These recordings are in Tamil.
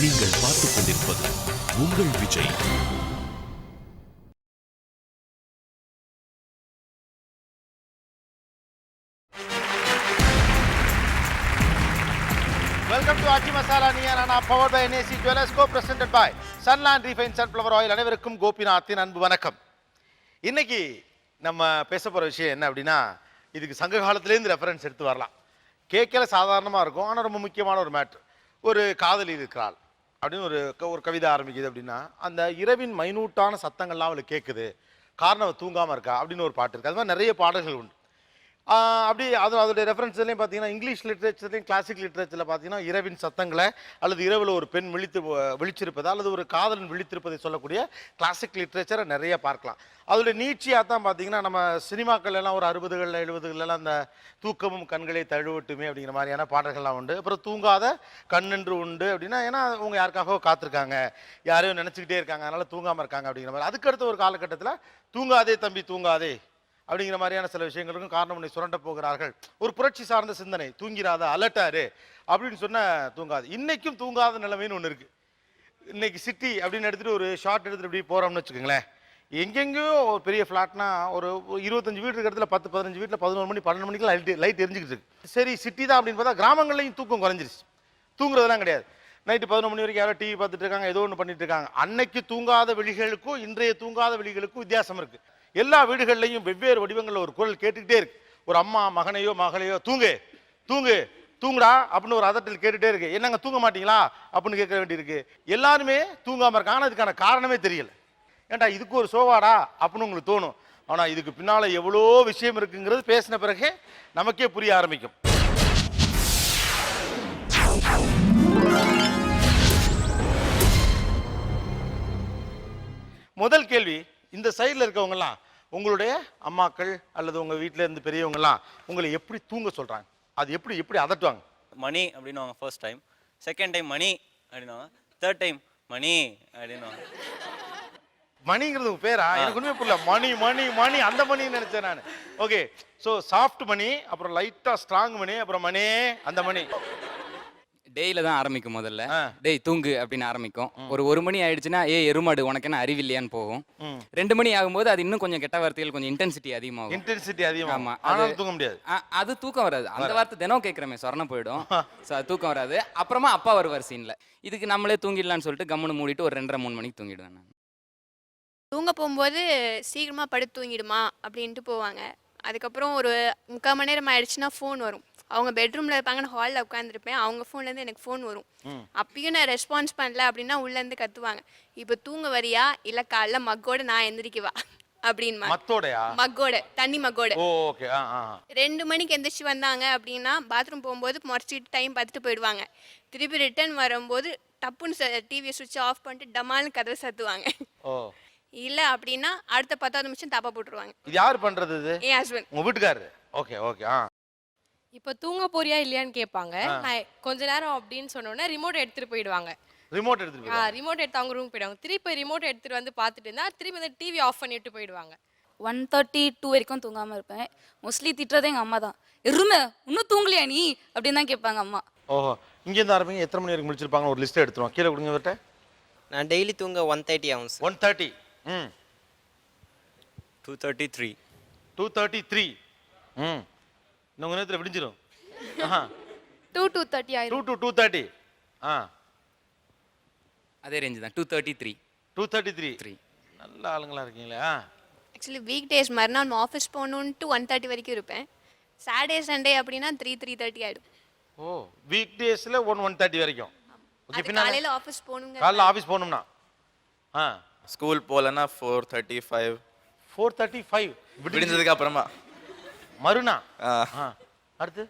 நீங்கள் பார்த்துக் கொண்டிருப்பது உங்கள் Vijay. Welcome to Aachi Masala Neeya Naana powered by NAC Jewellers co-presented by Sunland Refined Sunflower Oil. அனைவருக்கும் கோபிநாத்தின் அன்பு வணக்கம். இன்னைக்கு நம்ம பேச போற விஷயம் என்ன அப்படின்னா, இதுக்கு சங்க காலத்திலேருந்து ரெஃபரன்ஸ் எடுத்து வரலாம். கேட்கல சாதாரணமாக இருக்கும், ஆனால் ரொம்ப முக்கியமான ஒரு மேட்ரு. ஒரு காதலி இருக்கிறாள் அப்படின்னு ஒரு கவிதை ஆரம்பிக்குது அப்படின்னா, அந்த இரவின் மைனூட்டான சத்தங்கள்லாம் அவளுக்கு கேட்குது, காரணம் தூங்காமல் இருக்கா அப்படின்னு ஒரு பாட்டு இருக்குது. அது மாதிரி நிறைய பாடல்கள் உண்டு. அப்படி அதோடைய ரெஃபரன்ஸ்லையும் பார்த்தீங்கன்னா, இங்கிலீஷ் லிட்ரேச்சர்லையும் கிளாசிக் லிட்ரேச்சரில் பார்த்தீங்கன்னா, இரவின் சத்தங்களை அல்லது இரவில் ஒரு பெண் விழிச்சிருப்பதா அல்லது ஒரு காதலன் விழித்திருப்பதை சொல்லக்கூடிய கிளாசிக் லிட்ரேச்சரை நிறைய பார்க்கலாம். அதோடைய நீட்சியாக தான் பார்த்தீங்கன்னா, நம்ம சினிமாக்கள் எல்லாம் ஒரு 60களில் 70களெல்லாம் அந்த தூக்கமும் கண்களை தழுவட்டுமே அப்படிங்கிற மாதிரியான பாடல்கள்லாம் உண்டு. அப்புறம் தூங்காத கண்ணென்று உண்டு அப்படின்னா, ஏன்னா அவங்க யாருக்காக காத்திருக்காங்க, யாரையும் நினச்சிக்கிட்டே இருக்காங்க, அதனால் தூங்காமல் இருக்காங்க அப்படிங்கிற மாதிரி. அதுக்கடுத்த ஒரு காலகட்டத்தில் தூங்காதே தம்பி தூங்காதே அப்படிங்கிற மாதிரியான சில விஷயங்களுக்கும் காரணம் உன்னை சுரண்ட போகிறார்கள், ஒரு புரட்சி சார்ந்த சிந்தனை, தூங்கிறாத அலட்டாரு அப்படின்னு சொன்ன தூங்காது. இன்னைக்கும் தூங்காத நிலைமைன்னு ஒன்று இருக்குது. இன்னைக்கு சிட்டி அப்படின்னு எடுத்துகிட்டு ஒரு ஷார்ட் எடுத்துகிட்டு இப்படி போகிறோம்னு வச்சுக்கோங்களேன், எங்கெங்கேயோ ஒரு பெரிய ஃப்ளாட்னா ஒரு 25 வீடு இருக்கிற இடத்துல 10-15 வீட்டில் 11 மணி 12 மணிக்கு லைட் எரிஞ்சிக்கிட்டு இருக்கு. சரி சிட்டி தான் அப்படின்னு பார்த்தா கிராமங்கள்லையும் தூக்கம் குறைஞ்சிருச்சு. தூங்குறதெல்லாம் கிடையாது. நைட்டு 11 மணி வரைக்கும் யாரோ டிவி பார்த்துட்டு இருக்காங்க, ஏதோ ஒன்று பண்ணிட்டு இருக்காங்க. அன்னைக்கு தூங்காத விழிகளுக்கும் இன்றைய தூங்காத விழிகளுக்கும் வித்தியாசம் இருக்குது. எல்லா வீடுகள்லையும் வெவ்வேறு வடிவங்களில் ஒரு குரல் கேட்டுக்கிட்டே இருக்கு. ஒரு அம்மா மகனையோ மகளையோ தூங்கு தூங்கு தூங்குடா அப்படின்னு ஒரு அதட்டல் கேட்டுகிட்டே இருக்கு. என்னங்க தூங்க மாட்டீங்களா அப்படின்னு கேட்க வேண்டியிருக்கு. எல்லாருமே தூங்காமல் இருக்காங்க. ஆனால் இதுக்கான காரணமே தெரியல. ஏன்டா இதுக்கு ஒரு சோவாடா அப்படின்னு உங்களுக்கு தோணும். ஆனால் இதுக்கு பின்னால் எவ்வளோ விஷயம் இருக்குங்கிறது பேசின பிறகு நமக்கே புரிய ஆரம்பிக்கும். முதல் கேள்வி, இந்த சைடில் இருக்கவங்கலாம் உங்களுடைய அம்மாக்கள் அல்லது உங்கள் வீட்டில் இருந்து பெரியவங்கலாம் உங்களை எப்படி தூங்க சொல்கிறாங்க? அது எப்படி எப்படி அதட்டுவாங்க? மணி அப்படின்னுவாங்க ஃபர்ஸ்ட் டைம், செகண்ட் டைம் மணி அப்படின்னுவாங்க, தேர்ட் டைம் மணி அப்படின்னுவாங்க. மணிங்கிறது உங்கள் பேரா? எனக்கு ஒன்றுமே புரியல. மணி மணி மணி அந்த மணின்னு நினச்சேன் நான். ஓகே, ஸோ சாஃப்ட் மணி, அப்புறம் லைட்டாக ஸ்ட்ராங் மணி, அப்புறம் மணி அந்த மணி. டேயில தான் ஆரம்பிக்கும். முதல்ல டேய் தூங்கு அப்படின்னு ஆரம்பிக்கும். ஒரு மணி ஆயிடுச்சுன்னா எருமாடு உனக்கு என்ன அறிவில்லையான்னு போகும். 2 மணி ஆகும்போது அது இன்னும் கொஞ்சம் கெட்ட வார்த்தைகள், கொஞ்சம் இன்டென்சிட்டி அதிகமாகும். இன்டென்சிட்டி அதிகமாகும். ஆமா, அது தூங்க முடியாது. அது தூக்கம் வராது. அந்த வார்த்தை தினம் கேட்குறமே சொரணம் போயிடும். தூக்கம் வராது. அப்புறமா அப்பா வருவார் சீன்ல. இதுக்கு நம்மளே தூங்கிடலான்னு சொல்லிட்டு கம்முன்னு மூடிட்டு ஒரு 2:30-3 மணிக்கு தூங்கிடுவேன் நான். தூங்க போகும்போது சீக்கிரமா படுத்து தூங்கிடுமா அப்படின்ட்டு போவாங்க. அதுக்கப்புறம் ஒரு 3/4 மணி நேரம் ஆயிடுச்சுன்னா ஃபோன் வரும். அவங்க பெட்ரூமில் இருப்பாங்க, நான் ஹாலில் உட்காந்துருப்பேன். அவங்க ஃபோன்லேருந்து எனக்கு ஃபோன் வரும். அப்பயும் நான் ரெஸ்பான்ஸ் பண்ணல அப்படின்னா உள்ளேருந்து கத்துவாங்க, இப்போ தூங்க வரியா இல்லை காலைல மக்கோட நான் எந்திரிக்குவா அப்படின்னு. மக்கோட தண்ணி மக்கோட 2 மணிக்கு எந்திரிச்சு வந்தாங்க அப்படின்னா பாத்ரூம் போகும்போது முறைச்சிட்டு டைம் பார்த்துட்டு போயிடுவாங்க. திருப்பி ரிட்டர்ன் வரும்போது டப்புன்னு டிவியை சுவிட்ச் ஆஃப் பண்ணிட்டு டமால்னு கதவை சத்துவாங்க. இல்லை அப்படின்னா அடுத்த 10வது நிமிஷம் தப்பா போட்டுருவாங்க. இது யார் பண்றது? என் ஹஸ்பண்ட். உங்க வீட்டுக்காரரு? Okay okay. இப்போ தூங்க போறியா இல்லையான்னு கேட்பாங்க. நான் கொஞ்ச நேரம் அப்படின்னு சொன்னோன்னே ரிமோட் எடுத்துட்டு போயிடுவாங்க. ரிமோட் எடுத்துட்டு ரிமோட் எடுத்து அவங்க ரூம் போயிடுவாங்க. திருப்பி ரிமோட் எடுத்துட்டு வந்து பார்த்துட்டு இருந்தா திருப்பி வந்து டிவி ஆஃப் பண்ணிட்டு போயிடுவாங்க. 1:32 வரைக்கும் தூங்காம இருப்பேன். மோஸ்ட்லி திட்டுறதே எங்க அம்மா தான். எருமை இன்னும் தூங்கலையா நீ அப்படின்னு தான் கேட்பாங்க அம்மா. ஓஹோ, இங்கேருந்து ஆரம்பிங்க. எத்தனை மணி வரைக்கும் முடிச்சிருப்பாங்க? ஒரு லிஸ்ட் எடுத்துருவோம், கீழே கொடுங்க இவர்கிட்ட. நான் டெய்லி தூங்க 1:30 ஆகும் சார். 1:30. 2:33. 2:33. இன்னும் கொஞ்ச நேரத்தில் விடிஞ்சிடும். 2:30 ஆயிடும். 2 to 2:30. அதே ரேஞ்சு தான். 2:33. 2:33. நல்ல ஆளுங்களா இருக்கீங்களா? ஆக்சுவலி வீக் டேஸ் மறுநாள் நான் ஆஃபீஸ் போகணுன்ட்டு 1:30 வரைக்கும் இருப்பேன். சாட்டர்டே சண்டே அப்படின்னா 3:30 ஆகிடும். ஓ, வீக் டேஸில் 1:30 வரைக்கும். ஓகே, காலையில் ஆஃபீஸ் போகணுங்க. காலையில் ஆஃபீஸ் போகணும்னா ஸ்கூல் போகலன்னா 4:35. 4:35 விடிஞ்சதுக்கு அப்புறமா மறுநா. அடுத்து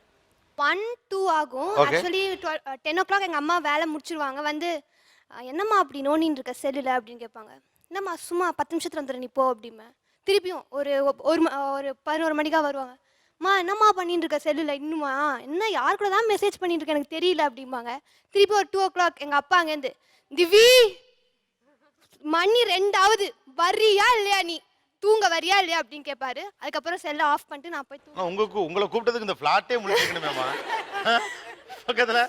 1-2 ஆகும். ஆக்சுவலி 10 o'clock எங்கள் அம்மா வேலை முடிச்சிருவாங்க. வந்து என்னம்மா அப்படி நோண்டின்னு இருக்க செல்லில் அப்படின்னு கேட்பாங்க. என்னம்மா சும்மா 10 நிமிஷத்தில் வந்துடுற நீ போ அப்படிம்பேன். திருப்பியும் ஒரு 11 மணிக்காக வருவாங்க. அம்மா என்னம்மா பண்ணிட்டு இருக்க செல்லில் இன்னுமா, என்ன யார் கூட தான் மெசேஜ் பண்ணிட்டு இருக்க எனக்கு தெரியல அப்படிம்பாங்க. திருப்பி ஒரு 2 o'clock எங்கள் அப்பா அங்கேருந்து, திவி மணி 2ஆவது வரியா இல்லையா, நீ தூங்க வரியா இல்லையா அப்படின்னு கேட்பாரு. அதுக்கப்புறம் செல்லை ஆஃப் பண்ணிட்டு நான் போய் தூங்க. உங்களை கூப்பிட்டதுக்கு இந்த ஃப்ளாட்டே முடிச்சுக்கணுமேமா. பக்கத்தில்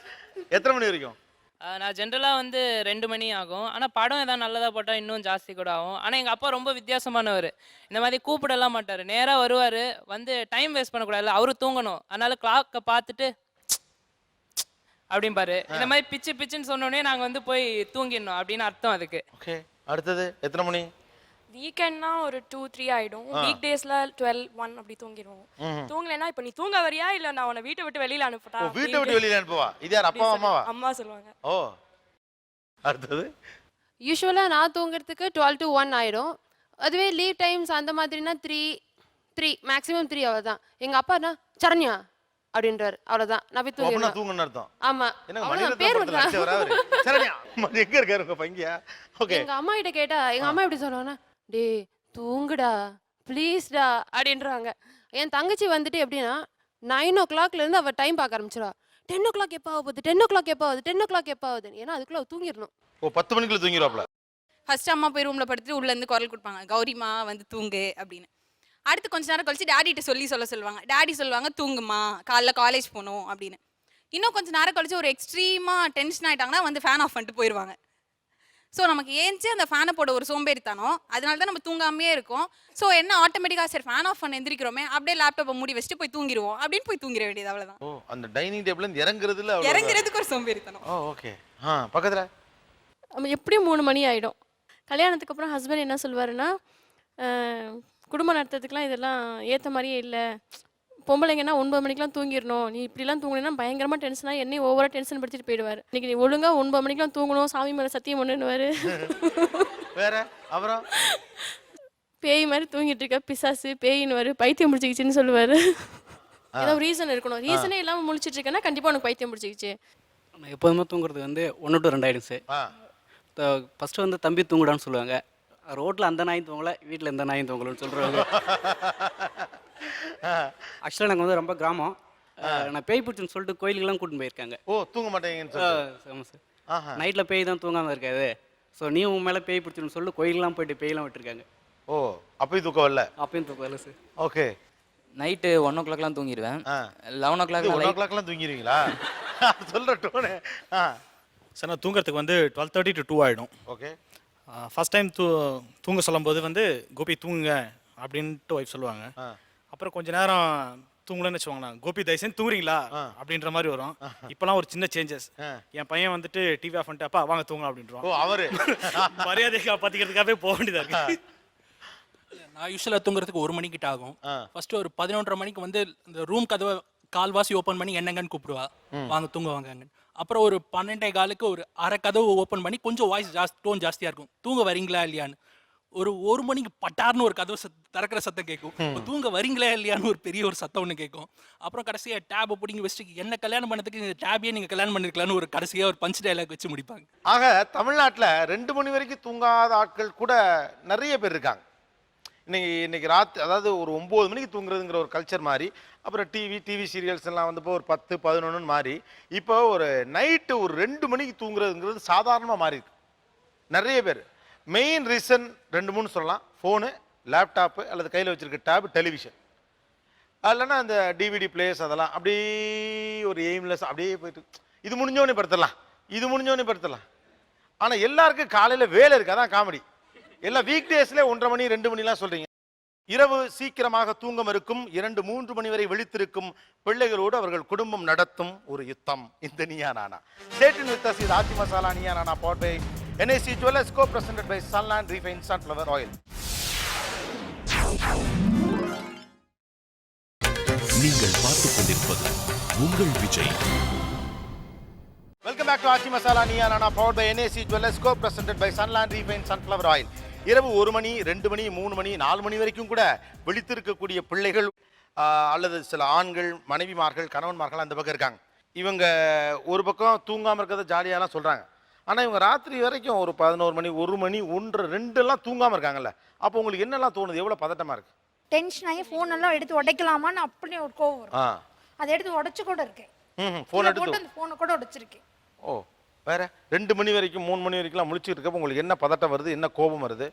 எத்தனை மணி வரைக்கும்? நான் ஜென்ரலாக வந்து 2 மணி ஆகும். ஆனால் படம் எதாவது நல்லதாக போட்டால் இன்னும் ஜாஸ்தி கூட ஆகும். ஆனால் எங்கள் அப்பா ரொம்ப வித்தியாசமானவர். இந்த மாதிரி கூப்பிடலாம் மாட்டார். நேராக வருவார், வந்து டைம் வேஸ்ட் பண்ணக்கூடாதுல்ல, அவரு தூங்கணும். அதனால கிளாக்கை பார்த்துட்டு அப்படிம்பாரு. இந்த மாதிரி பிச்சு பிச்சுன்னு சொன்னோடனே நாங்கள் வந்து போய் தூங்கிடணும் அப்படின்னு அர்த்தம் அதுக்கு. ஓகே, அடுத்தது எத்தனை மணி? வீக்கெண்ட்னா ஒரு 2-3 ஆயிடும். வீக் டேஸ்ல 12-1 அப்படி தூங்கிடுவோம். தூங்கலைன்னா இப்போ நீ தூங்க வரியா இல்ல நான் உன்னை வீட்டை விட்டு வெளியில அனுப்பட்டா? வீட்டை விட்டு வெளியில அனுப்புவா? இது யார், அப்பா அம்மாவா? அம்மா சொல்லுவாங்க. ஓ, அடுத்தது யூஸ்வலாக நான் தூங்குறதுக்கு 12 to 1 ஆயிடும். அதுவே லீவ் டைம்ஸ் அந்த மாதிரினா 3 மேக்ஸிமம் 3 அவ்வளோதான். எங்கள் அப்பானா சரண்யா அப்படின்றாரு, அவ்வளோதான். நான் போய் அப்பனா தூங்கிடுவேன். தூங்கணும் அர்த்தம். ஆமாம், என்னங்க அவ்வளோதான். மணிரத்னம் பேர் படத்துல நடிச்சவரா அவரு? சரண்யா எங்க இருக்காரு உங்க பையன்? ஓகே, எங்கள் அம்மா கிட்ட கேட்டா எங்கள் அம்மா எப்படி சொல்லுவாங்கன்னா, டே தூங்குடா ப்ளீஸ்டா அப்படின்றாங்க. என் தங்கச்சி வந்துட்டு எப்படின்னா 9 o'clockலேருந்து அவள் டைம் பார்க்க ஆரம்பிச்சிடுவா. 10 o'clock எப்போ ஆகுது, 10 o'clock எப்போ ஆகுது, 10 o'clock எப்போ ஆகுது. ஏன்னா அதுக்குள்ளே அவள் தூங்கிடணும். ஓ 10 மணிக்குள்ள தூங்கிடுவாப்ல. ஃபர்ஸ்ட் அம்மா போய் ரூம்ல படுத்துட்டு உள்ள இருந்து குரல் கொடுப்பாங்க, கௌரிமா வந்து தூங்கு அப்படின்னு. அடுத்து கொஞ்ச நேரம் கழிச்சு டேடிட்ட சொல்லுவாங்க. டேடி சொல்லுவாங்க தூங்குமா, காலைல காலேஜ் போகணும் அப்படின்னு. இன்னும் கொஞ்சம் நேரம் கழிச்சு ஒரு எக்ஸ்ட்ரீமாக டென்ஷன் ஆகிட்டாங்கன்னா வந்து ஃபேன் ஆஃப் பண்ணிட்டு போயிடுவாங்க. ஸோ நமக்கு ஏஞ்சி அந்த ஃபேனை போட ஒரு சோம்பேறித்தனம், அதனால தான் நம்ம தூங்காமையே இருக்கோம். ஸோ என்ன ஆட்டோமேட்டிக்காக சரி ஃபேன் ஆஃப் பண்ண எந்திரிக்கிறோமே, அப்படியே லேப்டாப்பை மூடி வச்சுட்டு போய் தூங்கிடுவோம் அப்படின்னு போய் தூங்கிட வேண்டியது, அவ்வளோதான். ஓ, அந்த டைனிங் டேபிள்ல இருந்து இறங்குறதுல இறங்குறதுக்கு ஒரு சோம்பேறித்தனம். ஓ ஓகே. பக்கத்துல எப்படியும் 3 மணி ஆயிடும். கல்யாணத்துக்கு அப்புறம் ஹஸ்பண்ட் என்ன சொல்வாருன்னா, குடும்பம் நடத்துறதுக்குலாம் இதெல்லாம் ஏற்ற மாதிரியே இல்லை, பொம்பளைங்கன்னா 9 மணிக்கெலாம் தூங்கிடணும், நீ இப்படிலாம் தூங்கினா பயங்கரமாக டென்ஷனாக என்னையும் ஓவராக டென்ஷன் படுத்திட்டு போயிடுவார். இன்னைக்கு நீ ஒழுங்காக 9 மணிக்கெலாம் தூங்கணும், சாமி மேலே சத்தியம் பண்ணுவார். வேற அப்புறம் பேய் மாதிரி தூங்கிட்டு இருக்க பிசாசு பேயின்னு பைத்தியம் முடிச்சிக்கிச்சுன்னு சொல்லுவார். ஏதோ ரீசன் இருக்கணும், ரீசனே இல்லாமல் முழிச்சிட்டு இருக்கேன்னா கண்டிப்பாக உனக்கு பைத்தியம் முடிச்சிக்கிச்சு. நான் எப்போதுமே தூங்குறது வந்து 1 to 2 ஆகிடும் சார். ஃபஸ்ட்டு வந்து தம்பி தூங்குடான்னு சொல்லுவாங்க. ரோட்டில் அந்த நாயும் தூங்கலை, வீட்டில் எந்த நாயும் தூங்கலன்னு சொல்கிறாங்க. ஆக்சுவலாக நாங்கள் வந்து ரொம்ப கிராமம். நான் பேய் பிடிச்சுன்னு சொல்லிட்டு கோயிலுக்கெல்லாம் கூட்டின்னு போயிருக்காங்க. ஓ, தூங்க மாட்டேங்கன்னு சொல்லி. ஆமாம் சார். நைட்டில் பேய் தான் தூங்காமல் இருக்காது. ஸோ நீ உன் மேலே பேய் பிடிச்சுன்னு சொல்லி கோயிலெலாம் போயிட்டு பேயெல்லாம் விட்டுருக்காங்க. ஓ, அப்பயும் தூக்கம் வரல? அப்பயும் தூக்கம் வரல சார். ஓகே. நைட்டு 1 o'clockலாம் தூங்கிடுவேன். 11 o'clock 1 o'clockலாம் தூங்கிடுவீங்களா? சொல்ற டோனு. சார் நான் தூங்குறதுக்கு வந்து 12:30 to 2 ஆகிடும். ஓகே. ஃபஸ்ட் டைம் தூங்க சொல்லும்போது வந்து கோபி தூங்குங்க அப்படின்ட்டு ஒய்ஃப் சொல்லுவாங்க. அப்புறம் கொஞ்ச நேரம் தூங்கலன்னு வச்சுக்கோங்களேன், கோபி தயவுசெய்து தூங்குறீங்களா அப்படின்ற மாதிரி வரும். இப்போலாம் ஒரு சின்ன சேஞ்சஸ். என் பையன் வந்துட்டு டிவி ஆஃப் பண்ணிட்டு அப்பா வாங்க தூங்கலாம் அப்படின்றோம். ஓ, அவரு மரியாதை காப்பாற்றிக்கிறதுக்காகவே போக வேண்டியதாக இருக்கு. நான் யூஸ்வலாக தூங்குறதுக்கு 1 மணிக்கிட்ட ஆகும். ஃபர்ஸ்ட் ஒரு 11:30 மணிக்கு வந்து இந்த ரூம் கதவை கால்வாசி ஓப்பன் பண்ணி என்னங்கன்னு கூப்பிடுவா, வாங்க தூங்க வாங்க. அப்புறம் ஒரு 12:15 ஒரு அரை கதவு ஓப்பன் பண்ணி கொஞ்சம் வாய்ஸ் டோன் ஜாஸ்தியாக இருக்கும், தூங்க வரீங்களா இல்லையான்னு. ஒரு 1 மணிக்கு பட்டார்னு ஒரு கதவு திறக்கிற சத்தம் கேட்கும், தூங்க வரீங்களா இல்லையான்னு ஒரு பெரிய ஒரு சத்தம் ஒன்று கேட்கும். அப்புறம் கடைசியாக டேபை பிடிங்கி வச்சுட்டு என்ன கல்யாணம் பண்ணதுக்கு இந்த டேபையே நீங்கள் கல்யாணம் பண்ணிருக்கலான்னு ஒரு கடைசியாக ஒரு பஞ்ச் டைலாக் வச்சு முடிப்பாங்க. ஆக தமிழ்நாட்டில் 2 மணி வரைக்கும் தூங்காத ஆட்கள் கூட நிறைய பேர் இருக்காங்க. இன்னைக்கு ராத்திரி, அதாவது ஒரு 9 மணிக்கு தூங்குறதுங்கிற ஒரு கல்ச்சர் மாதிரி, அப்புறம் டிவி சீரியல்ஸ் எல்லாம் வந்து ஒரு 10-11 மாறி, இப்போ ஒரு நைட்டு ஒரு 2 மணிக்கு தூங்குறதுங்கிறது சாதாரணமாக மாறி இருக்கு நிறைய பேர். மெயின் ரீசன் 2-3 சொல்லலாம். ஃபோனு, லேப்டாப்பு அல்லது கையில் வச்சுருக்க டேப், டெலிவிஷன், இல்லைன்னா அந்த டிவிடி பிளேயர்ஸ், அதெல்லாம் அப்படியே ஒரு எய்ம்லெஸ் அப்படியே போயிட்டு இது முடிஞ்சோடனே படுத்தலாம். ஆனால் எல்லாருக்கும் காலையில் வேலை இருக்குது, அதான் காமெடி. எல்லாம் வீக் டேஸ்ல 1:30 மணி 2 மணிலாம் சொல்றீங்க. இரவு சீக்கிரமாக தூங்க மறுக்கும் 2-3 மணி வரை விழித்திருக்கும் பிள்ளைகளோடு அவர்கள் குடும்பம் நடத்தும் ஒரு யுத்தம் இந்த Neeya Naana. State with us, இது Aachi masala Neeya Naana, powered by NAC Jewellers, co-presented by Sunland Refined Sunflower Oil. நீங்கள் பார்த்துக் கொண்டிருப்பது உங்கள் Vijay. Welcome back to Aachi masala Neeya Naana, powered by NAC Jewellers, co-presented by Sunland Refined Sunflower Oil. இரவு 1 மணி 2 மணி 3 மணி 4 மணி வரைக்கும் கூட விழித்திருக்கக்கூடிய பிள்ளைகள் அல்லது சில ஆண்கள், மனைவிமார்கள், கணவன்மார்கள் அந்த பக்கம் இருக்காங்க. இவங்க ஒரு பக்கம் தூங்காமல் இருக்கிறத ஜாலியாலாம் சொல்கிறாங்க. ஆனால் இவங்க ராத்திரி வரைக்கும் ஒரு 11 மணி 1 மணி 1, 2 எல்லாம் தூங்காமல் இருக்காங்கல்ல. அப்போ உங்களுக்கு என்னெல்லாம் தோணுது? எவ்வளோ பதட்டமாக இருக்கு? டென்ஷன் ஆகி ஃபோன் எல்லாம் எடுத்து உடைக்கலாமான்னு அப்படியே ஒரு கோவம் வரும். அதை எடுத்து உடைச்சு கூட இருக்கேன். ஃபோன் எடுத்து அந்த ஃபோனை கூட உடைச்சிருக்கேன். ஓ, வேற 2 மணி வரைக்கும் 3 மணி வரைக்கும்லாம் முழிச்சுட்டு இருக்கப்போ உங்களுக்கு என்ன பதட்டம் வருது, என்ன கோபம் வருது?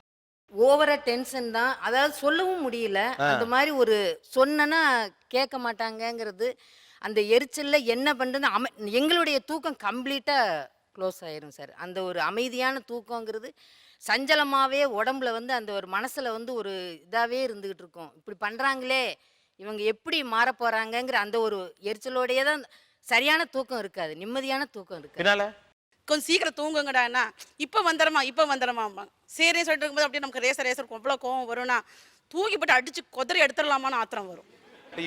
ஓவரா டென்ஷன் தான். அதாவது சொல்லவும் முடியல. அந்த மாதிரி ஒரு சொன்னா கேட்க மாட்டாங்கங்கிறது, அந்த எரிச்சல்ல என்ன பண்றது, எங்களுடைய தூக்கம் கம்ப்ளீட்டா க்ளோஸ் ஆயிரும் சார். அந்த ஒரு அமைதியான தூக்கங்கிறது சஞ்சலமாகவே உடம்புல வந்து அந்த ஒரு மனசில் வந்து ஒரு இதாகவே இருந்துக்கிட்டு இருக்கும். இப்படி பண்ணுறாங்களே இவங்க எப்படி மாற போகிறாங்கங்கிற அந்த ஒரு எரிச்சலோடையே தான் சரியான தூக்கம் இருக்காது, நிம்மதியான தூக்கம் இருக்காது. என்னால கொஞ்சம் சீக்கிரம் தூங்குங்கடாண்ணா, இப்போ வந்துடுறமா சரின்னு சொல்லிட்டு இருக்கும்போது அப்படியே நமக்கு ரேசர் எவ்வளோ கோவம் வரும்னா தூக்கி போட்டு அடிச்சு கொதறி எடுத்துடலாமான்னு ஆத்திரம் வரும்.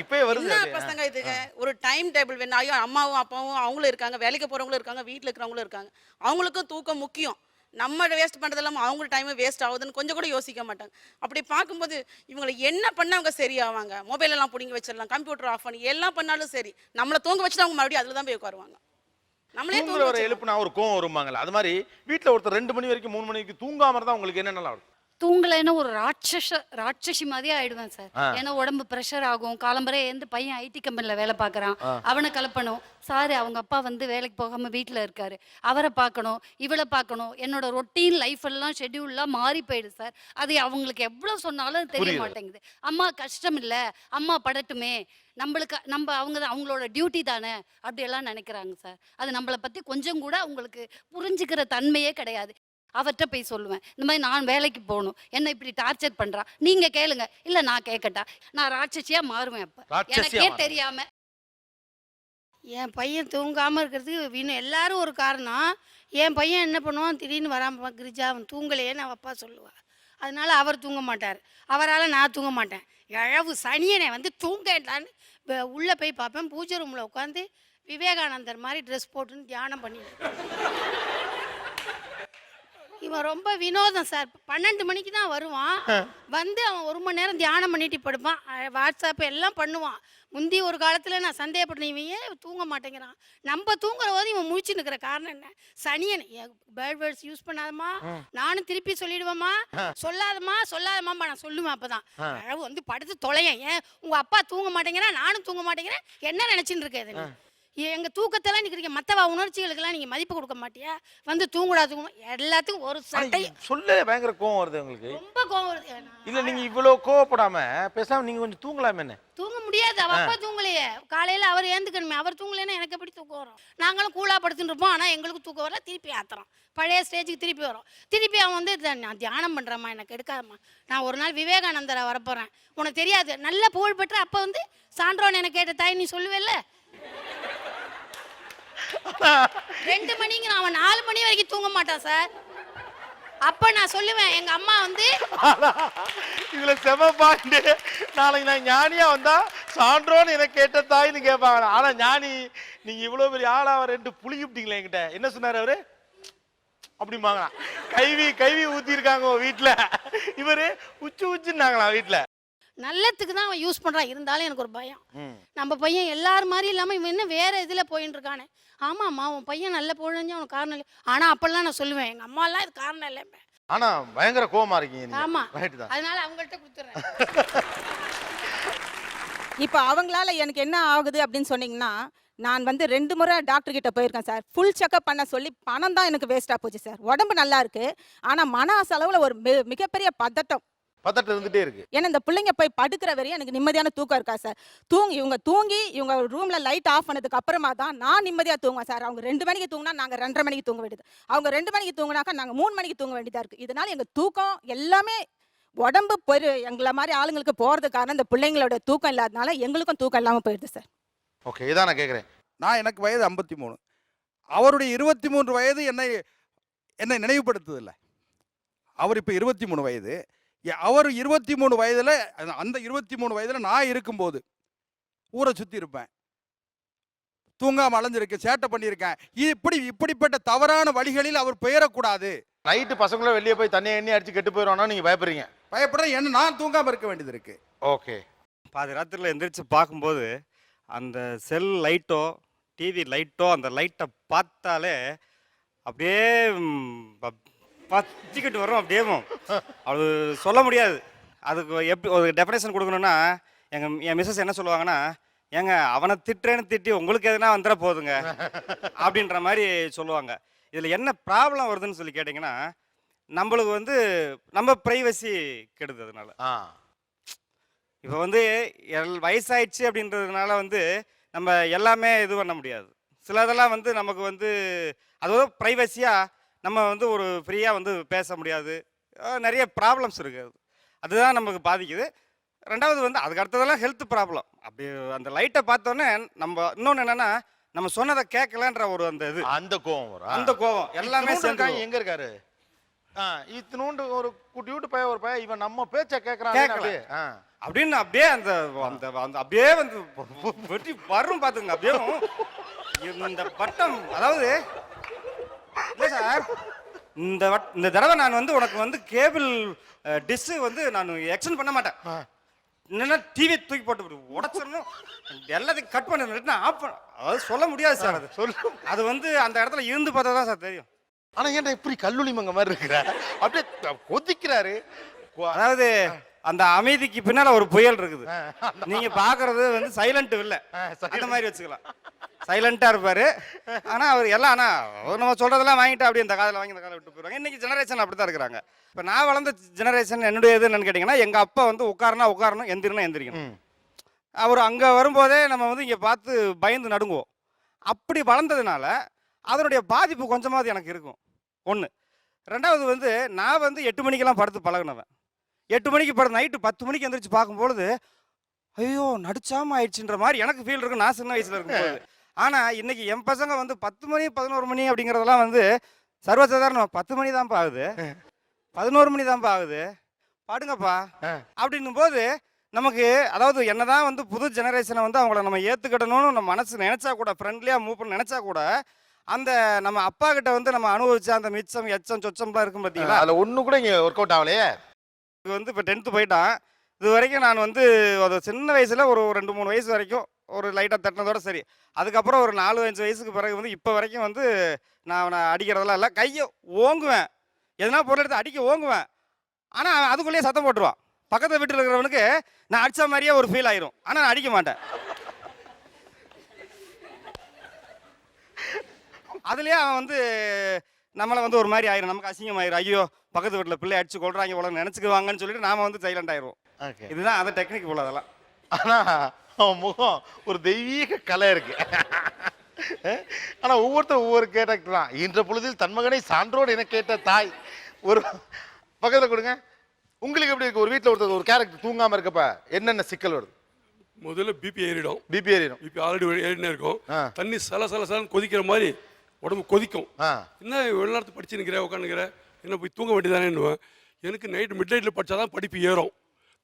இப்பயே வருது என்ன பசங்க இதுங்க, ஒரு டைம் டேபிள் வேணும். ஐயோ அம்மாவும் அப்பாவும் அவங்களும் இருக்காங்க, வேலைக்கு போகிறவங்களும் இருக்காங்க, வீட்டில் இருக்கிறவங்களும் இருக்காங்க, அவங்களுக்கும் தூக்கம் முக்கியம். நம்ம வேஸ்ட் பண்ணுறது இல்லாமல் அவங்களுக்கு டைம் வேஸ்ட் ஆகுதுன்னு கொஞ்சம் கூட யோசிக்க மாட்டாங்க. அப்படி பார்க்கும்போது இவங்களை என்ன பண்ண அவங்க சரியாவாங்க? மொபைல் எல்லாம் பிடிங்கி வச்சிடலாம், கம்ப்யூட்டர் ஆஃப் பண்ணி எல்லாம் பண்ணாலும் சரி, நம்மளை தூங்க வச்சுட்டு அவங்க மறுபடியும் அதில் தான் போய் உட்காருவாங்க. நம்மளே தூங்குற ஒரு எழுப்புனா ஒரு கோவம் வருவாங்கல்ல, அது மாதிரி வீட்டில் ஒருத்தர் 2 மணி வரைக்கும் 3 மணி வரைக்கும் தூங்காம இருந்தால் உங்களுக்கு என்ன நல்லா இருக்கும்? தூங்கலைன்னா ஒரு ராட்சசி மாதிரியே ஆயிடுவேன் சார். ஏன்னா உடம்பு ப்ரெஷர் ஆகும். காலம்பரை எந்த பையன் ஐடி கம்பெனியில் வேலை பார்க்குறான், அவனை கலப்பணும். சார் அவங்க அப்பா வந்து வேலைக்கு போகாமல் வீட்டில் இருக்காரு, அவரை பார்க்கணும், இவளை பார்க்கணும். என்னோட ரொட்டீன் லைஃப் எல்லாம் ஷெட்யூல்லாம் மாறி போயிடுது சார். அது அவங்களுக்கு எவ்வளோ சொன்னாலும் தெரிய மாட்டேங்குது. அம்மா கஷ்டம் இல்லை, அம்மா படட்டுமே, அவங்களோட டியூட்டி தானே அப்படியெல்லாம் நினைக்கிறாங்க சார். அது நம்மளை பற்றி கொஞ்சம் கூட அவங்களுக்கு புரிஞ்சுக்கிற தன்மையே கிடையாது. அவர்கிட்ட போய் சொல்லுவேன், இந்த மாதிரி நான் வேலைக்கு போகணும், என்ன இப்படி டார்ச்சர் பண்றா, நீங்க கேளுங்க, இல்ல நான் கேட்கட்டா, நான் ராட்சசியா மாறுவேன். அப்ப எனக்கே தெரியாம என் பையன் தூங்காம இருக்கிறதுக்கு இன்னும் எல்லாரும் ஒரு காரணம். என் பையன் என்ன பண்ணுவான், திடீர்னு வராம கிரிஜா அவன் தூங்கலையேன்னு அவள் அப்பா சொல்லுவா. அதனால அவர் தூங்க மாட்டார், அவரால் நான் தூங்க மாட்டேன். இழவு சனியனை வந்து தூங்கலான்னு உள்ளே போய் பார்ப்பேன். பூஜை ரூமில் உட்காந்து விவேகானந்தர் மாதிரி ட்ரெஸ் போட்டுன்னு தியானம் பண்ணிட்டு இவன் ரொம்ப வினோதம் சார். 12 மணிக்கு தான் வருவான். வந்து அவன் 1 மணி நேரம் தியானம் பண்ணிட்டு படுப்பான். வாட்ஸ்அப் எல்லாம் பண்ணுவான். முந்தி ஒரு காலத்தில் நான் சந்தேகப்பட்டேன், இவன் ஏன் தூங்க மாட்டேங்கிறான். நம்ம தூங்குற போது இவன் முழிச்சு நிற்கிற காரணம் என்ன? சனியன் பேட் வேர்ட்ஸ் யூஸ் பண்ணாதம்மா, நானும் திருப்பி சொல்லிடுவேம்மா, சொல்லாதம்மா நான் சொல்லுவேன். அப்பதான் அழகு வந்து படுத்து தொலையன். ஏன் உங்க அப்பா தூங்க மாட்டேங்கிறான், நானும் தூங்க மாட்டேங்கிறேன், என்ன நினைச்சுன்னு இருக்கேன்? எங்கள் தூக்கத்தெல்லாம் நிற்கிறீங்க, மற்றவா உணர்ச்சிகளுக்கெல்லாம் நீங்கள் மதிப்பு கொடுக்க மாட்டியா? வந்து தூங்கூடாது, எல்லாத்துக்கும் ஒரு சட்டை சொல்ல பயங்கர கோவம் வருது உங்களுக்கு. ரொம்ப கோவம் வருது. இல்லை நீங்கள் இவ்வளோ கோவப்படாம பேசாமல் நீங்கள் கொஞ்சம் தூங்கலாமே. என்ன தூங்க முடியாது, அவ அப்பா தூங்கலையே. காலையில் அவர் ஏந்துக்கணுமே, அவர் தூங்கலைன்னா எனக்கு எப்படி தூக்கம் வரும்? நாங்களும் கூலாக படுத்துட்டு இருப்போம், ஆனால் எங்களுக்கு தூக்கம் வரல. திருப்பி ஆத்துறோம், பழைய ஸ்டேஜுக்கு திருப்பி வரும். திருப்பி அவன் வந்து நான் தியானம் பண்ணுறேம்மா, எனக்கு எடுக்காதம்மா, நான் ஒரு நாள் விவேகானந்தரை வரப்போகிறேன், உனக்கு தெரியாது, நல்ல புகழ்பெற்ற அப்போ வந்து சான்றோன்னு எனக்கு கேட்ட தாய், நீ சொல்லுவேல்ல. 2 மணிக்கு அவன் 4 மணி வரைக்கும் தூங்க மாட்டான் சார். அப்ப நான் சொல்லுவேன், எங்க அம்மா வந்து இதுல செம பாயிண்ட். நாளைக்கு நான் ஞானியா வந்தா சான்றோன்னு எனக்கு கேட்ட தாயின்னு கேட்பாங்க. ஆனா ஞானி நீங்க இவ்வளவு பெரிய ஆளா 2 புளிக்கிட்டீங்களே என்கிட்ட. என்ன சொன்னாரு அவரு? அப்படிம்பாங்களா, கைவி ஊத்தி இருக்காங்க வீட்டுல, இவரு உச்சுன்னாங்களா வீட்டுல. நல்லத்துக்கு தான் அவன் யூஸ் பண்றான். இருந்தாலும் எனக்கு ஒரு பயம், நம்ம பையன் எல்லாரும் மாதிரி இல்லாம இவன் என்ன வேற இதுல போயின்னு இருக்கானே. ஆமாம்மா உன் பையன் நல்ல பொழுஞ்சா அவனுக்கு காரணம் இல்லை. ஆனா அப்பெல்லாம் நான் சொல்லுவேன், எங்க அம்மா எல்லாம் இது காரணம் இல்லை. ஆனா பயங்கர கோவமா இருக்கீங்க. ஆமா, அதனால அவங்கள்ட்ட கொடுத்துறேன். இப்போ அவங்களால எனக்கு என்ன ஆகுது அப்படின்னு சொன்னீங்கன்னா, நான் வந்து 2 முறை டாக்டர் கிட்ட போயிருக்கேன் சார். ஃபுல் செக்அப் பண்ண சொல்லி பணம் தான் எனக்கு வேஸ்ட்டாக போச்சு சார். உடம்பு நல்லா இருக்கு, ஆனால் மன அளவில் ஒரு மிகப்பெரிய பதட்டம் இருந்துட்டே இருக்கு. ஏன்னா இந்த பிள்ளைங்க போய் படுக்கிற வரையும் எனக்கு நிம்மதியான தூக்கம் இருக்கா சார். இவங்க ரூம்ல லைட் ஆஃப் பண்ணதுக்கு அப்புறமா தான் நான் நிம்மதியா தூங்குவேன் சார். அவங்க 2 மணிக்கு தூங்கினா நாங்க 2:30 மணிக்கு தூங்க வேண்டியது, அவங்க 2 மணிக்கு தூங்கினாக்கா நாங்க 3 மணிக்கு தூங்க வேண்டியதா இருக்கு. இதனால எங்க தூக்கம் எல்லாமே உடம்பு எங்களை மாதிரி ஆளுங்களுக்கு போறது காரணம் இந்த பிள்ளைங்களோட தூக்கம் இல்லாதனால எங்களுக்கும் தூக்கம் இல்லாம போயிடுது சார். ஓகே, இதான் நான் கேட்குறேன். எனக்கு வயது 53, அவருடைய 23 வயது என்னை நினைவுபடுத்துதில்லை. அவர் இப்போ 23 வயது. அவர் 23 வயதில், அந்த 23 வயதில் நான் இருக்கும்போது ஊரை சுற்றி இருப்பேன், தூங்காமல் அலைஞ்சிருக்கேன், சேட்டை பண்ணியிருக்கேன். இப்படிப்பட்ட தவறான வழிகளில் அவர் பெயரக்கூடாது. நைட்டு பசங்களும் வெளியே போய் தண்ணியை எண்ணி அடிச்சு கெட்டு போயிடுவானா நீங்கள் பயப்படுறீங்க? பயப்படுறேன், என்ன நான் தூங்காமல் இருக்க வேண்டியது இருக்கு. ஓகே, பாதி ராத்திரியில் எந்திரிச்சு பார்க்கும்போது அந்த செல் லைட்டோ டிவி லைட்டோ அந்த லைட்டை பார்த்தாலே அப்படியே பச்சிக்கிட்டு வரும். அப்படியே அது சொல்ல முடியாது. அதுக்கு எப்படி ஒரு டெஃபினேஷன் கொடுக்கணுன்னா, என் மிஸ்ஸஸ் என்ன சொல்லுவாங்கன்னா, ஏங்க அவனை திட்டி உங்களுக்கு எதுனா வந்துட போகுதுங்க அப்படின்ற மாதிரி சொல்லுவாங்க. இதில் என்ன ப்ராப்ளம் வருதுன்னு சொல்லி கேட்டிங்கன்னா, நம்மளுக்கு வந்து நம்ம ப்ரைவசி கெடுது. அதனால இப்போ வந்து வயசாயிடுச்சு அப்படின்றதுனால வந்து நம்ம எல்லாமே இது பண்ண முடியாது, சில இதெல்லாம் வந்து நமக்கு வந்து அதோட ப்ரைவசியாக நம்ம வந்து ஒரு ஃப்ரீயாக வந்து பேச முடியாது. நிறைய ப்ராப்ளம்ஸ் இருக்குது. அதுதான் நமக்கு பாதிக்குது. ரெண்டாவது வந்து அதுக்கு அடுத்ததெல்லாம் ஹெல்த் ப்ராப்ளம். அப்படி அந்த லைட்டை பார்த்தோன்னே நம்ம இன்னொன்று என்னென்னா நம்ம சொன்னதை கேட்கலன்ற ஒரு அந்த கோவம் வரும். அந்த கோவம் எல்லாமே சேர்ந்து எங்க இருக்காரு? இத்தினூண்டு ஒரு குட்டியூட்டு பையன் ஒரு பையன் இவன் நம்ம பேச்ச கேட்கறான் அப்படின்னு அப்படியே அந்த அந்த அந்த அப்படியே வந்து வெட்டி வரும் பார்த்துங்க. அப்படியே இந்த வட்டம், அதாவது இல்லை சார், இந்த தடவை நான் வந்து உனக்கு வந்து கேபிள் டிஷ்ஷு வந்து நான் எக்ஸ்டெண்ட் பண்ண மாட்டேன். என்னன்னா டிவி தூக்கி போட்டு உடச்சிடணும், எல்லாத்தையும் கட் பண்ண ஆஃப் பண்ண, அதாவது சொல்ல முடியாது சார். அது அது வந்து அந்த இடத்துல இருந்து பார்த்தா தான் சார் தெரியும். ஆனா ஏன்டா இப்படி கல்லூலி மங்க மாதிரி இருக்கிற, அப்படியே கொதிக்கிறாரு. அதாவது அந்த அமைதிக்கு பின்னால ஒரு புயல் இருக்குது. நீங்க பாக்குறது வந்து சைலண்ட் இல்ல, அந்த மாதிரி வச்சுக்கலாம். சைலண்டா இருப்பாரு. ஆனா அவர் எல்லாம் ஆனா நம்ம சொல்றதெல்லாம் வாங்கிட்டு அப்படியே இந்த காதல வாங்கி இந்த காதல விட்டு போயிருவாங்க. இன்னைக்கு ஜெனரேஷன் அப்படித்தான் இருக்கிறாங்க. இப்ப நான் வளர்ந்த ஜெனரேஷன் என்னுடைய இது என்னன்னு கேட்டீங்கன்னா, எங்க அப்பா வந்து உட்காரனா உட்காரணும், எந்திரனா எந்திரிக்கணும். அவர் அங்க வரும்போதே நம்ம வந்து இங்க பார்த்து பயந்து நடுங்குவோம். அப்படி வளர்ந்ததுனால அதனுடைய பாதிப்பு கொஞ்சமாவது எனக்கு இருக்கும். ஒன்று. ரெண்டாவது வந்து நான் வந்து 8 மணிக்கெல்லாம் படுத்து பழகினவன். 8 மணிக்கு படுத்து நைட்டு 10 மணிக்கு எந்திரிச்சு பார்க்கும்பொழுது ஐயோ நடிச்சாம ஆயிடுச்சுன்ற மாதிரி எனக்கு ஃபீல் இருக்கும் நான் சின்ன வயசுல இருக்கும்போது. ஆனால் இன்னைக்கு என் பசங்க வந்து 10 மணி 11 மணி அப்படிங்கிறதெல்லாம் வந்து சர்வசாதாரணம். 10 மணி தான்ப்பா ஆகுது, 11 மணி தான்ப்பா ஆகுது, பாடுங்கப்பா அப்படின்னும் போது நமக்கு, அதாவது என்னதான் வந்து புது ஜெனரேஷனை வந்து அவங்கள நம்ம ஏற்றுக்கிடணும்னு நம்ம மனசு நினைச்சா கூட, ஃப்ரெண்ட்லியாக மூவ் பண்ண நினைச்சா கூட, அந்த நம்ம அப்பா கிட்ட வந்து நம்ம அனுபவிச்ச அந்த மிச்சம் எச்சம் சொச்சம்லாம் இருக்கும் பார்த்தீங்களா, அதில் ஒன்று கூட இங்கே ஒர்க் அவுட் ஆகலையே. இது வந்து இப்போ 10th போயிட்டான். இது வரைக்கும் நான் வந்து ஒரு சின்ன வயசில் ஒரு 2-3 வயசு வரைக்கும் ஒரு லைட்டாக தட்டினதோட சரி. அதுக்கப்புறம் ஒரு 4-5 வயசுக்கு பிறகு வந்து இப்போ வரைக்கும் வந்து நான் அடிக்கிறதெல்லாம் இல்லை. கையை ஓங்குவேன், எதனா பொருள் எடுத்து அடிக்க ஓங்குவேன். ஆனால் அதுக்குள்ளேயே சத்தம் போட்டுருவான். பக்கத்து வீட்டில் இருக்கிறவனுக்கு நான் அடித்த மாதிரியே ஒரு ஃபீல் ஆயிரும். ஆனால் நான் அடிக்க மாட்டேன். அதுலேயே அவன் வந்து நம்மளை வந்து ஒரு மாதிரி ஆயிரும், நமக்கு அசிங்கமாயிரும். ஐயோ பக்கத்து வீட்டில் பிள்ளை அடிச்சு கொள்றாங்க போல நினச்சிக்குவாங்கன்னு சொல்லிட்டு நாம வந்து சைலண்ட் ஆயிடுவோம். இதுதான் அந்த டெக்னிக் போல அதெல்லாம். ஆனால் அவன் முகம் ஒரு தெய்வீக கலை இருக்கு. ஆனால் ஒவ்வொருத்தரும் ஒவ்வொரு கேரக்டர் தான். இன்ற பொழுதில் தன்மகனை சான்றோடு என கேட்ட தாய் ஒரு பக்கத்தில் கொடுங்க. உங்களுக்கு எப்படி இருக்கு? ஒரு வீட்டில் ஒருத்தர் ஒரு கேரக்டர் தூங்காமல் இருக்கப்ப என்னென்ன சிக்கல் வருது? முதல்ல பிபி ஏறிடும். பிபி ஏறிடும். பிபி ஆல்ரெடி ஏறினே இருக்கும். தண்ணி சலன்னு கொதிக்கிற மாதிரி உடம்பு கொதிக்கும். என்ன எவ்வளோ நேரத்தை படிச்சு நிற்கிற உட்காந்துக்கிற, என்ன போய் தூங்க வேண்டியதானேன்னுவேன். எனக்கு நைட் மிட் நைட்டில் படித்தாதான் படிப்பு ஏறும்,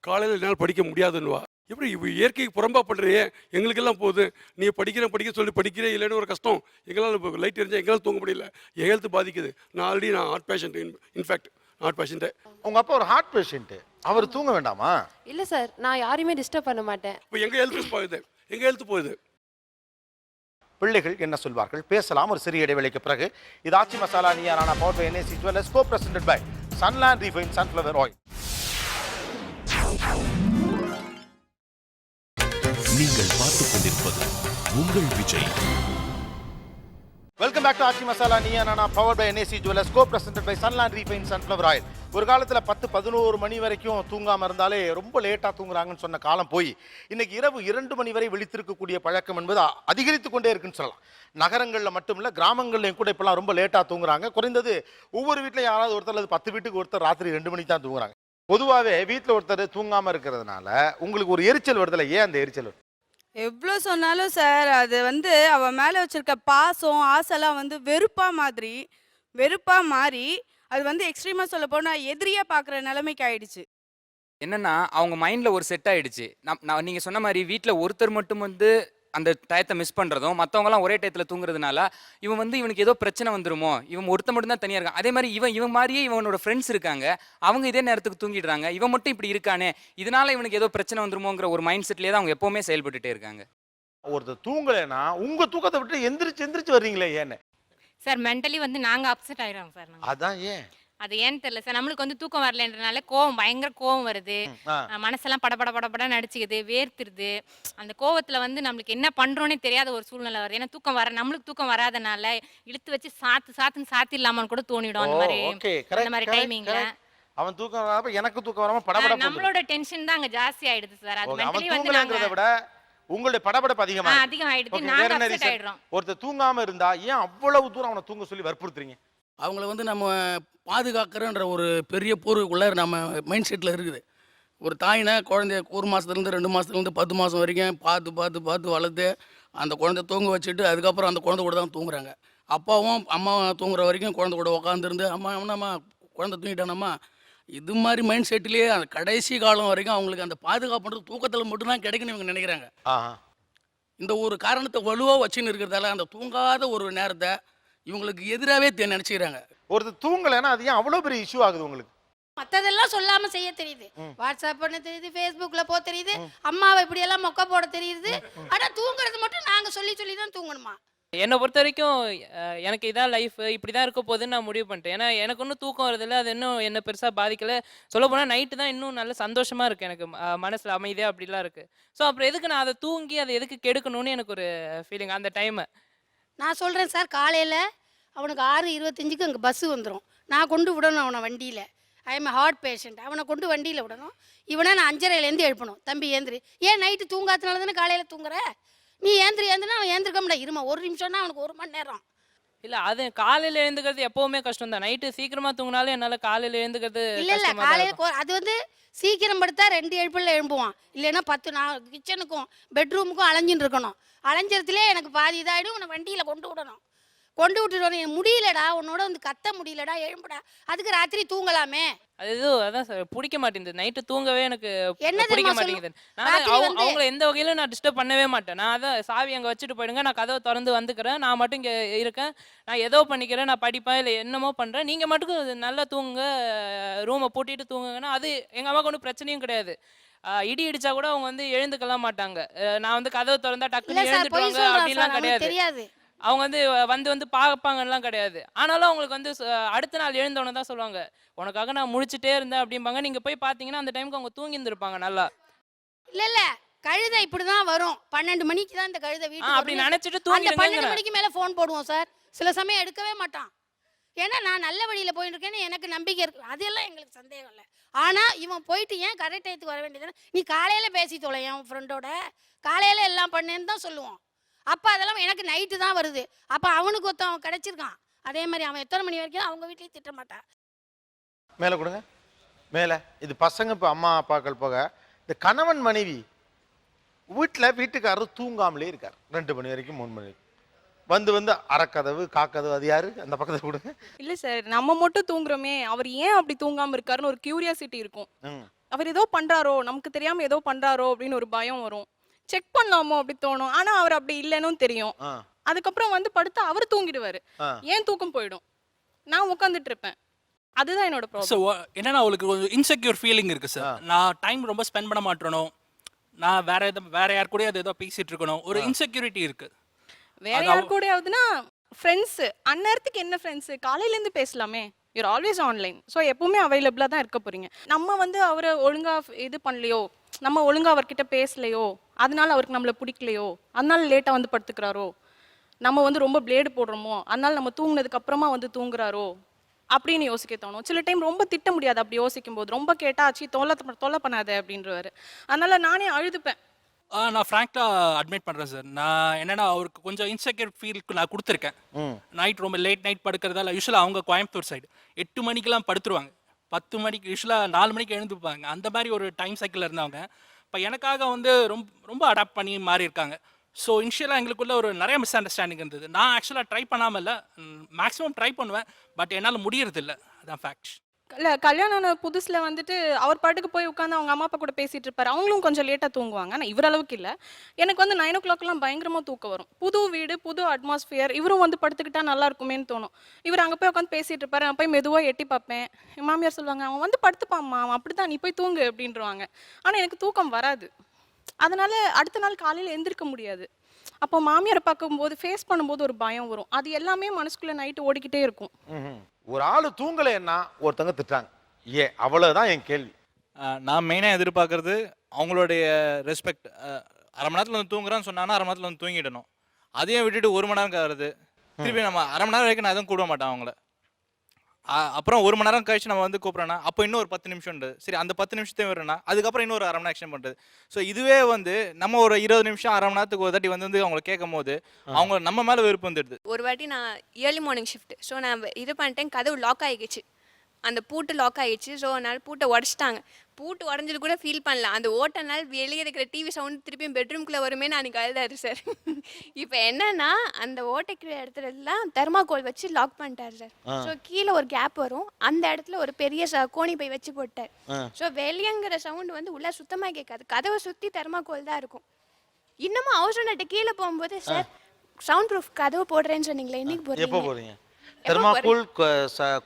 காலையில் என்னால் படிக்க முடியாதுன்னுவா. எப்படி இப்போ இயற்கைக்கு புறம்பா பண்ணுறியே, எங்களுக்கெல்லாம் போகுது, நீ படிக்க சொல்லி படிக்கிறே இல்லைன்னு ஒரு கஷ்டம். எங்களால் இப்போ லைட் எரிஞ்சால் எங்களால் தூங்க முடியல, என் ஹெல்த் பாதிக்குது. நான் heart patient, in fact heart patient. உங்கள் அப்பா ஒரு ஹார்ட் பேஷண்ட்டு, அவர் தூங்க வேண்டாமா? இல்லை சார், நான் யாரையுமே டிஸ்டர்ப் பண்ண மாட்டேன். இப்போ எங்கள் ஹெல்த் போகுது. பிள்ளைகள் என்ன சொல்வார்கள் பேசலாம் ஒரு சிறிய இடைவெளிக்கு பிறகு. இது ஆச்சி மசாலா நியாரானா power by NAC Jewellers co-presented by Sunland Refined Sunflower Oil. நீங்கள் பார்த்துக் கொண்டிருப்பது உங்கள் Vijay. Welcome back to Aachi Masala நியாரானா power by NAC Jewellers co-presented by Sunland Refined Sunflower Oil. ஒரு காலத்தில் 10-11 மணி வரைக்கும் தூங்காமல் இருந்தாலே ரொம்ப லேட்டாக தூங்குறாங்கன்னு சொன்ன காலம் போய் இன்னைக்கு இரவு 2 மணி வரை விழித்திருக்கக்கூடிய பழக்கம் என்பது அதிகரித்து கொண்டே இருக்குன்னு சொல்லலாம். நகரங்களில் மட்டும் இல்லை, கிராமங்கள்லையும் கூட இப்போலாம் ரொம்ப லேட்டாக தூங்குறாங்க. குறைந்தது ஒவ்வொரு வீட்டில் யாராவது ஒருத்தர் அல்லது 10 வீட்டுக்கு ஒருத்தர் ராத்திரி 2 மணிக்கு தான் தூங்குறாங்க. பொதுவாகவே வீட்டில் ஒருத்தர் தூங்காமல் இருக்கிறதுனால உங்களுக்கு ஒரு எரிச்சல் வருதில்ல, ஏன் அந்த எரிச்சல் வருது? எவ்வளோ சொன்னாலும் சார், அது வந்து அவன் மேலே வச்சிருக்க பாசம் ஆசைலாம் வந்து வெறுப்பாக மாறி அது வந்து எக்ஸ்ட்ரீமாக சொல்ல போனால் எதிரியாக பார்க்குற நிலைமைக்கு ஆயிடுச்சு. என்னன்னா அவங்க மைண்டில் ஒரு செட் ஆயிடுச்சு. நான் நீங்கள் சொன்ன மாதிரி வீட்டில் ஒருத்தர் மட்டும் வந்து அந்த டயத்தை மிஸ் பண்ணுறதும், மற்றவங்கலாம் ஒரே டயத்தில் தூங்குறதுனால இவன் வந்து இவனுக்கு ஏதோ பிரச்சனை வந்துருமோ, இவன் ஒருத்தர் மட்டும் தான் தனியாக இருக்கான். அதே மாதிரி இவன் மாதிரியே இவனோட ஃப்ரெண்ட்ஸ் இருக்காங்க, அவங்க இதே நேரத்துக்கு தூங்கிடுறாங்க, இவன் மட்டும் இப்படி இருக்கானே, இதனால இவனுக்கு ஏதோ பிரச்சனை வந்துருமோங்கிற ஒரு மைண்ட் செட்லேயே தான் அவங்க எப்போவுமே செயல்பட்டுட்டே இருக்காங்க. ஒருத்தர் தூங்கலைன்னா உங்கள் தூக்கத்தை விட்டு எந்திரிச்சு வர்றீங்களே ஏன்னு? சார் மென்டலி வந்து நாங்கள் அப்செட் ஆயிடுறோம் சார். அதான் ஏன் அது ஏன்னு தெரியல சார். நம்மளுக்கு வந்து தூக்கம் வரலன்றனால பயங்கர கோவம் வருது, மனசெல்லாம் படபட நடிச்சுக்குது, வேர்த்துருது. அந்த கோவத்தில் வந்து நம்மளுக்கு என்ன பண்ணுறோன்னே தெரியாத ஒரு சூழ்நிலை வருது. ஏன்னா நம்மளுக்கு தூக்கம் வராதனால இழுத்து வச்சு சாத்திடலாமான்னு கூட தோணிடும். அந்த மாதிரி டைமிங்ல அவன் தூக்கம் வராம எனக்கு தூக்கம் வராம படபட நம்மளோட டென்ஷன் தான் அங்க ஜாஸ்தி ஆயிடுது சார். அது மென்டலி வந்து விட உங்களுடைய படபடப்பு அதிகமா இருக்கு. அதிகம் ஆயிடுது Okay, நாங்க வேற என்ன அப்செட் reason? ஆயிடுறோம். ஒருத்தர் தூங்காம இருந்தா ஏன் அவ்வளவு தூரம் அவனை தூங்க சொல்லி வற்புறுத்துறீங்க? அவங்கள வந்து நம்ம பாதுகாக்கிறன்ற ஒரு பெரிய போர்க்குள்ளே நம்ம மைண்ட் செட்டில் இருக்குது. ஒரு தாயினை குழந்தைய 1 மாதத்துலேருந்து 2 மாதத்துலேருந்து 10 மாதம் வரைக்கும் பார்த்து பார்த்து பார்த்து வளர்த்து அந்த குழந்தைய தூங்க வச்சுட்டு அதுக்கப்புறம் அந்த குழந்தை கூட தான் தூங்குறாங்க. அப்பாவும் அம்மாவும் தூங்குற வரைக்கும் குழந்தை கூட உட்காந்துருந்து அம்மா என்னம்மா குழந்தை தூங்கிட்டானம்மா இது மாதிரி மைண்ட் செட்டிலேயே அந்த கடைசி காலம் வரைக்கும் அவங்களுக்கு அந்த பாதுகாப்புன்றது தூக்கத்தில் மட்டும்தான் கிடைக்குன்னு இவங்க நினைக்கிறாங்க. இந்த ஒரு காரணத்தை வலுவாக வச்சுன்னு இருக்கிறதால அந்த தூங்காத ஒரு நேரத்தை இவங்களுக்கு எதிராகவே நினச்சிக்கிறாங்க. ஒருத்தர் தூங்கலைன்னா அது ஏன் அவ்வளோ பெரிய இஷ்யூ ஆகுது உங்களுக்கு? மற்றதெல்லாம் சொல்லாம செய்ய தெரியுது, வாட்ஸ்அப் பண்ண தெரியுது, ஃபேஸ்புக்ல போக தெரியுது, அம்மாவை இப்படி எல்லாம் மொக்க போட தெரியுது. ஆனா தூங்குறது மட்டும் நாங்க சொல்லி சொல்லி தான் தூங்கணுமா? என்னை பொறுத்த வரைக்கும் எனக்கு இதான் லைஃப் இப்படி தான் இருக்க போகுதுன்னு நான் முடிவு பண்ணிட்டேன். ஏன்னா எனக்கு ஒன்றும் தூக்கம் வரதில்லை, அது இன்னும் என்ன பெருசாக பாதிக்கலை. சொல்ல போனால் நைட்டு தான் இன்னும் நல்ல சந்தோஷமாக இருக்குது எனக்கு, மனசில் அமைதியாக அப்படிலாம் இருக்குது. ஸோ அப்புறம் எதுக்கு நான் அதை தூங்கி அதை எதுக்கு கெடுக்கணும்னு எனக்கு ஒரு ஃபீலிங் அந்த டைமை. நான் சொல்றேன் சார், காலையில அவனுக்கு 6:25க்கு அங்கே பஸ்ஸு வந்துடும். நான் கொண்டு விடணும் அவனை வண்டியில். I am heart patient. அவனை கொண்டு வண்டியில் விடணும். இவனை நான் 5:30லேருந்து எழுப்பணும். தம்பி ஏந்திரி. ஏன் நைட்டு தூங்காதனால தானே காலையில் தூங்குற? நீ ஏந்திரினா அவன் ஏந்திருக்க முடியாது. இருமா 1 நிமிஷம்னா அவனுக்கு 1 மணி நேரம். இல்லை அது காலையில் எழுந்துக்கிறது எப்போவுமே கஷ்டம் தான். நைட்டு சீக்கிரமாக தூங்கினாலும் என்னால் காலையில் எழுந்துக்கிறது இல்லை காலையில் அது வந்து சீக்கிரம் படுத்தா 2 எழுப்பில் எழும்புவான். இல்லைன்னா 10 நான் கிச்சனுக்கும் பெட்ரூமுக்கும் அலைஞ்சின்னு இருக்கணும். அலைஞ்சதுலேயே எனக்கு பாதி இதாகிடும். உன்னை வண்டியில் கொண்டு விடணும். கொண்டு விட்டுட்டு எனக்கு முடியலடா, உன்னோட வந்து கத்த முடியலடா, எழும்புடா. அதுக்கு ராத்திரி தூங்கலாமே. அது அதான் சார் பிடிக்க மாட்டேங்குது. நைட்டு தூங்கவே எனக்கு என்ன பிடிக்க தெரியுமா மாட்டேங்குது. நான் ராத்திரி வந்து அவங்கள எந்த வகையிலும் நான் டிஸ்டர்ப் பண்ணவே மாட்டேன். நான் அதான் சாவி அங்கே வச்சுட்டு போயிடுங்க, நான் கதவை திறந்து வந்துக்கிறேன், நான் மட்டும் இங்கே இருக்கேன், நான் ஏதோ பண்ணிக்கிறேன், நான் படிப்பேன் இல்லை என்னமோ பண்ணுறேன், நீங்கள் மட்டும் நல்லா தூங்குங்க, ரூமை பூட்டிட்டு தூங்குங்கன்னா அது எங்கள் அம்மாவுக்கு ஒன்றும் பிரச்சனையும் கிடையாது. இடி இடிச்சா கூட அவங்க வந்து எழுந்துக்கலாம் மாட்டாங்க. நான் வந்து கதவை திறந்தா டக்குன்னு எழுந்துட்டுவாங்க அப்படின்லாம் கிடையாது. அவங்க வந்து பார்ப்பாங்கலாம் கிடையாது. ஆனாலும் அவங்களுக்கு வந்து அடுத்த நாள் எழுந்தோன்னு தான் சொல்லுவாங்க, உனக்காக நான் முழிச்சிட்டே இருந்தேன் அப்படிம்பாங்க. நீங்கள் போய் பார்த்தீங்கன்னா அந்த டைமுக்கு அவங்க தூங்கி இருந்திருப்பாங்க நல்லா. இல்லை கழுதை இப்படி தான் வரும். 12 மணிக்கு தான் இந்த கழுதை வீட்டுக்கு அப்படி நினைச்சிட்டு அந்த தூங்கி 12 மணிக்கு மேலே ஃபோன் போடுவோம் சார். சில சமயம் எடுக்கவே மாட்டான். ஏன்னா நான் நல்ல வழியில் போயிட்டு இருக்கேன்னு எனக்கு நம்பிக்கை இருக்கு. அதெல்லாம் எங்களுக்கு சந்தேகம் இல்லை. ஆனால் இவன் போயிட்டு ஏன் கரெக்ட் டயத்துக்கு வர வேண்டியது? நீ காலையில் பேசி தொலை என் ஃப்ரெண்டோட, காலையில் எல்லாம் பண்ணேன்னு தான் சொல்லுவோம். அப்போ அதெல்லாம் எனக்கு நைட்டு தான் வருது. அப்போ அவனுக்கு ஒருத்தன் கிடைச்சிருக்கான். அதே மாதிரி அவன் எத்தனை மணி வரைக்கும் அவங்க வீட்லேயும் திட்ட மாட்டான். மேலே கொடுங்க. மேலே இது பசங்க இப்போ அம்மா அப்பாக்கள் போக இந்த கணவன் மனைவி வீட்டுக்காரர் தூங்காமலே இருக்கார் 2 மணி வரைக்கும் 3 மணி வரைக்கும். வந்து அறக்கதவு காக்கதவு அது யாரு அந்த பக்கத்தில் கொடுங்க. இல்லை சார், நம்ம மட்டும் தூங்குறோமே, அவர் ஏன் அப்படி தூங்காமல் இருக்காருன்னு ஒரு கியூரியாசிட்டி இருக்கும். அவர் ஏதோ பண்ணுறாரோ, நமக்கு தெரியாமல் ஏதோ பண்ணுறாரோ அப்படின்னு ஒரு பயம் வரும். செக் பண்ணலாமோ அப்படி தோணும். ஆனால் அவர் அப்படி இல்லைன்னு தெரியும். அதுக்கப்புறம் வந்து படுத்தா அவர் தூங்கிடுவார். ஏன் தூக்கம் போயிடும், நான் உட்காந்துட்டு இருப்பேன். அதுதான் என்னோட ப்ராப்ளம். ஸோ என்னன்னா அவளுக்கு கொஞ்சம் இன்செக்யூர் ஃபீலிங் இருக்குது சார். நான் டைம் ரொம்ப ஸ்பெண்ட் பண்ண மாட்டேனோ, நான் வேற யார் கூட அது ஏதோ பேசிட்டு இருக்கணும், ஒரு இன்செக்யூரிட்டி இருக்குது. வேற யார் கூடயாவதுன்னா ஃப்ரெண்ட்ஸு, அந்நேரத்துக்கு என்ன ஃப்ரெண்ட்ஸு, காலையிலேருந்து பேசலாமே. Your always online. ஸோ எப்பவுமே அவைலபிளாக தான் இருக்க போறீங்க. நம்ம வந்து அவரை ஒழுங்காக இது பண்ணலையோ, நம்ம ஒழுங்காக அவர்கிட்ட பேசலையோ, அதனால அவருக்கு நம்மளை பிடிக்கலையோ, அதனால லேட்டாக வந்து படுத்துக்கிறாரோ, நம்ம வந்து ரொம்ப பிளேடு போடுறோமோ, அதனால நம்ம தூங்குனதுக்கு அப்புறமா வந்து தூங்குறாரோ அப்படின்னு யோசிக்க தோணும். சில டைம் ரொம்ப திட்ட முடியாது அப்படி யோசிக்கும் போது. ரொம்ப கேட்டாச்சு தொல்லை பண்ணாத அப்படின்றவாரு. அதனால நானே அழுதுப்பேன். நான் ஃப்ராங்க்டாக அட்மிட் பண்ணுறேன் சார். நான் என்னன்னா அவருக்கு கொஞ்சம் இன்செக்யூர் ஃபீலுக்கு நான் கொடுத்துருக்கேன். நைட் ரொம்ப லேட் நைட் படுக்கிறதால யூஸ்வலாக அவங்க கோயம்புத்தூர் சைடு 8 மணிக்கெலாம் படுத்துருவாங்க. 10 மணிக்கு யூஸ்வலாக 4 மணிக்கு எழுந்துப்பாங்க. அந்த மாதிரி ஒரு டைம் சைக்கிளில் இருந்தவங்க இப்போ எனக்காக வந்து ரொம்ப அடாப்ட் பண்ணி மாறி இருக்காங்க. ஸோ இனிஷியலாக எங்களுக்குள்ள ஒரு நிறைய மிஸ் அண்டர்ஸ்டாண்டிங் இருந்தது. நான் ஆக்சுவலாக ட்ரை பண்ணாமல் இல்லை, மேக்ஸிமம் ட்ரை பண்ணுவேன், பட் என்னால் முடியறதில்ல. அதான் ஃபேக்ட். இல்லை கல்யாணம் ஆன புதுசில் வந்துட்டு அவர் பாட்டுக்கு போய் உட்காந்து அவங்க அம்மா அப்பா கூட பேசிகிட்டு இருப்பார். அவங்களும் கொஞ்சம் லேட்டாக தூங்குவாங்க. ஆனால் இவர் அளவுக்கு இல்லை. எனக்கு வந்து 9 o'clockலாம் பயங்கரமாக தூக்கம் வரும். புது வீடு, புது அட்மாஸ்ஃபியர், இவரும் வந்து படுத்துக்கிட்டா நல்லா இருக்குமேன்னு தோணும். இவர் அங்கே போய் உட்காந்து பேசிகிட்டு இருப்பார். நான் போய் மெதுவாக எட்டி பார்ப்பேன். என் மாமியார் சொல்லுவாங்க, அவன் வந்து படுத்துப்பாம்மா, அவன் அப்படி தான், நீ போய் தூங்கு அப்படின்றவாங்க. ஆனால் எனக்கு தூக்கம் வராது. அதனால் அடுத்த நாள் காலையில் எந்திரிக்க முடியாது. அப்போ மாமியாரை பார்க்கும்போது ஃபேஸ் பண்ணும்போது ஒரு பயம் வரும். அது எல்லாமே மனசுக்குள்ளே நைட்டு ஓடிக்கிட்டே இருக்கும். ஒரு ஆள் தூங்கலைன்னா ஒருத்தங்க திட்டாங்க, அவ்வளவுதான் என் கேள்வி. நான் மெயினாக எதிர்பார்க்கறது அவங்களுடைய ரெஸ்பெக்ட். அரை மணி நேரத்தில் வந்து தூங்குறான்னு சொன்னாங்கன்னா அரை மணி நேரத்தில் வந்து தூங்கிடணும். அதையும் விட்டுட்டு 1 மணி நேரம் வருது, திருப்பி நம்ம அரை மணி நேரம் வரைக்கும் நான் எதுவும் கூட மாட்டேன் அவங்கள. அப்புறம் 1 மணி நேரம் கழிச்சு நம்ம வந்து கூப்பிட்றோன்னா அப்போ இன்னும் ஒரு 10 நிமிஷம்ன்றது. சரி அந்த 10 நிமிஷத்தையும் வரேன்னா அதுக்கப்புறம் இன்னொரு அரை மணி நேரம் எக்ஸ்டெண்ட் பண்ணுறது. ஸோ இதுவே வந்து நம்ம ஒரு 20 நிமிஷம் அரை மணி நேரத்துக்கு ஒரு தாட்டி வந்து அவங்கள கேட்கும் போது அவங்க நம்ம மேலே வெறுப்பு வந்துடுது. ஒரு வாட்டி நான் ஏர்லி மார்னிங் ஷிஃப்ட், ஸோ நான் இது பண்ணிட்டேன், கதவு லாக் ஆகிடுச்சு, அந்த பூட்டு லாக் ஆகிடுச்சு. ஸோ அதனால் பூட்டை உடச்சிட்டாங்க. பூட்டு உடஞ்சது கூட ஃபீல் பண்ணல, அந்த ஓட்டனால் வெளியே இருக்கிற டிவி சவுண்ட் திருப்பியும் பெட்ரூம்குள்ளே வருமே நான் அன்றைக்கி அழுதாரு சார். இப்போ என்னன்னா அந்த ஓட்டைக்கிற இடத்துலலாம் தெர்மாக்கோல் வச்சு லாக் பண்ணிட்டார் சார். ஸோ கீழே ஒரு கேப் வரும், அந்த இடத்துல ஒரு பெரிய கோணி பை வச்சு போட்டார். ஸோ வெளியங்கிற சவுண்டு வந்து உள்ளே சுத்தமாக கேட்காது, கதவை சுற்றி தெர்மாக்கோல் தான் இருக்கும். இன்னமும் அவசரம் கீழே போகும்போது சார் சவுண்ட் ப்ரூஃப் கதவு போடுறேன்னு சொன்னீங்களே, இன்னைக்கு எப்போ போறீங்க? தெர்மாக்கோல்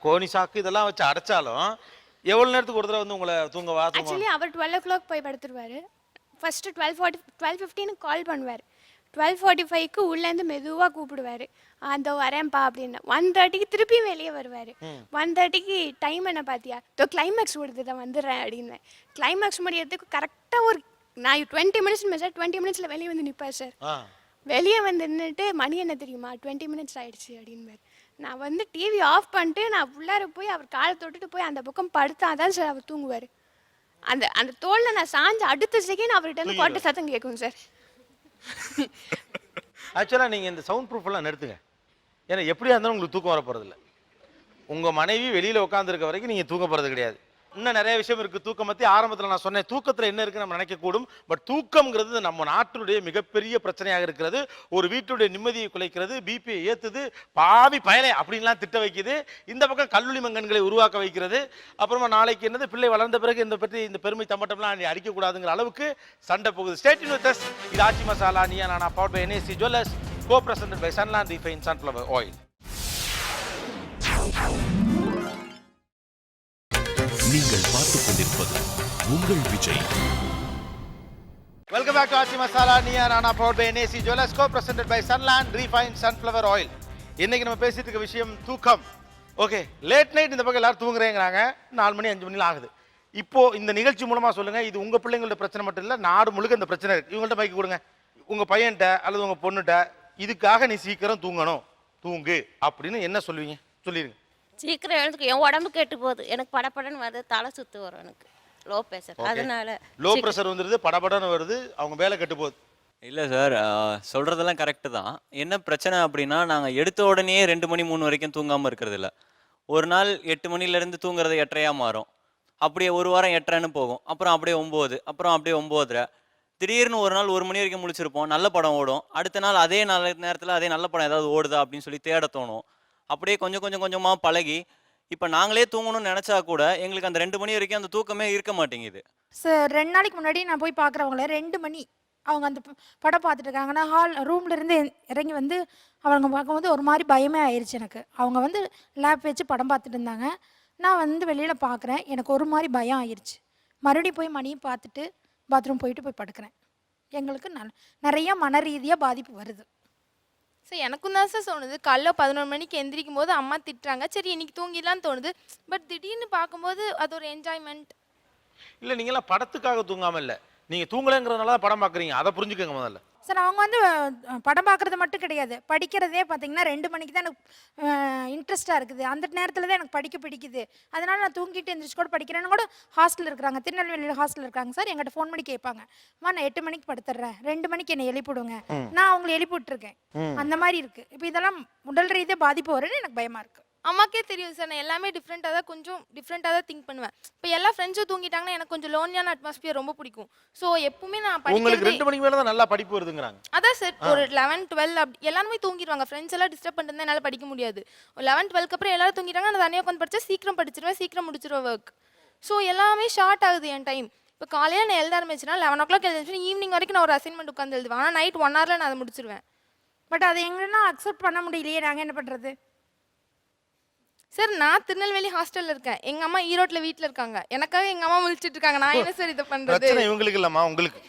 கோணி சாக்கு இதெல்லாம் வச்சு அடைச்சாலும் எவ்வளவு நேரத்துக்கு ஒரு தடவை வந்து உங்களை தூங்கவா? ஆக்சுவலி அவர் 12 o'clock போய் படுத்துருவாரு. ஃபர்ஸ்ட்டு 12:15 கால் பண்ணுவார். 12:45க்கு உள்ளேருந்து மெதுவாக கூப்பிடுவார், அந்த வரேன்ப்பா அப்படின்னு. 1:30க்கு திருப்பி வெளியே வருவார். 1:30க்கு டைம் என்ன பார்த்தியா, கிளைமேக்ஸ் ஓடுது தான் வந்துடுறேன் அப்படின்னு. கிளைமேக்ஸ் முடியறதுக்கு கரெக்டாக ஒரு நான் 20 minutes சார், 20 minutesல வெளியே வந்து நிற்பார் சார். வெளியே வந்து நின்றுட்டு மணி என்ன தெரியுமா 20 minutes ஆயிடுச்சு அப்படின்பார். நான் வந்து டிவி ஆஃப் பண்ணிட்டு நான் உள்ளார போய் அவர் காலை தொட்டுட்டு போய் அந்த பக்கம் படுத்தாதான் சார் அவர் தூங்குவார். அந்த அந்த தோளில் நான் சாஞ்ச அடுத்த செகண்ட் அவர்கிட்ட இருந்து கொட்டை சத்தம் கேட்கும் சார். ஆக்சுவலாக நீங்கள் இந்த சவுண்ட் ப்ரூஃப் எல்லாம் நிறுத்துங்க. ஏன்னா எப்படியா இருந்தாலும் உங்களுக்கு தூக்கம் வர போகிறதில்ல. உங்கள் மனைவி வெளியில் உட்காந்துருக்க வரைக்கும் நீங்கள் தூங்க போகிறது கிடையாது. இன்னும் நிறைய விஷயம் இருக்குது தூக்கம் பற்றி. ஆரம்பத்தில் நான் சொன்னேன் தூக்கத்தில் என்ன இருக்குது நம்ம நினைக்கக்கூடும். பட் தூக்கம்ங்கிறது நம்ம நாட்டினுடைய மிகப்பெரிய பிரச்சனையாக இருக்கிறது. ஒரு வீட்டுடைய நிம்மதியை குலைக்கிறது, பிபியை ஏற்றுது, பாவி பயலை அப்படின்லாம் திட்ட வைக்குது. இந்த பக்கம் கல்லூரி மங்கன்களை உருவாக்க வைக்கிறது. அப்புறமா நாளைக்கு என்னது பிள்ளை வளர்ந்த பிறகு இந்த பற்றி இந்த பெருமை தம்பட்டம்லாம் அடிக்கக்கூடாதுங்கிற அளவுக்கு சண்டை போகுது. Stay with us. இது Aachi masala Neeya Naana, powered by NAC Jewellers, co-presented by Sunland Refined Sunflower Oil. நீங்கள் பார்த்துக் கொண்டிருப்பது உங்கள் Vijay. Welcome back to Aachi masala Neeya Naana, powered by NAC Jewellers, co-presented by Sunland Refined Sunflower Oil. இன்னைக்கு நம்ம பேசிட்டு இருக்க விஷயம் தூக்கம். ஓகே, லேட் நைட் இந்த பக்கம் எல்லாரும் தூங்குறேங்கிறாங்க. 4 மணி 5 மணிலாம் ஆகுது. இப்போ இந்த நிகழ்ச்சி மூலமா சொல்லுங்க, இது உங்க பிள்ளைங்களோட பிரச்சனை மட்டும் இல்ல, நாடு முழுக்க இந்த பிரச்சனை இருக்கு. இவங்கள்ட்ட மைக்கு கொடுங்க. உங்க பையன்கிட்ட அல்லது உங்க பொண்ணுகிட்ட இதுக்காக நீ சீக்கிரம் தூங்கணும், தூங்கு அப்படின்னு என்ன சொல்லுவீங்க? சொல்லிடுங்க. சீக்கிரம் எழுந்துக்கு, என் உடம்பு கெட்டு போகுது, எனக்கு படப்படன்னு வருது, தலை சுத்து வரும், எனக்கு லோ ப்ரெஷர், அதனால லோ ப்ரெஷர் வந்துடுது, படபடன்னு வருது, அவங்க வேலை கெட்டு போகுது. இல்லை சார், சொல்கிறதெல்லாம் கரெக்டு தான். என்ன பிரச்சனை அப்படின்னா நாங்கள் எடுத்த உடனே 2 மணி 3 வரைக்கும் தூங்காமல் இருக்கிறது இல்லை. ஒரு நாள் 8 மணிலேருந்து தூங்குறது 8:30 மாறும். அப்படியே ஒரு வாரம் 8:30ன்னு போகும். அப்புறம் அப்படியே 9, அப்புறம் அப்படியே 9:30. திடீர்னு ஒரு நாள் 1 மணி வரைக்கும் முழிச்சிருப்போம், நல்ல படம் ஓடும். அடுத்த நாள் அதே நல்ல நேரத்தில் அதே நல்ல படம் ஏதாவது ஓடுதா அப்படின்னு சொல்லி தேட தோணும். அப்படியே கொஞ்சமாக பழகி இப்போ நாங்களே தூங்கணும்னு நினச்சா கூட எங்களுக்கு அந்த 2 மணி வரைக்கும் அந்த தூக்கமே இருக்க மாட்டேங்குது. சார் 2 நாளைக்கு முன்னாடி நான் போய் பார்க்குறவங்கள 2 மணி அவங்க அந்த படம் பார்த்துட்டு இருக்காங்கன்னா ரூம்ல இருந்து இறங்கி வந்து அவங்க பார்க்கும்போது ஒரு மாதிரி பயமே ஆயிடுச்சு எனக்கு. அவங்க வந்து லேப் வச்சு படம் பார்த்துட்டு இருந்தாங்க, நான் வந்து வெளியில் பார்க்குறேன், எனக்கு ஒரு மாதிரி பயம் ஆயிடுச்சு. மறுபடியும் போய் மணியை பார்த்துட்டு பாத்ரூம் போயிட்டு போய் படுக்கிறேன். எங்களுக்கு நிறைய மன ரீதியாக பாதிப்பு வருது. சார் எனக்கும் தான் சார் தோணுது, காலைல 11 மணிக்கு எந்திரிக்கும் போது அம்மா திட்டுறாங்க, சரி இன்னைக்கு தூங்கிடலான்னு தோணுது. பட் திடீர்னு பார்க்கும்போது அது ஒரு என்ஜாய்மெண்ட். இல்லை நீங்களாம் படத்துக்காக தூங்காமல் இல்லை, நீங்கள் தூங்கலைங்கிறதுனால தான் படம் பார்க்குறீங்க, அதை புரிஞ்சுக்கங்க முதல்ல. சார் அவங்க வந்து படம் பார்க்குறது மட்டும் கிடையாது, படிக்கிறதே பார்த்தீங்கன்னா 2 மணிக்கு தான் எனக்கு இன்ட்ரெஸ்ட்டாக இருக்குது. அந்த நேரத்தில் தான் எனக்கு படிக்க பிடிக்குது. அதனால் நான் தூங்கிட்டு எந்திரிச்சு கூட படிக்கிறேன்னு கூட ஹாஸ்டலில் இருக்கிறாங்க, திருநெல்வேலியில் ஹாஸ்டலில் இருக்காங்க சார். எங்கிட்ட ஃபோன் பண்ணி கேட்பாங்க, நான் 8 மணிக்கு படுத்துடுறேன், 2 மணிக்கு என்னை எழுப்பிவிடுங்க, நான் அவங்களை எழுப்பி விட்டுருக்கேன். அந்த மாதிரி இருக்குது. இப்போ இதெல்லாம் உடல் ரீதியாக பாதிப்பு வரும்னு எனக்கு பயமாக இருக்குது. அம்மாக்கே தெரியும் சார், நான் எல்லாமே டிஃப்ரெண்ட்டாக தான் கொஞ்சம் டிஃப்ரெண்ட்டாக தான் திங்க் பண்ணுவேன். இப்போ எல்லா ஃப்ரெண்ட்ஸும் தூங்கிட்டாங்கன்னா எனக்கு கொஞ்சம் லோன்லியான அட்மாஸ்பியர் ரொம்ப பிடிக்கும். ஸோ எப்பவுமே நான் உங்களுக்கு 2 மணிக்கு மேலே தான் நல்லா படிப்பு வருதுங்கிறாங்க. அதான் சார், ஒரு 11, 12 அப்படி எல்லாருமே தூங்கிடுவாங்க. ஃப்ரெண்ட்ஸ் எல்லாம் டிஸ்டர்ப் பண்ணிட்டு என்னால் படிக்க முடியாது. 11, 12க்கு அப்புறம் எல்லாரும் தூங்கிட்டாங்க, நான் தனியாக உட்காந்து படித்தா சீக்கிரம் படிச்சிருவேன், சீக்கிரம் முடிச்சிருவேன் ஒர்க். ஸோ எல்லாமே ஷார்ட் ஆகுது என் டைம். இப்போ காலையில் நான் எழுத ஆரம்பிச்சுன்னா 11 o'clock எழுதிச்சுன்னா ஈவினிங் வரைக்கும் நான் ஒரு அசைன்மெண்ட் உட்காந்து எழுதுவேன். ஆனால் நைட் 1 hourல நான் அதை முடிச்சிருவேன். பட் அதை எங்கன்னா அக்செப்ட் பண்ண முடியலையே, நாங்கள் என்ன பண்ணுறது சார்? நான் திருநெல்வேலி ஹாஸ்டல்ல இருக்கேன், எங்க அம்மா ஈரோட்ல வீட்ல இருக்காங்க, எனக்காக எங்க அம்மா முழிச்சிட்டு இருக்காங்க, நான் என்ன சார் இதை பண்றது? பிரச்சனை இவங்களுக்கு இல்லம்மா, உங்களுக்கு.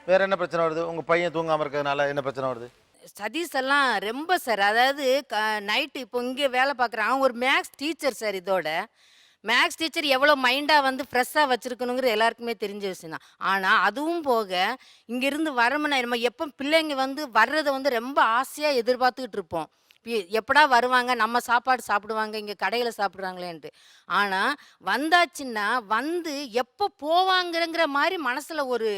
வேற என்ன பிரச்சனை வருது? உங்க பையன் தூங்காம இருக்கிறதுனால என்ன பிரச்சனை வருது? சதீஷ் எல்லாம் ரொம்ப சார், அதாவது நைட்டு இப்போ இங்கே வேலை பார்க்குறான், ஒரு மேக்ஸ் டீச்சர் சார். இதோட மேக்ஸ் டீச்சர் எவ்வளோ மைண்டாக வந்து ஃப்ரெஷ்ஷாக வச்சுருக்கணுங்கிற எல்லாருக்குமே தெரிஞ்ச விஷயம் தான். ஆனால் அதுவும் போக இங்கேருந்து வரமுன்னா நம்ம எப்போ பிள்ளைங்க வந்து வர்றதை வந்து ரொம்ப ஆசையாக எதிர்பார்த்துக்கிட்டு இருப்போம். எப்படா வருவாங்க, நம்ம சாப்பாடு சாப்பிடுவாங்க, இங்கே கடையில் சாப்பிட்றாங்களேன்ட்டு. ஆனால் வந்தாச்சுன்னா வந்து எப்போ போவாங்கங்கிற மாதிரி மனசில் ஒரு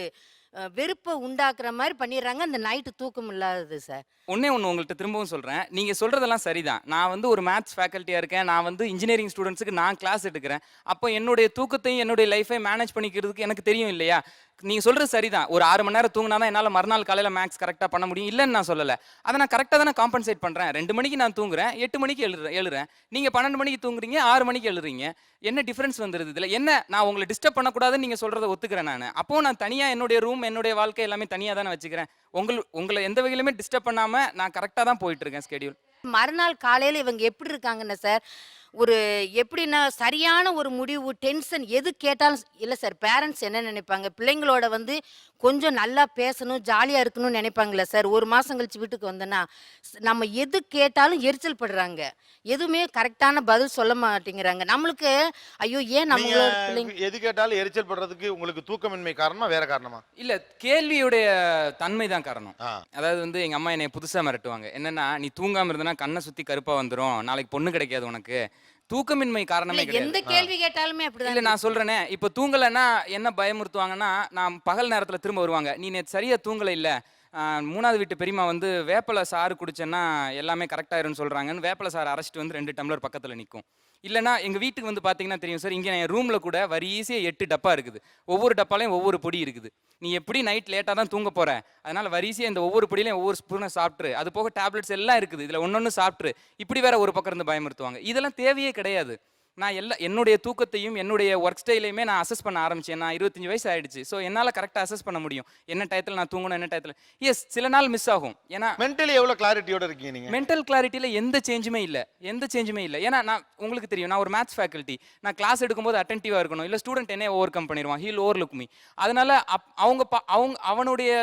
வெறுப்பை உண்டாக்குற மாதிரி பண்ணிடுறாங்க. அந்த நைட்டு தூக்கம் இல்லாதது சார். ஒண்ணே ஒன்று உங்கள்கிட்ட திரும்பவும் சொல்கிறேன், நீங்கள் சொல்கிறதெல்லாம் சரிதான். நான் வந்து ஒரு மேத்ஸ் ஃபேக்கல்ட்டியாக இருக்கேன், நான் வந்து இன்ஜினியரிங் ஸ்டூடெண்ட்ஸுக்கு நான் கிளாஸ் எடுக்கிறேன். அப்போ என்னுடைய தூக்கத்தையும் என்னுடைய லைஃபையும் மேனேஜ் பண்ணிக்கிறதுக்கு எனக்கு தெரியும் இல்லையா? நீங்கள் சொல்கிறது சரிதான். ஒரு 6 மணி நேரம் தூங்கினா தான் என்னால் மறுநாள் காலையில் மேக்ஸ் கரெக்டாக பண்ண முடியும், இல்லைன்னு நான் சொல்லலை. அதை நான் கரெக்டாக தானே காம்பன்சேட் பண்ணுறேன். 2 மணிக்கு நான் தூங்குறேன், 8 மணிக்கு எழுறேன். நீங்கள் 12 மணிக்கு தூங்குறீங்க, 6 மணிக்கு எழுறீங்க. என்ன டிஃப்ரென்ஸ் வந்துடுது இதில்? என்ன, நான் உங்களை டிஸ்டர்ப் பண்ணக்கூடாதுன்னு நீங்கள் சொல்கிறத ஒத்துக்கிறேன் நான். அப்போது நான் தனியாக என்னுடைய ரூம், என்னுடைய வாழ்க்கை எல்லாமே தனியாக தானே வச்சுக்கிறேன். உங்களை எந்த வகையிலுமே டிஸ்டர்ப் பண்ணாமல் நான் கரெக்டாக தான் போயிட்டுருக்கேன் ஸ்கெடியூல். மறுநாள் காலையில் இவங்க எப்படி இருக்காங்கன்னு சார், ஒரு எப்படின்னா சரியான ஒரு முடிவு, டென்ஷன் எது கேட்டாலும் இல்லை சார். பேரண்ட்ஸ் என்ன நினைப்பாங்க, பிள்ளைங்களோட வந்து கொஞ்சம் நல்லா பேசணும், ஜாலியாக இருக்கணும்னு நினைப்பாங்களே சார். ஒரு மாதம் கழிச்சு வீட்டுக்கு வந்தோன்னா நம்ம எது கேட்டாலும் எரிச்சல் படுறாங்க, எதுவுமே கரெக்டான பதில் சொல்ல மாட்டேங்கிறாங்க. நம்மளுக்கு ஐயோ ஏன் நம்மளோட பிள்ளைங்க எது கேட்டாலும் எரிச்சல் படுறதுக்கு உங்களுக்கு தூக்கமின்மை காரணமா வேற காரணமா? இல்ல, கேள்வியுடைய தன்மை தான் காரணம். அதாவது வந்து எங்க அம்மா என்னை புதுசா மிரட்டுவாங்க. என்னன்னா, நீ தூங்காம இருந்தனா கண்ணை சுத்தி கருப்பா வந்துரும், நாளைக்கு பொண்ணு கிடைக்காது உனக்கு. தூக்கமின்மை காரணமே கிடையாது. எந்த கேள்வி கேட்டாலுமே அப்படிதான். இல்ல, நான் சொல்றேனே, இப்ப தூங்கலைன்னா என்ன பயமுறுத்துவாங்கன்னா, நான் பகல் நேரத்துல திரும்ப வருவாங்க. நீ நேற்று சரியா தூங்கலை இல்ல, 3வது வீட்டு பெரியம்மா வந்து வேப்பலை சாறு குடிச்சேன்னா எல்லாமே கரெக்டாயிருன்னு சொல்றாங்கன்னு வேப்பலை சாறு அரைச்சிட்டு வந்து 2 டம்ளர் பக்கத்துல நிற்கும். இல்லைனா எங்கள் வீட்டுக்கு வந்து பார்த்தீங்கன்னா தெரியும் சார், இங்கே என் ரூமில் கூட வரிசையாக 8 டப்பா இருக்குது. ஒவ்வொரு டப்பாலையும் ஒவ்வொரு பொடி இருக்குது. நீ எப்படி நைட் லேட்டாக தான் தூங்க போகிற, அதனால் வரிசையாக இந்த ஒவ்வொரு பொடியிலையும் ஒவ்வொரு ஸ்பூனை சாப்பிட்ரு, அது போக டேப்லெட்ஸ் எல்லாம் இருக்குது, இதில் ஒன்று சாப்பிட்ரு, இப்படி வேற ஒரு பக்கம் இருந்து பயமுறுத்துவாங்க. இதெல்லாம் தேவையே கிடையாது. நான் என்னுடைய தூக்கத்தையும் என்னுடைய ஒர்க் ஸ்டைலையுமே நான் அசஸ் பண்ண ஆரம்பிச்சேன். நான் 25 வயசு ஆயிடுச்சு. ஸோ என்னால் கரெக்டாக அசஸ் பண்ண முடியும், என்ன டயத்தில் நான் தூங்கணும், என்ன டயத்தில். எஸ், சில நாள் மிஸ் ஆகும். ஏன்னா மென்டலி எவ்வளோ கிளாரிட்டியோட இருக்கீங்க நீங்கள்? மென்டல் கிளாரிட்டியில் எந்த சேஞ்சுமே இல்லை. ஏன்னா நான் உங்களுக்கு தெரியும், நான் ஒரு மேத்ஸ் ஃபேக்கல்ட்டி. நான் கிளாஸ் எடுக்கும்போது அட்டென்டிவாக இருக்கணும், இல்லை ஸ்டூடெண்ட் என்ன ஓவர் கம் பண்ணிடுவான், ஹீல் ஓவர் லுக் மீ. அதனால அவனுடைய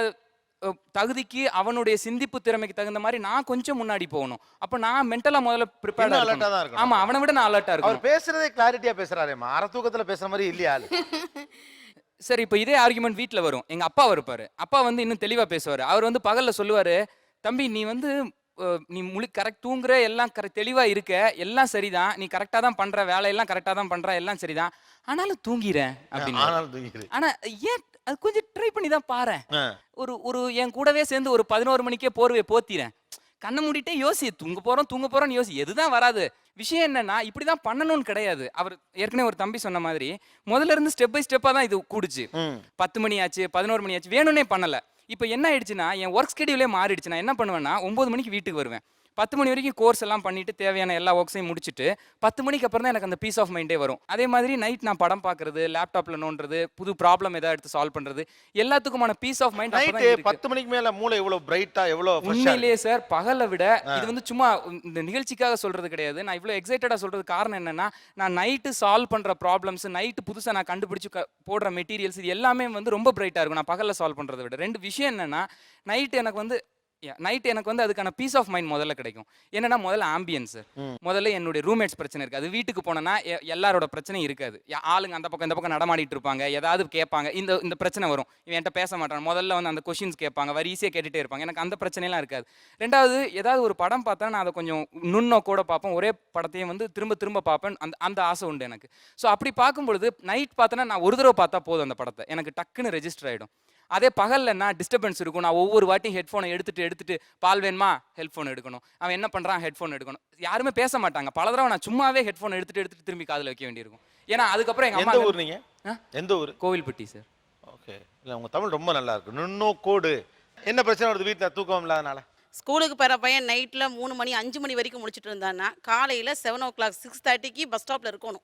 தகுதிக்கு, அவனுடைய சிந்திப்பு திறமைக்கு தகுந்த மாதிரி நான் கொஞ்சம் முன்னாடி போகணும். அப்ப நான் மென்டலா முதல்ல ப்ரிப்பேர்டா இருக்கணும். ஆமா, அவனை விட நான் அலர்ட்டா இருக்கணும். அவர் பேசுறதே கிளாரிட்டியா பேசுறாரேமா, அரை தூக்கத்துல பேசுற மாதிரி இல்லையா? சரி, இப்போ இதே ஆர்குமெண்ட் வீட்டில் வரும். எங்க அப்பா இருப்பாரு. அப்பா வந்து இன்னும் தெளிவா பேசுவார். அவர் வந்து பகல்ல சொல்லுவாரு, தம்பி நீ வந்து நீ கரெக்ட் தூங்குற, எல்லாம் தெளிவா இருக்க, எல்லாம் சரிதான், நீ கரெக்டா தான் பண்ற, வேலையெல்லாம் கரெக்டா தான் பண்ற, எல்லாம் சரிதான், ஆனாலும் தூங்கிறேன் அப்படின்னு. ஆனா ஏன், அது கொஞ்சம் ட்ரை பண்ணி தான் பாரு. ஒரு என் கூடவே சேர்ந்து ஒரு 11 மணிக்கே போர்வை போத்திறேன், கண்ணை மூடிட்டே யோசி, தூங்க போறோம்னு யோசி, எதுதான் வராது. விஷயம் என்னன்னா, இப்படிதான் பண்ணணும்னு கிடையாது. அவர் ஏற்கனவே ஒரு தம்பி சொன்ன மாதிரி முதல்ல இருந்து ஸ்டெப் பை ஸ்டெப்பா தான் இது கூடுச்சு. 10 மணி ஆச்சு, 11 மணி ஆச்சு, வேணும்னே பண்ணல. இப்போ என்ன ஆயிடுச்சுன்னா, என் ஒர்க் ஸ்கெடியூலே மாறிடுச்சு. நான் என்ன பண்ணுவேன்னா, 9 மணிக்கு வீட்டுக்கு வருவேன். 10 மணி வரைக்கும் கோர்ஸ் எல்லாம் பண்ணிட்டு தேவையான எல்லா ஒர்க்ஸையும் முடிச்சுட்டு 10 மணிக்கு அப்புறம் தான் எனக்கு அந்த பீஸ் ஆஃப் மைண்டே வரும். அதே மாதிரி நைட் நான் படம் பார்க்கறது, லேப்டாப்ல நோண்டுறது, புது ப்ராப்ளம் ஏதாவது எடுத்து சால்வ் பண்றது, எல்லாத்துக்குமான பீஸ் ஆஃப் மைண்ட். நைட் 10 மணிக்கு மேல மூளை எவ்வளவு பிரைட்டா, எவ்வளவு உண்மையிலேயே சார் பகலை விட இது வந்து சும்மா இந்த நிகழ்ச்சிக்காக சொல்றது கிடையாது. நான் இவ்வளவு எக்ஸைட்டடா சொல்றது காரணம் என்னன்னா, நான் நைட்டு சால்வ் பண்ற ப்ராப்ளம்ஸ், நைட்டு புதுசா நான் கண்டுபிடிச்சு போடுற மெட்டீரியல்ஸ், இது எல்லாமே வந்து ரொம்ப பிரைட்டா இருக்கும் நான் பகல்ல சால்வ் பண்றதை விட. 2 விஷயம் என்னன்னா, நைட் எனக்கு வந்து அதுக்கான பீஸ் ஆஃப் மைண்ட் முதல்ல கிடைக்கும். என்னன்னா, முதல்ல ஆம்பியன்ஸ், முதல்ல என்னுடைய ரூம்மேட்ஸ் பிரச்சனை இருக்கு, அது வீட்டுக்கு போனேன்னா எல்லாரோட பிரச்சனையும் இருக்காது. ஆளுங்க அந்த பக்கம் இந்த பக்கம் நடமாடிட்டு இருப்பாங்க, ஏதாவது கேட்பாங்க, இந்த பிரச்சனை வரும், இவன் என்கிட்ட பேச மாட்டான், முதல்ல வந்து அந்த கொஸ்டின்ஸ் கேட்பாங்க, வரிசையாக கேட்டுட்டே இருப்பாங்க. எனக்கு அந்த பிரச்சனைலாம் இருக்காது. 2வது, ஏதாவது ஒரு படம் பார்த்தா நான் அதை கொஞ்சம் நுண்ணோக்கோட பார்ப்பேன், ஒரே படத்தையும் வந்து திரும்ப திரும்ப பார்ப்பேன், அந்த ஆசை உண்டு எனக்கு. ஸோ அப்படி பார்க்கும்பொழுது நைட் பார்த்தேன்னா நான் ஒரு தடவை பார்த்தா போதும், அந்த படத்தை எனக்கு டக்குன்னு ரெஜிஸ்டர் ஆகிடும். அதே பகல்லன்னா டிஸ்டர்பன்ஸ் இருக்கும். நான் ஒவ்வொரு வாட்டியும் ஹெட்ஃபோனை எடுத்துட்டு பால் வேணுமா ஹெட்ஃபோன் எடுக்கணும், அவன் என்ன பண்ணுறான் ஹெட்ஃபோன் எடுக்கணும், யாருமே பேச மாட்டாங்க. பல தடவை நான் சும்மாவே ஹெட்ஃபோன் எடுத்துட்டு திரும்பி காதில் வைக்க வேண்டியிருக்கும். ஏன்னா அதுக்கப்புறம் எங்கள் அம்மா. எந்த ஊர் நீங்கள்? எந்த ஊர்? கோவில்பட்டி சார். ஓகே, இல்லை உங்கள் தமிழ் ரொம்ப நல்லா இருக்கு. நுண்ணோக்கோடு. என்ன பிரச்சனை வருது வீட்டில் தூக்கம் இல்லாதனால? ஸ்கூலுக்கு போகிற பையன் நைட்டில் 3 மணி 5 மணி வரைக்கும் முடிச்சுட்டு இருந்தான்னா காலையில் 7 o'clock 6:30க்கு பஸ் ஸ்டாப்பில் இருக்கணும்.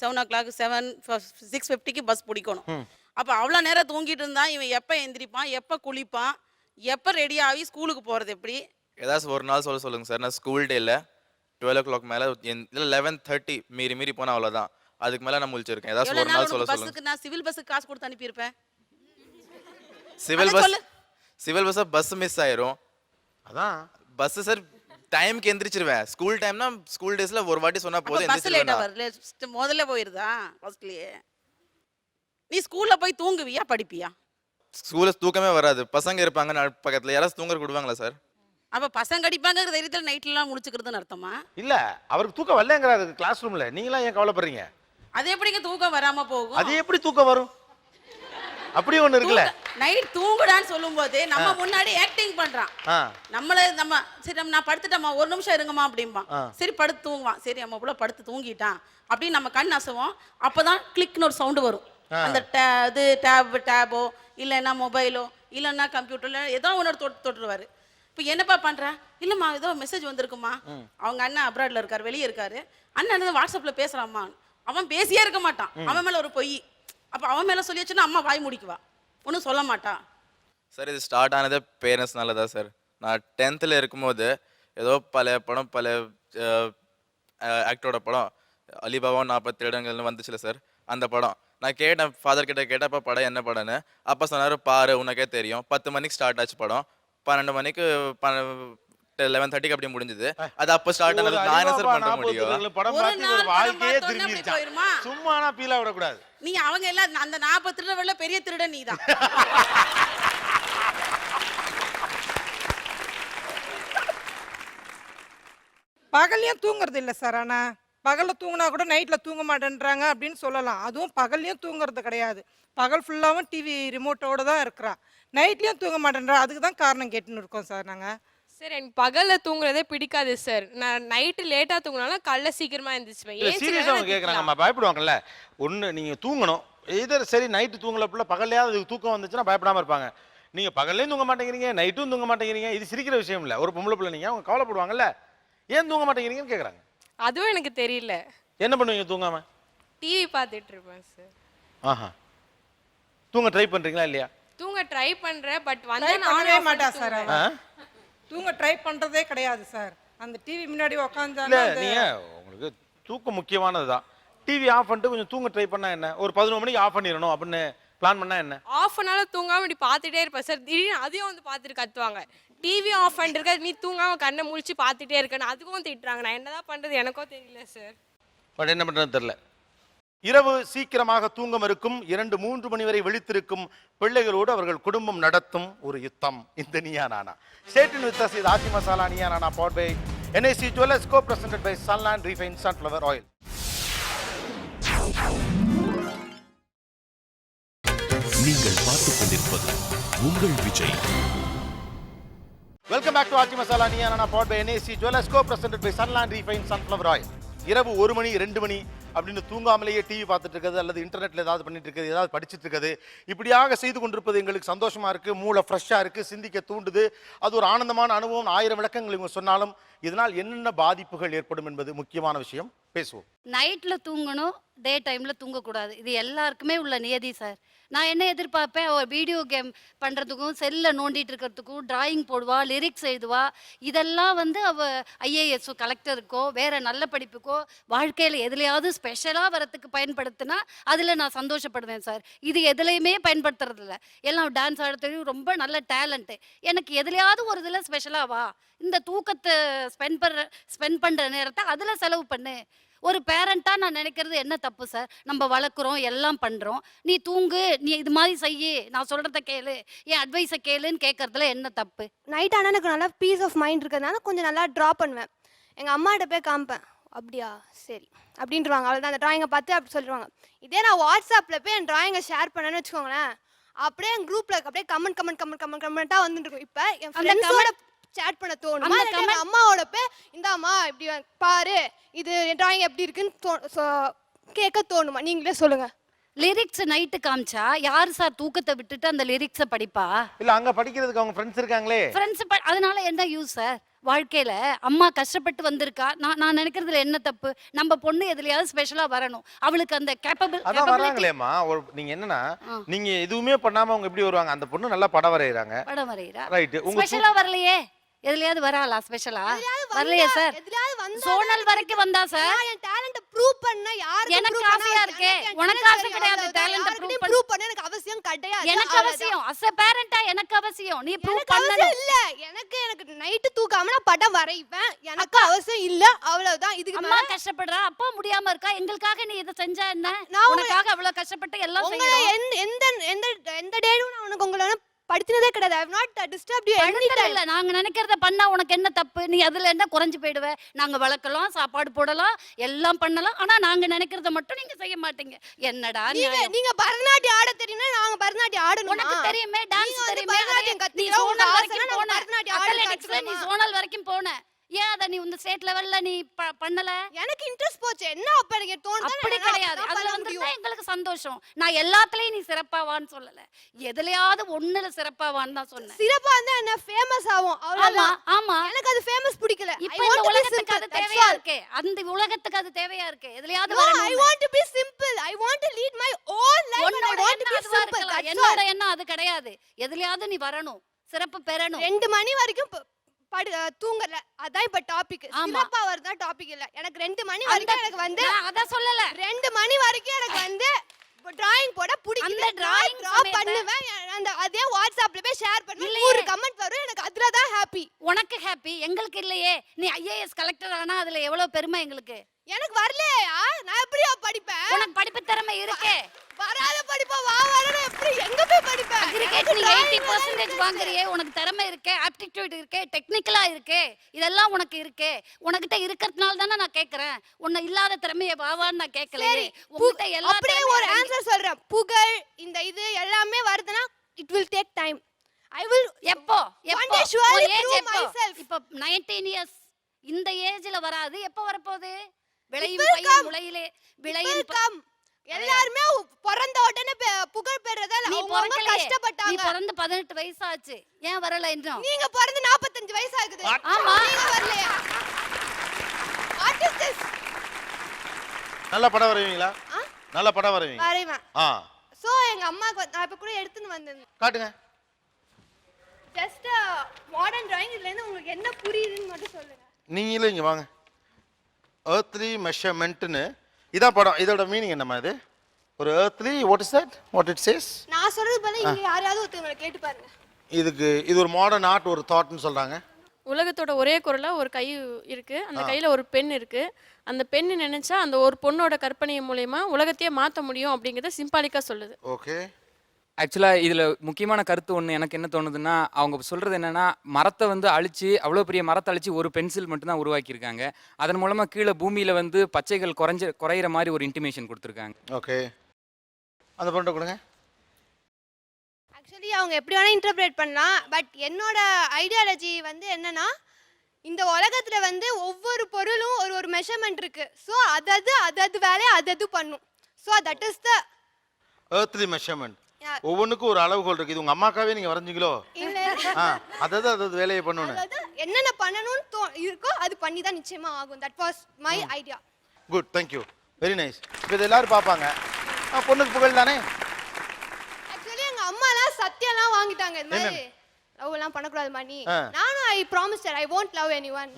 7 o'clock 6:50க்கு பஸ் பிடிக்கணும். அப்போ அவ்வளோ நேரம் தூங்கிட்டு இருந்தா இவன் எப்போ எந்திரிப்பான், எப்போ குளிப்பான், எப்போ ரெடி ஆகி ஸ்கூலுக்கு போகிறது எப்படி? ஏதாச்சும் ஒரு நாள் சொல்லுங்கள் சார். நான் ஸ்கூல் டேயில் 12 o'clock மேலே இல்லை 11:30 மீறி போனால் அவ்வளோதான், அதுக்கு மேலே நான் முழிச்சிருக்கேன். ஏதாச்சும் ஒரு நாள் பஸ்ஸுக்கு நான் சிவில் பஸ்ஸுக்கு காசு கொடுத்து அனுப்பியிருப்பேன். சிவில் பஸ்ஸை பஸ் மிஸ் ஆயிரும். அதான் பஸ் சார் டைமுக்கு எந்திரிச்சிருவேன். ஸ்கூல் டைம்னா ஸ்கூல் டேஸில் ஒரு வாட்டி சொன்னால் போதும், பஸ் லேட்டாக வரல, முதல்ல போயிருதா ஃபர்ஸ்ட்லேயே. நீ ஸ்கூலில் போய் தூங்குவியா படிப்பியா? ஸ்கூலில் தூக்கமே வராது, பசங்க இருப்பாங்க பக்கத்தில், யாராவது தூங்குற விடுவாங்களா சார்? அப்ப பசங்க அடிப்பாங்கிற தைரியத்தில் நைட்லாம் முடிச்சுக்கிறதுன்னு அர்த்தமா? இல்ல அவருக்கு தூக்கம் வரலங்கிறாரு கிளாஸ் ரூம்ல. நீங்களாம் ஏன் கவலைப்படுறீங்க? அது எப்படிங்க தூக்கம் வராம போகும்? அது எப்படி தூக்கம் வரும்? அப்படி ஒண்ணு இருக்குல்ல. நைட் தூங்குடான்னு சொல்லும்போது நம்ம முன்னாடி ஆக்டிங் பண்றான். நம்ம சரி நான் படுத்துட்டேம்மா, ஒரு நிமிஷம் இருங்கம்மா அப்படிம்பான். சரி படுத்து தூங்குவான். சரி நம்ம புள்ள படுத்து தூங்கிட்டான் அப்படின்னு நம்ம கண் அசைவோம். அப்பதான் கிளிக்னு ஒரு சவுண்டு வரும். அந்த இது டேபோ இல்லைன்னா மொபைலோ இல்லைன்னா கம்ப்யூட்டர்ல ஏதோ ஒன்று தொட்டுருவாரு. இப்போ என்னப்பா பண்ற? இல்லைம்மா ஏதோ மெசேஜ் வந்திருக்குமா, அவங்க அண்ணன் அப்ராட்ல இருக்காரு, வெளியே இருக்காரு, அண்ணன் வாட்ஸ்அப்ல பேசுறாம்மா. அவன் பேசியே இருக்க மாட்டான், அவன் மேல ஒரு பொய். அப்போ அவன் மேலே சொல்லி வச்சுன்னா அம்மா வாய் முடிக்குவா, ஒன்றும் சொல்ல மாட்டா. சார் இது ஸ்டார்ட் ஆனதே பேரண்ட்ஸ்னால தான் சார். நான் 10th இருக்கும்போது ஏதோ பல படம் பல ஆக்டரோட படம் அலிபாபா 40 இடங்கள்னு வந்துச்சுல சார். அந்த படம் நான் கேட்டேன், ஃபாதர் கிட்ட கேட்டப்போ படம் என்ன படம்னு. அப்போ சொன்னார் பாரு உனக்கே தெரியும். 10 மணிக்கு ஸ்டார்ட் ஆச்சு படம், 12 மணிக்கு 11:30க்கு அப்படி முடிஞ்சது. அது அப்போ ஸ்டார்ட் ஆனது. நான் என்ன சார் பண்ண முடியும்? படம் பார்த்து ஒரு வாழ்க்கையே திரும்பிடுச்சா? சும்மானா பீலா விட கூடாது. நீ அவங்க எல்லாம் அந்த 40 திருடவள்ள பெரிய திருடன் நீதான். பகல்லையும் தூங்குறது இல்லை சார். ஆனால் பகலில் தூங்கினா கூட நைட்டில் தூங்க மாட்டேன்றாங்க அப்படின்னு சொல்லலாம். அதுவும் பகல்லையும் தூங்குறது கிடையாது. பகல் ஃபுல்லாகவும் டிவி ரிமோட்டோடு தான் இருக்கிறா. நைட்லேயும் தூங்க மாட்டேன்றா. அதுக்கு தான் காரணம் கேட்டுன்னு இருக்கோம் சார் நாங்கள். சார் எனக்கு பகலில் தூங்குறதே பிடிக்காது சார். நான் நைட்டு லேட்டாக தூங்கினாலும் காலைல சீக்கிரமாக எழுந்திரிச்சுவேன். சீரியஸாக அவங்க கேட்குறாங்க, நம்ம பயப்படுவாங்கல்ல. ஒன்று நீங்கள் தூங்கணும், இதர் சரி நைட்டு தூங்கல பிள்ளை பகல்லையாவது தூக்கம் வந்துச்சுன்னா பயப்படாமல் இருப்பாங்க. நீங்கள் பகல்லையும் தூங்க மாட்டேங்கிறீங்க, நைட்டும் தூங்க மாட்டேங்கிறீங்க. இது சிரிக்கிற விஷயம் இல்லை. ஒரு பொம்பளை பிள்ளை நீங்கள் அவங்க கவலைப்படுவாங்கல்ல, ஏன் தூங்க மாட்டேங்கிறீங்கன்னு கேட்குறாங்க. அதுவும் எனக்கு தெரியல. என்ன பண்ணுவீங்க தூங்காம? டிவி பார்த்துட்டு இருப்பேன் சார். ஆஹா, தூங்க ட்ரை பண்ணுறீங்களா இல்லையா? தூங்க ட்ரை பண்ணுறேன், பட் பண்ணவே மாட்டா சார். தூங்க ட்ரை பண்ணுறதே கிடையாது சார். அந்த டிவி முன்னாடி உட்காந்து நீங்கள் உங்களுக்கு தூக்கம் முக்கியமானது தான். டிவி ஆஃப் பண்ணிட்டு கொஞ்சம் தூங்க ட்ரை பண்ணால் என்ன? ஒரு 11 மணிக்கு ஆஃப் பண்ணிடணும் அப்படின்னு பிளான் பண்ணா என்ன? ஆஃப் பண்ணாலும் தூங்காமல் இப்படி பார்த்துட்டே இருப்பேன் சார். திடீர்னு அதையும் வந்து பார்த்துட்டு கத்துவாங்க, டிவி ஆஃப் பண்ணிருக்க நீ தூங்காமல் கண்ணை முழிச்சு பார்த்துட்டே இருக்கேன்னு. அதுக்கும் திட்டுறாங்க. நான் என்னதான் பண்ணுறது எனக்கோ தெரியல சார். பட் என்ன பண்ணுறது தெரியல. இரவு சீக்கிரமாக தூங்க மறுக்கும் 2-3 மணி வரை விழித்திருக்கும் பிள்ளைகளோடு அவர்கள் குடும்பம் நடத்தும் ஒரு யுத்தம் இந்த Neeya Naana. State with us இது Aachi masala Neeya Naana powered by NAC Jewellers co-presented by Sunland Refined Sunflower Oil. நீங்கள் பார்த்துக் கொண்டிருப்பது உங்கள் Vijay. Welcome back to Aachi masala Neeya Naana powered by NAC Jewellers co-presented by Sunland Refined Sunflower Oil. இரவு 1 மணி 2 மணி அப்படின்னு தூங்காமலேயே டிவி பார்த்துட்டு இருக்கிறது அல்லது இன்டர்நெட்டில் ஏதாவது பண்ணிட்டு இருக்கிறது, ஏதாவது படிச்சுட்டு இருக்கிறது, இப்படியாக செய்து கொண்டிருப்பது எங்களுக்கு சந்தோஷமா இருக்கு, மூளை ஃப்ரெஷ்ஷாக இருக்கு, சிந்திக்க தூண்டுது. அது ஒரு ஆனந்தமான அனுபவம். 1000 விளக்கங்கள் இவங்க சொன்னாலும் இதனால் என்னென்ன பாதிப்புகள் ஏற்படும் என்பது முக்கியமான விஷயம். பேசுவோம். நைட்டில் தூங்கணும், டே டைமில் தூங்கக்கூடாது. இது எல்லாருக்குமே உள்ள நியதி சார். நான் என்ன எதிர்பார்ப்பேன், வீடியோ கேம் பண்ணுறதுக்கும் செல்லில் நோண்டிட்டு இருக்கிறதுக்கும் டிராயிங் போடுவா, லிரிக்ஸ் எழுதுவா. இதெல்லாம் வந்து அவள் IAS கலெக்டருக்கோ வேறு நல்ல படிப்புக்கோ வாழ்க்கையில் எதுலையாவது ஸ்பெஷலாக வரத்துக்கு பயன்படுத்தினா அதில் நான் சந்தோஷப்படுவேன் சார். இது எதுலையுமே பயன்படுத்துறதில்ல. எல்லாம் டான்ஸ் ஆடுறதுலையும் ரொம்ப நல்ல டேலண்ட்டு. எனக்கு எதுலையாவது ஒரு இதில் ஸ்பெஷலாக வா, இந்த தூக்கத்தை ஸ்பெண்ட் பண்ணுற நேரத்தை அதில் செலவு பண்ணு. ஒரு பேரண்ட்டாக நான் நினைக்கிறது என்ன தப்பு சார்? நம்ம வளர்க்குறோம், எல்லாம் பண்ணுறோம், நீ தூங்கு, நீ இது மாதிரி செய்யு, நான் சொல்கிறத கேளு, என் அட்வைஸை கேளுன்னு கேட்கறதுல என்ன தப்பு? நைட் ஆனால் எனக்கு நல்லா பீஸ் ஆஃப் மைண்ட் இருக்கிறதுனால கொஞ்சம் நல்லா ட்ரா பண்ணுவேன். எங்கள் அம்மாட்ட போய் காமிப்பேன், அப்படியா சரி அப்படின்ட்டுருவாங்க. அவ்வளோதான், அந்த ட்ராயிங்கை பார்த்து அப்படி சொல்லிடுவாங்க. இதே நான் வாட்ஸ்அப்பில் போய் என் ட்ராயிங்கை ஷேர் பண்ணேன்னு வச்சுக்கோங்களேன், அப்படியே என் குரூப்பில் அப்படியே கமெண்ட்டாக வந்துட்டு இருக்கும். இப்போ என் ஃப்ரெண்ட்ஸோட சேட் பண்ண தோணுமா, அம்மாவோட போய் இந்த அம்மா இப்படி பாரு இது டிராயிங் எப்படி இருக்குன்னு கேட்க தோணுமா? நீங்களே சொல்லுங்க. லிரிக்ஸ் நைட்டு காமிச்சா யார் சார் தூக்கத்தை விட்டுட்டு அந்த லிரிக்ஸை படிப்பா? இல்லை, அங்கே படிக்கிறதுக்கு அவங்க ஃப்ரெண்ட்ஸ் இருக்காங்களே. ஃப்ரெண்ட்ஸ் அதனால என்ன யூஸ் சார்? வாழ்க்கையில் அம்மா கஷ்டப்பட்டு வந்திருக்கா. நான் நினைக்கிறதுல என்ன தப்பு? நம்ம பொண்ணு எதுலையாவது ஸ்பெஷலாக வரணும், அவளுக்கு அந்த அதான் வராங்களேம்மா. நீங்கள் என்னன்னா நீங்கள் எதுவுமே பண்ணாமல் அவங்க எப்படி வருவாங்க? அந்த பொண்ணு நல்லா படம் வரைகிறாங்க, படம் வரைகிறா, ரைட்டு. ஸ்பெஷலாக வரலையே, எதுலையாவது வராளா ஸ்பெஷலா? வரலையே சார். சோனல் வரைக்கும் வந்தா சார். என் டாலண்ட ப்ரூவ் பண்ண யாருக்கு எனக்கு ஆசையா இருக்கே, உனக்கு ஆசை கிடையாது. டாலண்ட ப்ரூவ் பண்ண எனக்கு அவசியம் கிடையாது. எனக்கு அவசியம், அஸ் எ பேரண்டா எனக்கு அவசியம். நீ ப்ரூவ் பண்ணணும். இல்ல எனக்கு நைட் தூக்காம நான் படம் வரைவேன், எனக்கு அவசியம் இல்ல, அவ்வளவுதான். இதுக்கு அம்மா கஷ்டப்படுறா, அப்பா முடியாம இருக்கா, எங்களுக்காக நீ இத செஞ்சா என்ன? உனக்காக அவ்வளவு கஷ்டப்பட்டு எல்லாம் செய்யறோம். எந்த டேயும் நான் உனக்கு உங்கள படுத்தினதே கிடையாது. I have not disturbed you any time. இல்ல நாங்க நினைக்கிறத பண்ணா உனக்கு என்ன தப்பு? நீ அதுல என்ன குறைஞ்சு போயிடுவ? நாங்க வளர்க்கலாம், சாப்பாடு போடலாம், எல்லாம் பண்ணலாம். ஆனா நாங்க நினைக்கிறத மட்டும் நீங்க செய்ய மாட்டீங்க. என்னடா நியாயம்? நீங்க பரதநாட்டியம் ஆட தெரியும்னா நாங்க பரதநாட்டியம் ஆடணும். உனக்கு தெரியுமே, டான்ஸ் தெரியுமே. பரதநாட்டியம் நீ கத்துக்கிற சோனல் வரைக்கும் போன. பரதநாட்டியம் ஆட அத்லெட்டிக்ஸ்ல நீ சோனல் வரைக்கும் போன. ஏன் அத நீ இந்த ஸ்டேட் லெவல்ல நீ பண்ணல? எனக்கு இன்ட்ரஸ்ட் போச்சு. என்ன அப்ப எனக்கு தோணுது அப்படி கிடையாது. அதுல வந்து எங்களுக்கு சந்தோஷம். நான் எல்லாத்துலயும் நீ சிறப்பாவான்னு சொல்லல. எதுலயாவது ஒண்ணுல சிறப்பாவான்னு தான் சொன்னேன். சிறப்பா இருந்தா என்ன ஃபேமஸ் ஆகும். ஆமா அவ்வளவுதான். ஆமா. எனக்கு அது ஃபேமஸ் பிடிக்கல. இப்ப இந்த உலகத்துக்கு அது தேவையா இருக்கு. அந்த உலகத்துக்கு அது தேவையா இருக்கு. எதுலயாவது வரணும். I want to be simple. I want to lead my own life and I want to be simple. என்னோட எண்ணம் அது கிடையாது. எதுலயாவது நீ வரணும், சிறப்பு பெறணும். 2 மணி வரைக்கும் தூங்கல. அதான் இப்ப டாபிக். சிறப்பா வரதா டாபிக் இல்ல. எனக்கு 2 மணி வரைக்கும் எனக்கு வந்து அத சொல்லல. 2 மணி வரைக்கும் எனக்கு வந்து டிராயிங் போட பிடிக்கல. அந்த டிராயிங் டிரா பண்ணுவேன். அந்த அதே வாட்ஸ்அப்ல போய் ஷேர் பண்ணுவேன். 100 கமெண்ட் வரும். எனக்கு அதுல தான் ஹாப்பி. உனக்கு ஹாப்பி, எங்களுக்கு இல்லையே. நீ ஐஏஎஸ் கலெக்டர் ஆனா அதுல எவ்வளவு பெருமை எங்களுக்கு. எனக்கு வரலையா? நான் எப்படியா படிப்பேன்? உனக்கு படிப்பு திறமை இருக்கே. வராத படிப்பா வரணும். எப்படி எங்க போய் படிப்பேன்? அக்ரிகேட் நீ 80% வாங்குறியே. உனக்கு திறமை இருக்கே, ஆப்டிட்யூட் இருக்கே, டெக்னிக்கலா இருக்கே. இதெல்லாம் உனக்கு இருக்கே. உனக்கிட்ட இருக்கிறதுனால தானே நான் கேக்குறேன். உன்ன இல்லாத திறமையை வாவான்னு நான் கேட்கலையே. உன்கிட்ட எல்லா அப்படியே ஒரு ஆன்சர் சொல்றேன். புகழ் இந்த இது எல்லாமே வருதுன்னா it will take time. I will எப்போ one day surely prove myself. இப்போ 19 இயர்ஸ் இந்த ஏஜ்ல வராது. எப்போ வரப்போகுது? விளையும் பையன் முளையிலே விளையும். எல்லாரும் பிறந்த உடனே புகழ் பெறதால அவங்க கஷ்டப்பட்டாங்க. நீ பிறந்து 18 வயசு ஆச்சு. ஏன் வரல இன்னும்? நீங்க பிறந்து 45 வயசு ஆகுது. ஆமா. நீங்க வரலையா? What is this? நல்ல படம் வரைவீங்களா? நல்ல படம் வரைவீங்க. வரைவேன். சோ எங்க அம்மாக்கு நான் இப்ப கூட எடுத்துன்னு வந்தேன். காட்டுங்க. Just modern drawing. இதுல இருந்து உங்களுக்கு என்ன புரியுதுன்னு மட்டும் சொல்லுங்க. நீங்களே இங்க வாங்க. earthly measurementனு இதான் படம். இதோட மீனிங் என்னமா இது? ஒரு earthly what is that? What it says? நான் சொல்றது பதிலா இங்க யாரையாவது ஒருத்தவங்க கேட்டு பாருங்க. இது ஒரு மாடர்ன் ஆர்ட், ஒரு தாட்னு சொல்றாங்க. உலகத்தோட ஒரே குரலா ஒரு கை இருக்கு. அந்த கையில ஒரு பென் இருக்கு. அந்த பென் நினைச்சா அந்த ஒரு பொண்ணோட கற்பனை மூலமா உலகத்தையே மாத்த முடியும் அப்படிங்கறத சிம்பாலிக்கா சொல்லுது. ஓகே. ஆக்சுவலாக இதில் முக்கியமான கருத்து ஒன்று எனக்கு என்ன தோணுதுன்னா, அவங்க சொல்கிறது என்னென்னா, மரத்தை வந்து அழித்து அவ்வளோ பெரிய மரத்தை அழித்து ஒரு பென்சில் மட்டும்தான் உருவாக்கியிருக்காங்க. அதன் மூலமாக கீழே பூமியில் வந்து பச்சைகள் குறையிற மாதிரி ஒரு இன்டிமேஷன் கொடுத்துருக்காங்க. ஓகே, அந்த பண்ணிட்டு கொடுங்க. ஆக்சுவலி அவங்க எப்படி வேணால் இன்டர்பிரேட் பண்ணலாம். பட் என்னோட ஐடியாலஜி வந்து என்னன்னா, இந்த உலகத்துல வந்து ஒவ்வொரு பொருளும் ஒரு ஒரு மெஷர்மெண்ட் இருக்கு. ஸோ அது வேலையை அது பண்ணும். So that is the earthly measurement. ஒவ்வொன்றுக்கும் ஒரு அளவுகோல் இருக்கு. இது உங்க அம்மாக்காவே நீங்க வரைஞ்சிங்களோ? அதாவது வேலையை பண்ணணும். என்னென்ன பண்ணணும்னு இருக்கோ அது பண்ணி தான் நிச்சயமா ஆகும். That was my idea. Good, thank you, very nice. இப்போ இது எல்லாரும் பார்ப்பாங்க. பொண்ணுக்கு புகழ் தானே? ஆக்சுவலி எங்க அம்மாலாம் சத்தியம்லாம் வாங்கிட்டாங்க. இந்த மாதிரி லவ் எல்லாம் பண்ணக்கூடாது மணி. நானும் I promise I won't love anyone.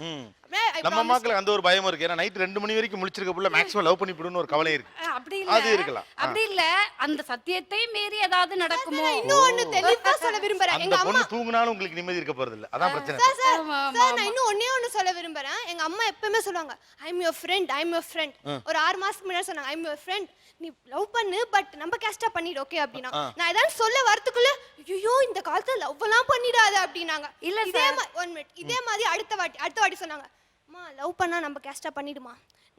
நம்ம அம்மாக்களுக்கு அந்த ஒரு பயம் இருக்கு. ஏன்னா நைட் 2 மணி வரைக்கும் முழிச்சிருக்க புள்ள மேக்ஸிமம் லவ் பண்ணி விடுன்னு ஒரு கவலை இருக்கு. அப்படி இல்ல, அது இருக்கலாம். அப்படி இல்ல, அந்த சத்தியத்தை மீறி ஏதாவது நடக்குமோ? இன்னும் ஒன்னு தெளிவா சொல்ல விரும்பறேன். எங்க அம்மா தூங்குனாலும் உங்களுக்கு நிம்மதி இருக்க போறது இல்ல. அதான் பிரச்சனை. சார் நான் இன்னும் ஒண்ணே சொல்ல விரும்பறேன். எங்க அம்மா எப்பவுமே சொல்லுவாங்க, ஐ அம் யுவர் ஃப்ரெண்ட். ஒரு 6 மாசத்துக்கு முன்னாடி சொன்னாங்க, ஐ அம் யுவர் ஃப்ரெண்ட், நீ லவ் பண்ணு பட் நம்ம கேஸ்டா பண்ணிடு, ஓகே அப்படினா. நான் ஏதாவது சொல்ல வரதுக்குள்ள ஐயோ இந்த காலத்துல லவ் எல்லாம் பண்ணிடாத அப்படினாங்க. இல்ல இதே 1 மினிட் இதே மாதிரி அடுத்த வாட்டி சொன்னாங்க, அம்மா லவ் பண்ணா நம்ம கேஸ்டா பண்ணிடுமா.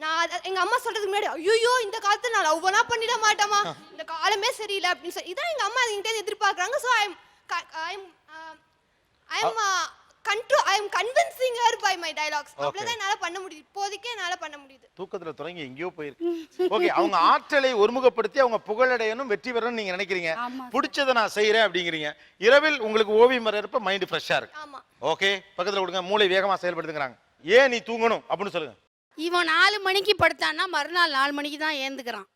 நான் எங்க அம்மா சொல்றதுக்கு முன்னாடி ஐயோ இந்த காலத்துல நான் லவ் எல்லாம் பண்ணிட மாட்டேமா, இந்த காலமே சரியில்லை அப்படின்னு சொல்லி இதான் எங்க அம்மா என்கிட்ட எதிர்பார்க்கறாங்க. So I am convincing her by my dialogues. அவ்வளவுதான் என்னால பண்ண முடியுது. இப்போதைக்கு என்னால பண்ண முடியுது. தூக்கத்துல தொடங்கி எங்கேயோ போயிருக்கு. ஓகே, அவங்க ஆற்றலை ஒருமுகப்படுத்தி அவங்க புகழடையணும், வெற்றி பெறணும் நீங்க நினைக்கிறீங்க. பிடிச்சதை நான் செய்யறேன் அப்படிங்கிறீங்க. இரவில் உங்களுக்கு ஓவியம் வரையறப்ப மைண்ட் ஃப்ரெஷ்ஷா இருக்கு. ஆமா. ஓகே, பக்கத்துல கொடுங்க. மூளை வேகமா செயல்படுத்துங்கறாங்க. ஏன் நீ தூங்கணும் அப்படின்னு சொல்லுங்க. இவன் 4 மணிக்கு படுத்தான்னா மறுநாள் 4 மணிக்கு தான் ஏந்துக்கிறான்.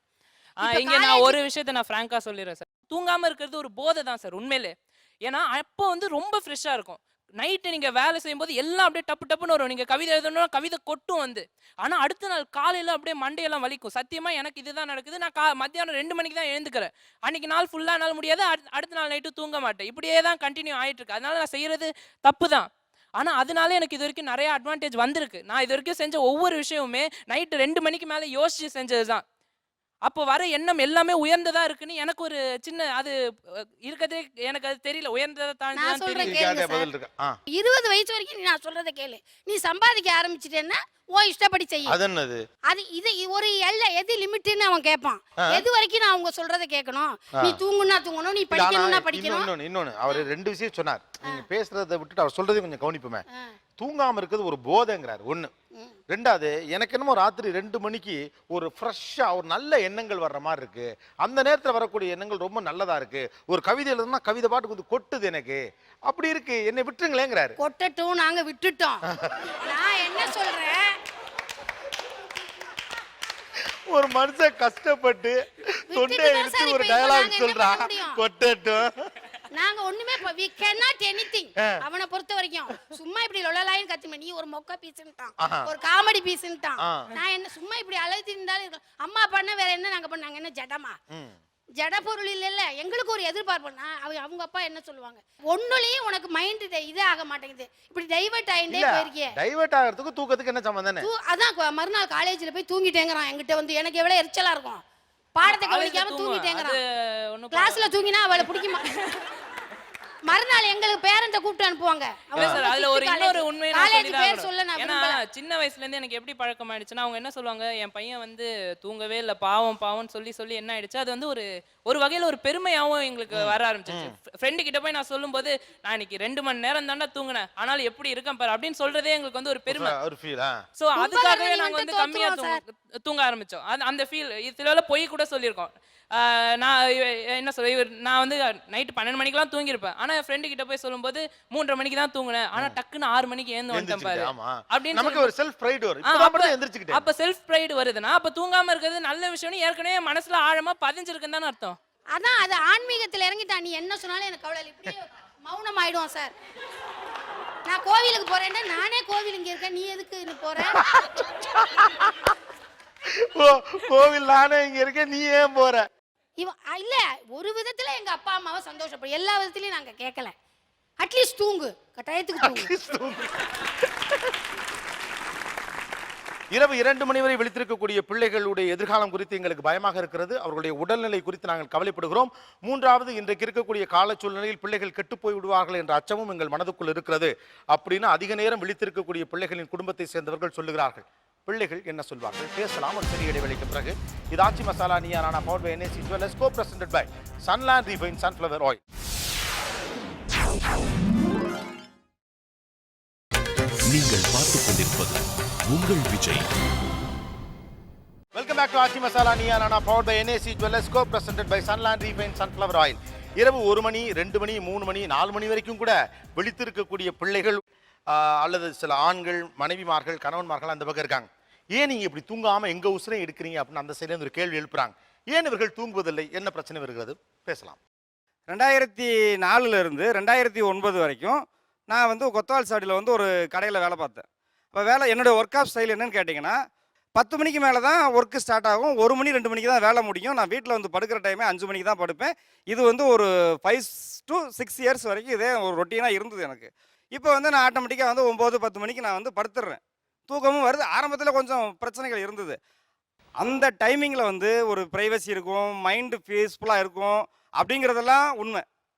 இங்க நான் ஒரு விஷயத்தை நான் ஃப்ராங்கா சொல்லிடுறேன் சார். தூங்காம இருக்கிறது ஒரு போதை தான் சார் உண்மையிலே. ஏன்னா அப்போ வந்து ரொம்ப ஃப்ரெஷ்ஷா இருக்கும். நைட்டு நீங்கள் வேலை செய்யும்போது எல்லாம் அப்படியே டப்புன்னு வரும். நீங்கள் கவிதை எழுதணும்னா கவிதை கொட்டும் வந்து. ஆனால் அடுத்த நாள் காலையில் அப்படியே மண்டையெல்லாம் வலிக்கும். சத்தியமாக எனக்கு இதுதான் நடக்குது. நான் மத்தியானம் 2 மணிக்கு தான் எழுந்துக்கிறேன். அன்றைக்கி நாள் ஃபுல்லாக என்னால் முடியாது. அடுத்த நாள் நைட்டு தூங்க மாட்டேன். இப்படியே தான் கண்டினியூ ஆகிட்டு இருக்கு. அதனால நான் செய்கிறது தப்பு தான். ஆனால் அதனால எனக்கு இது வரைக்கும் நிறைய அட்வான்டேஜ் வந்திருக்கு. நான் இது வரைக்கும் செஞ்ச ஒவ்வொரு விஷயமுமே நைட்டு 2 மணிக்கு மேலே யோசிச்சு செஞ்சது தான். அப்போ வர எண்ணம் எல்லாமே உயர்ந்ததா இருக்குன்னு எனக்கு ஒரு சின்ன அது இருக்கதே எனக்கு அது தெரியல உயர்ந்ததா நான் தாழ்ந்ததா சொல்றேன் தெரியல. கேளுங்க பதில் சார். இருக்கு. ஆ 20 வயசு வரைக்கும் நீ நான் சொல்றதை கேளு. நீ சம்பாதிக்க ஆரம்பிச்சிட்டேன்னா ஓ இஷ்டப்படி செய்ய. அது என்னது? அது இது ஒரு எல்லை எது லிமிட்னு அவன் கேட்பான். எது வரைக்கும் நான் அவங்க சொல்றதை கேட்கணும்? நீ தூங்குனா தூங்கணும், நீ படிக்கணும்னா படிக்கணும். இன்னொன்னு அவர் 2 விஷயம் சொன்னார். நீங்க பேசுறதை விட்டுட்டு அவர் சொல்றதை கொஞ்சம் கவனிப்போமே. தூங்காம இருக்கிறது ஒரு போதைங்கிறார் ஒண்ணு. ரெண்டாவது எனக்கு என்னமோ ராத்திரி 2 மணிக்கு ஒரு ஃப்ரெஷ்ஷா ஒரு நல்ல எண்ணங்கள் வர்ற மாதிரி இருக்கு. அந்த நேரத்தில் வரக்கூடிய எண்ணங்கள் ரொம்ப நல்லதா இருக்கு. ஒரு கவிதை எழுதுனா கவிதை பாட்டுக்கு வந்து கொட்டுது எனக்கு. அப்படி இருக்கு, என்னை விட்டுருங்களேங்கிறாரு. கொட்டட்டும், நாங்க விட்டுட்டோம். நான் என்ன சொல்றேன், ஒரு மனுஷன் கஷ்டப்பட்டு தொண்டை எடுத்து ஒரு டயலாக் சொல்றா, கொட்டட்டும். நாங்க ஒண்ணுமே we cannot anything. அவனை பொறுத்த வரைக்கும் சும்மா இப்படி லொலலாயின்னு கத்துமே, நீ ஒரு மொக்க பீஸ்ன்ட்டான், ஒரு காமெடி பீஸ்ன்ட்டான். நான் என்ன சும்மா இப்படி அழுத்தி இருந்தாலும் அம்மா பண்ண வேற என்ன நாங்க பண்ணாங்க, என்ன ஜடமா ஜட பொருள் இல்ல. எங்களுக்கு ஒரு எதிர்பார்ப்புனா அவங்க அப்பா என்ன சொல்லுவாங்க, ஒண்ணுலயும் உனக்கு மைண்ட் இதே ஆக மாட்டேங்குது, இப்படி டைவர்ட் ஆயிட்டே போயிருக்கே. டைவர்ட் ஆகிறதுக்கு தூக்கத்துக்கு என்ன சம்பந்தம்? அதான் மறுநாள் காலேஜ்ல போய் தூங்கிட்டேங்கறான். என்கிட்ட வந்து எனக்கு எவ்வளவு எரிச்சலா இருக்கும், பாடத்தை கவனிக்காம தூங்கிட்டேங்கறான். கிளாஸ்ல தூங்கினா அவளை பிடிக்குமா? மறுநாள் எங்களுக்கு பேரண்ட கூப்பிட்டு அனுப்புவாங்க. அதுல ஒரு இன்னொரு உண்மை நான் பேர் சொல்ல நான் ஏன்னா சின்ன வயசுல இருந்து எனக்கு எப்படி பழக்கம் ஆயிடுச்சுன்னா, அவங்க என்ன சொல்லுவாங்க, என் பையன் வந்து தூங்கவே இல்லை பாவம் பாவம்னு சொல்லி என்ன ஆயிடுச்சு, அது வந்து ஒரு வகையில ஒரு பெருமையாவும் எங்களுக்கு வர ஆரம்பிச்சிச்சு. ஃப்ரெண்டு கிட்ட போய் நான் சொல்லும்போது, நான் இன்னைக்கு 2 மணி நேரம் தாண்டா தூங்கினேன், ஆனாலும் எப்படி இருக்கேன் பாரு அப்படின்னு சொல்றதே எங்களுக்கு வந்து ஒரு பெருமை. சோ அதுக்காகவே நாங்க வந்து கம்மியா தூங்க ஆரம்பிச்சோம். அந்த ஃபீல் இதுல பொய் கூட சொல்லியிருக்கோம். நான் என்ன சொல்ல, நான் வந்து நைட்டு 12 மணிக்கெல்லாம் தூங்கியிருப்பேன். ஆனா என் ஃப்ரெண்டு கிட்ட போய் சொல்லும்போது 3:30 மணிக்கு தான் தூங்கினேன், ஆனா டக்குன்னு 6 மணிக்கு ஏந்து வந்துட்டேன் பாரு அப்படின்னு நமக்கு ஒரு செல்ஃப் பிரைட் வரும். இப்பதான் எந்திரிச்சிட்டேன். அப்ப செல்ஃப் பிரைட் வருதுன்னா அப்ப தூங்காம இருக்கிறது நல்ல விஷயம்னு ஏற்கனவே மனசுல ஆழமா பதிஞ்சிருக்குன்னு தானே அர்த்தம். அதான் அது ஆன்மீகத்துல இறங்கிட்டா. நீ என்ன சொன்னாலும் எனக்கு கவலை இல்லை, இப்படியே மௌனம் ஆயிடுவோம் சார். நான் கோவிலுக்கு போறேன்னா நானே கோவில் இங்க இருக்கேன், நீ எதுக்கு போற? கோவில் நானே இங்க இருக்கேன், நீ ஏன் போற? இல்ல ஒரு விதத்துல எங்க அப்பா அம்மாவை சந்தோஷப்படும், எல்லா விதத்திலயும் நாங்க கேட்கல. அட்லீஸ்ட் தூங்கு, கட்டாயத்துக்கு தூங்கு. இரவு 2 மணி வரை விழித்திருக்கக்கூடிய பிள்ளைகளுடைய எதிர்காலம் குறித்து எங்களுக்கு பயமாக இருக்கிறது. அவர்களுடைய உடல்நிலை குறித்து நாங்கள் கவலைப்படுகிறோம். மூன்றாவது, இன்றைக்கு இருக்கக்கூடிய கால சூழ்நிலையில் பிள்ளைகள் கெட்டுப்போய் விடுவார்கள் என்ற அச்சமும் எங்கள் மனதுக்குள் இருக்கிறது அப்படின்னு அதிக நேரம் விழித்திருக்கக்கூடிய பிள்ளைகளின் குடும்பத்தை சேர்ந்தவர்கள் சொல்லுகிறார்கள். பிள்ளைகள் என்ன சொல்வார்கள்? பேசலாம் ஒரு பெரிய இடைவெளிக்கு பிறகு. இது Aachi masala Neeya Naana powered by NAC Jewellers, co-presented by Sunland Refined Sunflower Oil. நீங்கள் பார்த்துக் கொண்டிருப்பது உங்கள் Vijay. Welcome back to Aachi masala Neeya Naana powered by NAC Jewellers, co-presented by Sunland Refined Sunflower Oil. இரவு 1 மணி 2 மணி 3 மணி 4 மணி வரைக்கும் கூட விழித்திருக்கக்கூடிய பிள்ளைகள் அல்லது சில ஆண்கள் மனைவிமார்கள் கணவன்மார்கள் அந்த பக்கம் இருக்காங்க. ஏன் நீங்க இப்படி தூங்காம எங்க உசுரை எடுக்கிறீங்க அப்படின்னு அந்த சைடுல ஒரு கேள்வி எழுப்புறாங்க. ஏன் இவர்கள் தூங்குவதில்லை? என்ன பிரச்சனை வருகிறது? பேசலாம். 2004 இருந்து 2009 வரைக்கும் நான் வந்து கொத்தவால் சாடியில் வந்து ஒரு கடையில் வேலை பார்த்தேன். இப்போ என்னோடய ஒர்க் ஆஃப் ஸ்டைல் என்னன்னு கேட்டிங்கன்னா, 10 மணிக்கு மேலே தான் ஒர்க்கு ஸ்டார்ட் ஆகும், 1 மணி 2 மணிக்கு தான் வேலை முடியும். நான் வீட்டில் வந்து படுக்கிற டைமே 5 மணிக்கு தான் படுப்பேன். இது வந்து ஒரு 5 to 6 இயர்ஸ் வரைக்கும் இதே ஒரு ரொட்டீனாக இருந்தது எனக்கு. இப்போ வந்து நான் ஆட்டோமேட்டிக்காக வந்து 9-10 மணிக்கு நான் வந்து படுத்துடுறேன். தூக்கமும் வருது. ஆரம்பத்தில் கொஞ்சம் பிரச்சனைகள் இருந்தது. அந்த டைமிங்கில் வந்து ஒரு ப்ரைவசி இருக்கும், மைண்டு பீஸ்ஃபுல்லாக இருக்கும் அப்படிங்கிறதெல்லாம் உண்மை,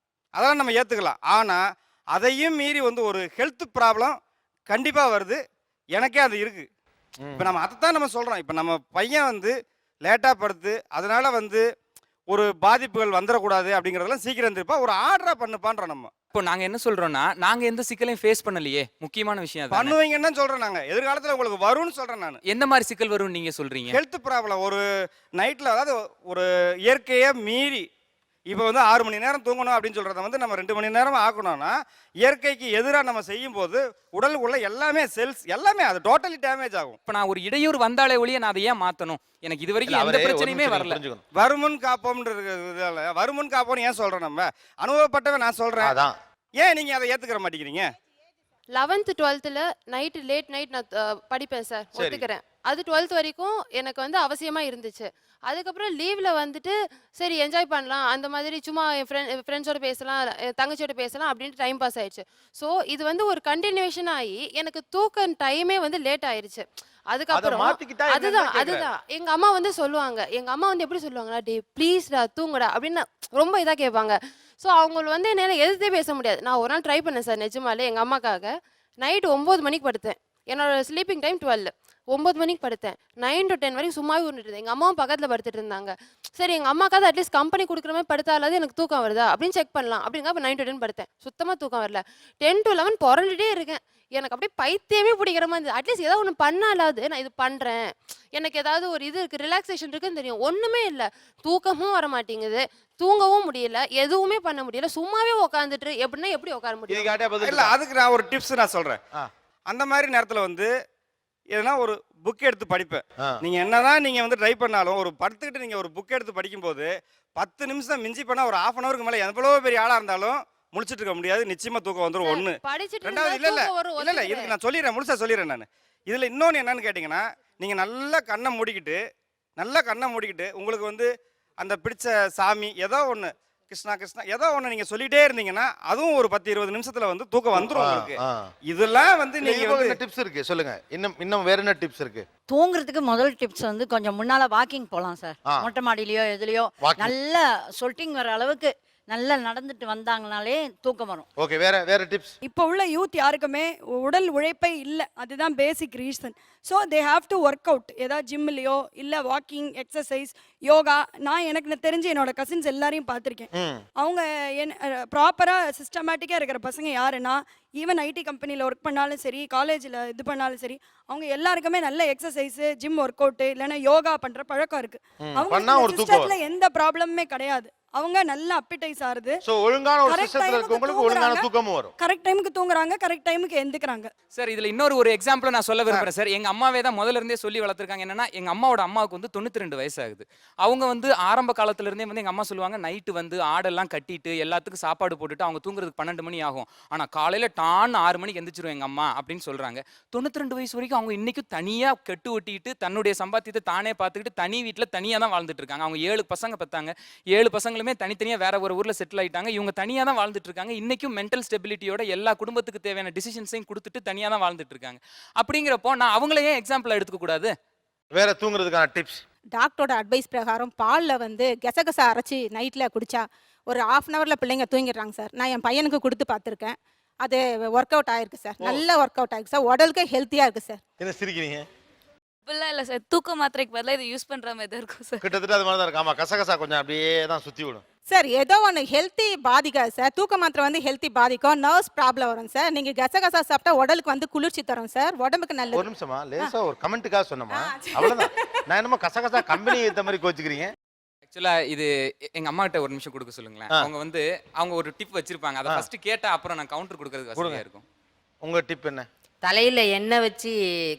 அதெல்லாம் நம்ம ஏற்றுக்கலாம். ஆனால் அதையும் மீறி வந்து ஒரு ஹெல்த் ப்ராப்ளம் கண்டிப்பாக வருது. எனக்கே அது இருக்குது. இப்போ நம்ம அதைத்தான் நம்ம சொல்கிறோம். இப்போ நம்ம பையன் வந்து லேட்டாக படுத்து அதனால் வந்து ஒரு பாதிப்புகள் வந்துடக்கூடாது அப்படிங்கிறதெல்லாம் சீக்கிரம் இருந்திருப்பா, ஒரு ஆர்டராக பண்ணுப்பான்றோம் நம்ம. இப்போ நாங்க என்ன சொல்றோம்னா, நாங்க எந்த சிக்கலையும் ஃபேஸ் பண்ணலையே, முக்கியமான விஷயம் அது. பண்ணுவீங்கன்னு சொல்றேன். நாங்க எதிர்காலத்துல உங்களுக்கு வரும்னு சொல்றேன். நான் எந்த மாதிரி சிக்கல் வரும்னு நீங்க சொல்றீங்க? Health problem. ஒரு நைட்ல, அதாவது ஒரு இயற்கையை மீறி இப்போ வந்து 6 மணி நேரம் தூங்கணும் அப்படின்னு சொல்றத வந்து நம்ம 2 மணி நேரம் ஆக்கணும்னா, இயற்கைக்கு எதிராக நம்ம செய்யும் போது உடலுக்குள்ள எல்லாமே செல்ஸ் எல்லாமே அது டோட்டலி டேமேஜ் ஆகும். இப்போ நான் ஒரு இடையூறு வந்தாலே ஒழிய நான் அதை ஏன் மாத்தணும்? எனக்கு இது வரைக்கும் எந்த பிரச்சனையுமே வரல. வருமுன் காப்போம்ன்றது வருமுன் காப்போம்னு ஏன் சொல்றோம்? நம்ம அனுபவப்பட்டவன் நான் சொல்றேன். ஏன் நீங்க அதை ஏத்துக்கிற மாட்டேங்கிறீங்க? 11th 12th லேட் நைட் நான் படிப்பேன் சார், ஒத்துக்கிறேன். அது 12th வரைக்கும் எனக்கு வந்து அவசியமாக இருந்துச்சு. அதுக்கப்புறம் லீவில் வந்துட்டு சரி என்ஜாய் பண்ணலாம், அந்த மாதிரி சும்மா என் ஃப்ரெண்ட்ஸோட பேசலாம், என் தங்கச்சியோட பேசலாம் அப்படின்ட்டு டைம் பாஸ் ஆயிடுச்சு. ஸோ இது வந்து ஒரு கண்டினியூஷன் ஆகி எனக்கு தூக்க டைமே வந்து லேட் ஆயிடுச்சு. அதுக்கப்புறம் மாத்திக்கிட்டா என்னன்னு அதுதான் கேக்குறேன். அதுதான் எங்க அம்மா வந்து சொல்லுவாங்க. எங்க அம்மா வந்து எப்படி சொல்லுவாங்கன்னா, டே ப்ளீஸ்டா தூங்குடா அப்படின்னு ரொம்ப இதாக கேட்பாங்க. ஸோ அவங்க வந்து என்னால் எதிர்த்தே பேச முடியாது. நான் ஒரு நாள் ட்ரை பண்ணேன் சார் நிஜமாலே எங்கள் அம்மாக்காக. நைட்டு 9 மணிக்கு படுத்தேன். என்னோட ஸ்லீப்பிங் டைம் 12. 9 மணிக்கு படுத்தேன். 9 to 10 வரைக்கும் சும்மாவே உருண்டுட்டு இருந்தேன். எங்கள் அம்மாவும் பக்கத்தில் படுத்துட்டு இருந்தாங்க. சரி எங்கள் அம்மாக்காவது அட்லீஸ்ட் கம்பெனி கொடுக்குற மாதிரி படுத்தாலாவது எனக்கு தூக்கம் வருதா அப்படின்னு செக் பண்ணலாம் அப்படிங்க. அப்போ 9 to 10 படுத்தேன். சுத்தமாக தூக்கம் வரல. 10 to 11 புரண்டுட்டே இருக்கேன். எனக்கு அப்படியே பைத்தியமே பிடிக்கிற மாதிரி இருந்தது. அட்லீஸ்ட் ஏதாவது ஒன்று பண்ணாலாவது நான் இது பண்ணுறேன், எனக்கு ஏதாவது ஒரு இது இருக்குது, ரிலாக்ஸேஷன் இருக்குன்னு தெரியும். ஒன்றுமே இல்லை. தூக்கமும் வர மாட்டேங்குது, தூங்கவும் முடியல, எதுவுமே பண்ண முடியல. சும்மாவே உட்காந்துட்டு எப்படின்னா எப்படி உட்கார முடியும்? இல்லை, அதுக்கு நான் ஒரு டிப்ஸ் நான் சொல்கிறேன். அந்த மாதிரி நேரத்தில் வந்து எதனா ஒரு புக் எடுத்து படிப்பேன். நீங்கள் என்னதான் நீங்கள் வந்து ட்ரை பண்ணாலும் ஒரு படுத்துக்கிட்டு நீங்கள் ஒரு புக் எடுத்து படிக்கும்போது 10 நிமிஷம் மிஞ்சி பண்ணால் ஒரு 1/2 hourக்கு மேலே எவ்வளோ பெரிய ஆளாக இருந்தாலும் முழிச்சிட்டு இருக்க முடியாது. நிச்சயமா தூக்கம் வந்துடும். ஒன்று. ரெண்டாவது இல்லை இதுக்கு நான் சொல்லிடுறேன், முழுசா சொல்லிடுறேன் நான். இதில் இன்னொன்று என்னன்னு கேட்டிங்கன்னா, நீங்கள் நல்லா கண்ணை மூடிக்கிட்டு உங்களுக்கு வந்து அந்த பிடிச்ச சாமி ஏதோ ஒன்று, கிருஷ்ணா கிருஷ்ணா ஏதோ ஒன்று நீங்கள் சொல்லிட்டே இருந்தீங்கன்னா அதுவும் ஒரு 10-20 நிமிஷத்தில் வந்து தூக்கம் வந்துடும் உங்களுக்கு. இதெல்லாம் வந்து நீங்கள் டிப்ஸ் இருக்கு சொல்லுங்க. இன்னும் வேற என்ன டிப்ஸ் இருக்கு? தூங்குறதுக்கு முதல் டிப்ஸ் வந்து கொஞ்சம் முன்னால வாக்கிங் போகலாம் சார். மொட்டை மாடியிலையோ எதுலையோ நல்லா சொல்லிட்டிங் வர அளவுக்கு நல்லா நடந்துட்டு வந்தாங்கனாலே தூக்கம் வரும். ஓகே, வேற டிப்ஸ்? இப்போ உள்ள யூத் யாருக்குமே உடல் உழைப்பே இல்லை, அதுதான் பேசிக் reason. So they have to work out. ஏதாவது ஜிம்லையோ இல்லை வாக்கிங், எக்ஸசைஸ், யோகா. எனக்கு தெரிஞ்சு என்னோட கசின்ஸ் எல்லாரையும் பார்த்துருக்கேன். அவங்க ப்ராப்பராக சிஸ்டமேட்டிக்காக இருக்கிற பசங்க யாருன்னா, ஈவன் ஐடி கம்பெனியில் ஒர்க் பண்ணாலும் சரி, காலேஜில் இது பண்ணாலும் சரி, அவங்க எல்லாருக்குமே நல்ல எக்ஸசைஸு, ஜிம் ஒர்க் அவுட்டு இல்லைன்னா யோகா பண்ணுற பழக்கம் இருக்கு. அவங்க சிஸ்டத்தில் எந்த ப்ராப்ளமுமே கிடையாது. அவங்க நல்லா அப்பிடைஸ் ஆறுது. சோ ஒழுங்கான ஒரு சிஸ்டத்துல இருக்கவங்களுக்கு ஒழுங்கான தூக்கமும் வரும். கரெக்ட் டைமுக்கு தூங்குறாங்க, கரெக்ட் டைமுக்கு எந்திக்கறாங்க. சார் இதுல இன்னொரு எக்ஸாம்பிள் நான் சொல்ல விரும்புறேன் சார். எங்க அம்மாவே தான் முதல்ல இருந்தே சொல்லி வளர்த்துருக்காங்க. என்னன்னா, எங்க அம்மாவுக்கு வந்து 92 வயசு ஆகுது. அவங்க வந்து ஆரம்ப காலத்துல இருந்தே வந்து எங்க அம்மா சொல்லுவாங்க, நைட்டு வந்து ஆடெல்லாம் கட்டிட்டு எல்லாத்துக்கும் சாப்பாடு போட்டுட்டு அவங்க தூங்குறதுக்கு 12 மணி ஆகும். ஆனா காலையில டான் 6 மணிக்கு எந்திரிச்சிரும் எங்க அம்மா அப்படின்னு சொல்றாங்க. 92 வயசு வரைக்கும் அவங்க இன்னைக்கும் தனியா கட்டு ஒட்டிட்டு தன்னுடைய சம்பாத்தியத்தை தானே பார்த்துக்கிட்டு தனி வீட்டுல தனியா தான் வாழ்ந்துட்டு இருக்காங்க. அவங்க 7 பசங்க பெத்தாங்க. 7 பசங்களுமே தனித்தனியா வேற ஒரு ஊர்ல செட்டில் ஆயிட்டாங்க. இவங்க தனியா தான் வாழ்ந்துட்டு இருக்காங்க. இன்னைக்கும் மென்டல் ஸ்டெபிலிட்டியோட எல்லா குடும்பத்துக்கு தேவையான டிசிஷன்ஸையும் கொடுத்துட்டு தனியா தான் வாழ்ந்துட்டு இருக்காங்க. அப்படிங்கிறப்போ நான் அவங்களையே எக்ஸாம்பிள் எடுத்துக்க கூடாது? வேற தூங்குறதுக்கான டிப்ஸ்? டாக்டரோட அட்வைஸ் பிரகாரம் பாலில் வந்து கெசகசா அரைச்சி நைட்டில் குடிச்சா ஒரு 1/2 hourல பிள்ளைங்க தூங்கிடுறாங்க சார். நான் என் பையனுக்கு கொடுத்து பார்த்துருக்கேன். அது ஒர்க் அவுட் ஆயிருக்கு சார். நல்ல ஒர்க் அவுட் ஆயிருக்கு சார். உடலுக்கு ஹெல்த்தியாக இருக்குது சார். என்ன சிரிக்கிறீங்க? இப்பெல்லாம் இல்லை சார், தூக்க மாத்திரைக்கு பதிலாக இதை யூஸ் பண்ணுற மாதிரி தான் இருக்கும் சார். கிட்டத்தட்ட அது மாதிரி தான் இருக்கு. ஆமா, கசகசா கொஞ்சம் அப்படியே தான் சுற்றி விடும் சார். ஏதோ ஒன்று ஹெல்த்தி பாதிக்காது சார். தூக்க மாத்திரை வந்து ஹெல்த்தி பாதிக்கும், நர்வ்ஸ் ப்ராப்ளம் வரும் சார். நீங்கள் கசகசா சாப்பிட்டா உடலுக்கு வந்து குளிர்ச்சி தரும் சார், உடம்புக்கு நல்லது. ஒரு நிமிஷமா, லேசா ஒரு கமெண்ட்டுக்காக சொன்னமா, அவ்வளோதான். நான் என்னமோ கசகசா கம்பெனி ஏற்ற மாதிரி கோச்சுக்கிறீங்க. ஆக்சுவலா இது எங்க அம்மா கிட்ட ஒரு நிமிஷம் கொடுக்க சொல்லுங்களேன். அவங்க ஒரு டிப் வச்சிருப்பாங்க. அதை ஃபர்ஸ்ட் கேட்டா அப்புறம் நான் கவுண்டர் கொடுக்கறதுக்கு வசதியா இருக்கும். உங்க டிப் என்ன? தலையில எண்ணெய் வச்சு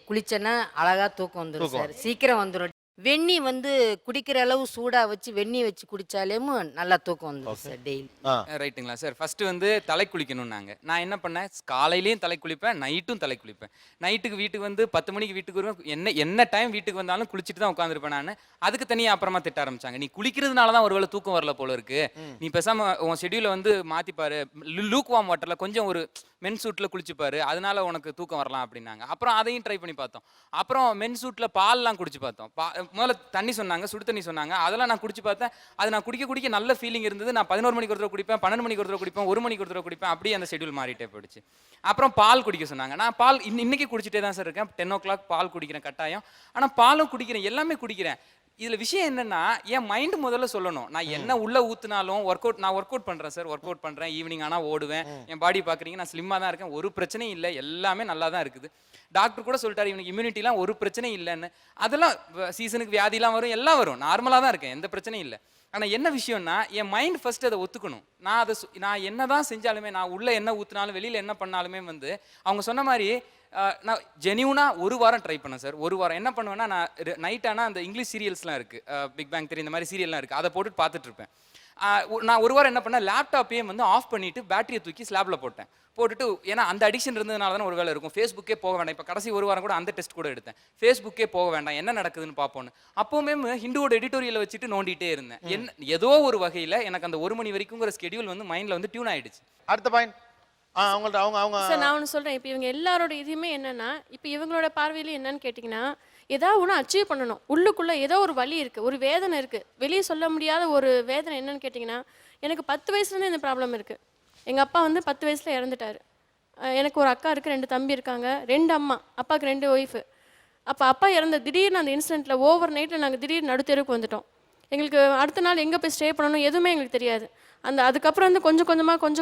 குளிச்சேன்னா அழகா தூக்கம் வந்துடும் சார். சீக்கிரம் வந்துடும். வெந்நி வந்து குடிக்கிற அளவு சூடா வச்சு வெந்நி வச்சு குடிச்சாலேயும் நல்லா தூக்கம் வந்துடும் சார் டெய்லி. ரைட்டுங்களா சார்? ஃபர்ஸ்ட் வந்து தலை குளிக்கணும்னாங்க. நான் என்ன பண்ணேன், காலையிலையும் தலை குளிப்பேன், நைட்டும் தலை குளிப்பேன். நைட்டுக்கு வீட்டுக்கு வந்து 10 மணிக்கு வீட்டுக்கு வருவேன். என்ன டைம் வீட்டுக்கு வந்தாலும் குளிச்சுட்டு தான் உட்காந்துருப்பேன் நான். அதுக்கு தனியாக அப்புறமா திட்ட ஆரம்பிச்சாங்க, நீ குளிக்கிறதுனால தான் ஒருவேளை தூக்கம் வரல போல இருக்கு, நீ பேசாம உன் ஷெடியூலை வந்து மாத்திப்பாரு, லூக் வார்ம் வாட்டர்ல கொஞ்சம் ஒரு மென் சூட்ல குளிச்சுப்பாரு, அதனால உனக்கு தூக்கம் வரலாம் அப்படின்னாங்க. அப்புறம் அதையும் ட்ரை பண்ணி பார்த்தோம். அப்புறம் மென் சூட்ல பால்லாம் குடிச்சு பார்த்தோம். முதல்ல தண்ணி சொன்னாங்க, சுடு தண்ணி சொன்னாங்க. அதெல்லாம் நான் குடிச்சு பார்த்தேன். அது நான் குடிக்க நல்ல ஃபீலிங் இருந்தது. நான் 11 மணிக்கு ஒரு தடவை குடிப்பேன், 12 மணிக்கு ஒரு தடவை குடிப்பேன், 1 மணிக்கு ஒரு தடவை குடிப்பேன். அப்படியே அந்த ஷெடியூல் மாறிட்டே போயிடுச்சு. அப்புறம் பால் குடிக்க சொன்னாங்க. நான் பால் இன்னைக்கு குடிச்சிட்டே தான் சார் இருக்கேன். 10 o'clock பால் குடிக்கிறேன் கட்டாயம். ஆனால் பாலும் குடிக்கிறேன், எல்லாமே குடிக்கிறேன். இதில் விஷயம் என்னன்னா, என் மைண்டு முதல்ல சொல்லணும். நான் என்ன உள்ள ஊத்துனாலும் நான் ஒர்க் அவுட் பண்றேன் சார், ஒர்க் அவுட் பண்றேன். ஈவினிங் ஆனால் ஓடுவேன். என் பாடி பார்க்குறீங்க, நான் ஸ்லிம்மாக தான் இருக்கேன், ஒரு பிரச்சனையும் இல்லை, எல்லாமே நல்லா தான் இருக்குது. டாக்டர் கூட சொல்லிட்டாரு, இவனுக்கு இம்யூனிட்டிலாம் ஒரு பிரச்சனையும் இல்லைன்னு. அதெல்லாம் சீசனுக்கு வியாதிலாம் வரும், எல்லாம் வரும், நார்மலாக தான் இருக்கேன், எந்த பிரச்சனையும் இல்லை. ஆனால் என்ன விஷயம்னா, என் மைண்ட் ஃபர்ஸ்ட் அதை ஒத்துக்கணும். நான் என்ன தான் செஞ்சாலுமே, நான் உள்ள என்ன ஊற்றினாலும் வெளியில் என்ன பண்ணாலுமே வந்து அவங்க சொன்ன மாதிரி நான் ஜெனியூனாக 1 வாரம் ட்ரை பண்ணேன் சார். 1 வாரம் என்ன பண்ணுவேன்னா, நான் நைட் ஆனால் அந்த இங்கிலீஷ் சீரியல்ஸ்லாம் இருக்குது, பிக் பேங் தியரி இந்த மாதிரி சீரியல்லாம் இருக்குது, அதை போட்டு பார்த்துட்டு இருப்பேன். நான் ஒரு வாரம் என்ன பண்ணேன், லேப்டாப்பையே வந்து ஆஃப் பண்ணிட்டு பேட்டரியை தூக்கி ஸ்லாப்ல போட்டுட்டு, ஏன்னா அந்த அடிக்ஷன் இருந்ததுனால தானே ஒரு வேலை இருக்கும். ஃபேஸ்புக்கே போக வேண்டாம். இப்போ கடைசி ஒரு வாரம் கூட அந்த டெஸ்ட் கூட எடுத்தேன். ஃபேஸ்புக்கே போக வேண்டாம், என்ன நடக்குதுன்னு பார்ப்போன்னு. அப்போவுமே ஹிந்துவோட எடிட்டோரியலை வச்சுட்டு நோண்டிட்டே இருந்தேன். ஏதோ ஒரு வகையில் எனக்கு அந்த 1 மணி வரைக்குங்கிற ஸ்கெடியூல் வந்து மைண்டில் வந்து டியூன் ஆயிடுச்சு. அடுத்த பாயிண்ட் அவங்க சார் நான் ஒன்று சொல்கிறேன். இப்போ இவங்க எல்லாரோட இதுவுமே என்னென்னா, இப்போ இவங்களோட பார்வையில் என்னன்னு கேட்டிங்கன்னா, ஏதாவது ஒன்று அச்சீவ் பண்ணணும். உள்ளுக்குள்ளே ஏதோ ஒரு வலி இருக்குது, ஒரு வேதனை இருக்குது, வெளியே சொல்ல முடியாத ஒரு வேதனை. என்னன்னு கேட்டிங்கன்னா, எனக்கு 10 வயசுலேருந்து இந்த ப்ராப்ளம் இருக்குது. எங்கள் அப்பா வந்து 10 வயசில் இறந்துட்டார். எனக்கு ஒரு அக்கா இருக்குது, 2 தம்பி இருக்காங்க, 2 அம்மா, அப்பாவுக்கு 2 ஒய்ஃபு. அப்போ அப்பா இறந்த திடீர்னு அந்த இன்சிடெண்ட்டில் ஓவர் நைட்டில் நாங்கள் திடீர்னு நடுத்தெருவுக்கு வந்துட்டோம். எங்களுக்கு அடுத்த நாள் எங்கே போய் ஸ்டே பண்ணணும் எதுவுமே எங்களுக்கு தெரியாது. அதுக்கப்புறம் வந்து கொஞ்சம்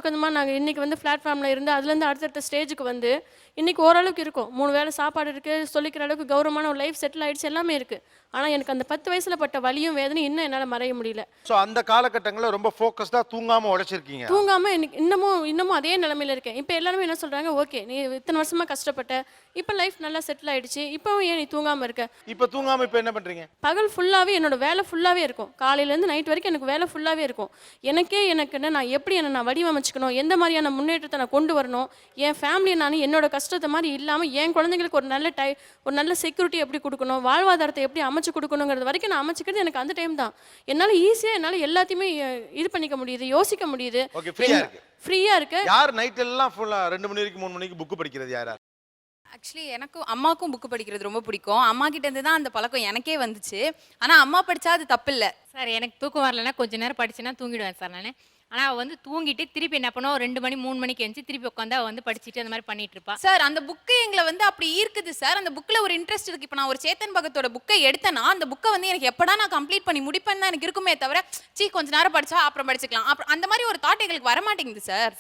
கொஞ்சமாக நாங்கள் இன்றைக்கி வந்து பிளாட்ஃபார்மில் இருந்து அதுலேருந்து அடுத்தடுத்த ஸ்டேஜுக்கு வந்து இன்றைக்கி ஓரளவுக்கு இருக்கும். 3 வேளை சாப்பாடு இருக்குது, சொல்லிக்கிற அளவுக்கு கௌரவமான ஒரு லைஃப் செட்டில் ஆகிடுச்சு, எல்லாமே இருக்குது. ஆனால் எனக்கு அந்த 10 வயசில் பட்ட வலியும் வேதனையும் இன்னும் என்னால் மறைய முடியல. ஸோ அந்த காலகட்டங்களில் ரொம்ப ஃபோக்கஸ்டாக தூங்காமல் உழைச்சிருக்கீங்க. தூங்காமல் எனக்கு இன்னமும் அதே நிலமையில இருக்கேன். இப்போ எல்லாருமே என்ன சொல்கிறாங்க, ஓகே நீ இத்தனை வருஷமாக கஷ்டப்பட்ட, இப்போ லைஃப் நல்லா செட்டில் ஆகிடுச்சு, இப்போவும் ஏன் நீ தூங்காமல் இருக்க? இப்போ தூங்காமல் இப்போ என்ன பண்ணுறீங்க? பகல் ஃபுல்லாகவே என்னோட வேலை ஃபுல்லாகவே இருக்கும். காலையிலேருந்து நைட் வரைக்கும் எனக்கு வேலை ஃபுல்லாகவே இருக்கும். எனக்குன்னு நான் எப்படி நான் வடிவமைச்சுக்கணும், எந்த மாதிரியான முன்னேற்றத்தை நான் கொண்டு வரணும், என் ஃபேமிலியை நான் என்னோட கஷ்டத்தை மாதிரி இல்லாமல் என் குழந்தைங்களுக்கு ஒரு நல்ல செக்யூரிட்டி எப்படி கொடுக்கணும், வாழ்வாதாரத்தை எப்படி அமைச்சு கொடுக்கணுங்கிறது வரைக்கும் நான் அமைச்சிக்கிறது எனக்கு அந்த டைம் தான். என்னால் ஈஸியாக என்னால் எல்லாத்தையுமே இது பண்ணிக்க முடியுது, யோசிக்க முடியுது, ஃப்ரீயாக இருக்கு. யார் நைட் எல்லாம் ஃபுல்லாக 2 மணி வரைக்கும் 3 மணிக்கு புக்கு படிக்கிறது யாரா? ஆக்சுவலி எனக்கும் அம்மாவுக்கும் புக்கு படிக்கிறது ரொம்ப பிடிக்கும். அம்மா கிட்டேருந்து தான் அந்த பழக்கம் எனக்கே வந்துச்சு. ஆனால் அம்மா படித்தா அது தப்பு இல்லை சார். எனக்கு தூக்கம் வரலன்னா கொஞ்சம் நேரம் படிச்சுன்னா தூங்கிடுவேன் சார் நான். ஆனால் அவள் வந்து தூங்கிட்டு திருப்பி என்ன பண்ணுவோம், 2 மணி 3 மணிக்கு எழுந்து திருப்பி உட்காந்து அவள் வந்து படிச்சுட்டு அந்த மாதிரி பண்ணிட்டு இருப்பா சார். அந்த புக்கு எங்களை வந்து அப்படி இருக்குது சார். அந்த புக்கில் ஒரு இன்ட்ரெஸ்ட் இருக்குது. இப்போ நான் ஒரு சேத்தன் பகத்தோட புக்கை எடுத்தேன்னா அந்த புக்கை வந்து எனக்கு எப்படா நான் கம்ப்ளீட் பண்ணி முடிப்பேன்னு தான் எனக்கு இருக்குமே தவிர, கொஞ்ச நேரம் படித்தா அப்புறம் படிச்சுக்கலாம் அப்புறம் அந்த மாதிரி ஒரு தாட் எங்களுக்கு வரமாட்டேங்குது சார்.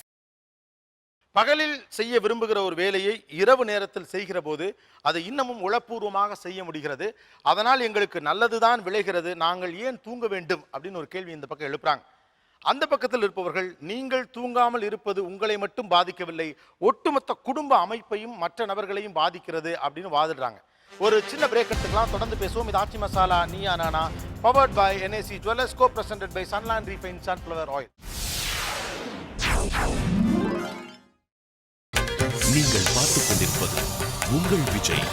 பகலில் செய்ய விரும்புகிற ஒரு வேலையை இரவு நேரத்தில் செய்கிற போது அதை இன்னமும் உளப்பூர்வமாக செய்ய முடிகிறது. அதனால் எங்களுக்கு நல்லதுதான் விளைகிறது, நாங்கள் ஏன் தூங்க வேண்டும் அப்படின்னு ஒரு கேள்வி இந்த பக்கம் எழுப்புறாங்க. அந்த பக்கத்தில் இருப்பவர்கள், நீங்கள் தூங்காமல் இருப்பது உங்களை மட்டும் பாதிக்கவில்லை, ஒட்டுமொத்த குடும்ப அமைப்பையும் மற்ற நபர்களையும் பாதிக்கிறது அப்படின்னு வாதிடுறாங்க. ஒரு சின்ன பிரேக் எடுத்துக்கலாம், தொடர்ந்து பேசுவோம். இது Aachi masala Neeya Naana, powered by NAC Jewellers, co-presented by Sunland Refined Sunflower Oil. நீங்கள் பார்த்துக் கொண்டிருப்பது உங்கள் Vijay.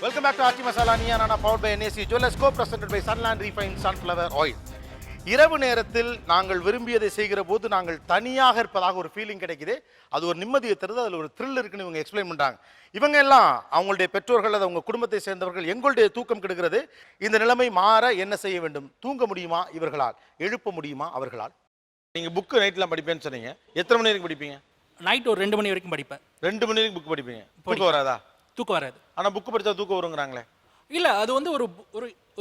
Welcome back to Aachi masala Neeya Naana, powered by NAC Jewellers, co-presented by Sunland Refined Sunflower Oil. இரவு நேரத்தில் நாங்கள் விரும்பியதை செய்கிற போது நாங்கள் தனியாக இருப்பதாக ஒரு ஃபீலிங் கிடைக்குது. அது ஒரு நிம்மதியை தருது, அதில் ஒரு த்ரில் இருக்குன்னு இவங்க எக்ஸ்பிளைன் பண்ணுறாங்க. இவங்க எல்லாம் அவங்களுடைய பெற்றோர்கள், அது அவங்க குடும்பத்தை சேர்ந்தவர்கள். எங்களுடைய தூக்கம் கெடுக்கிறது. இந்த நிலைமை மாற என்ன செய்ய வேண்டும்? தூங்க முடியுமா இவர்களால்? எழுப்ப முடியுமா அவர்களால்? நீங்கள் புக்கு நைட்லாம் படிப்பேன்னு சொன்னீங்க, எத்தனை மணி வரைக்கும் படிப்பீங்க? நைட் ஒரு 2 மணி வரைக்கும் படிப்பேன். 2 மணி வரைக்கும் புக் படிப்பீங்க? தூக்கம் வராதா? தூக்கம் வராது. ஆனால் புக்கு படித்தா தூக்கம் வருங்கிறாங்களே. இல்லை, அது வந்து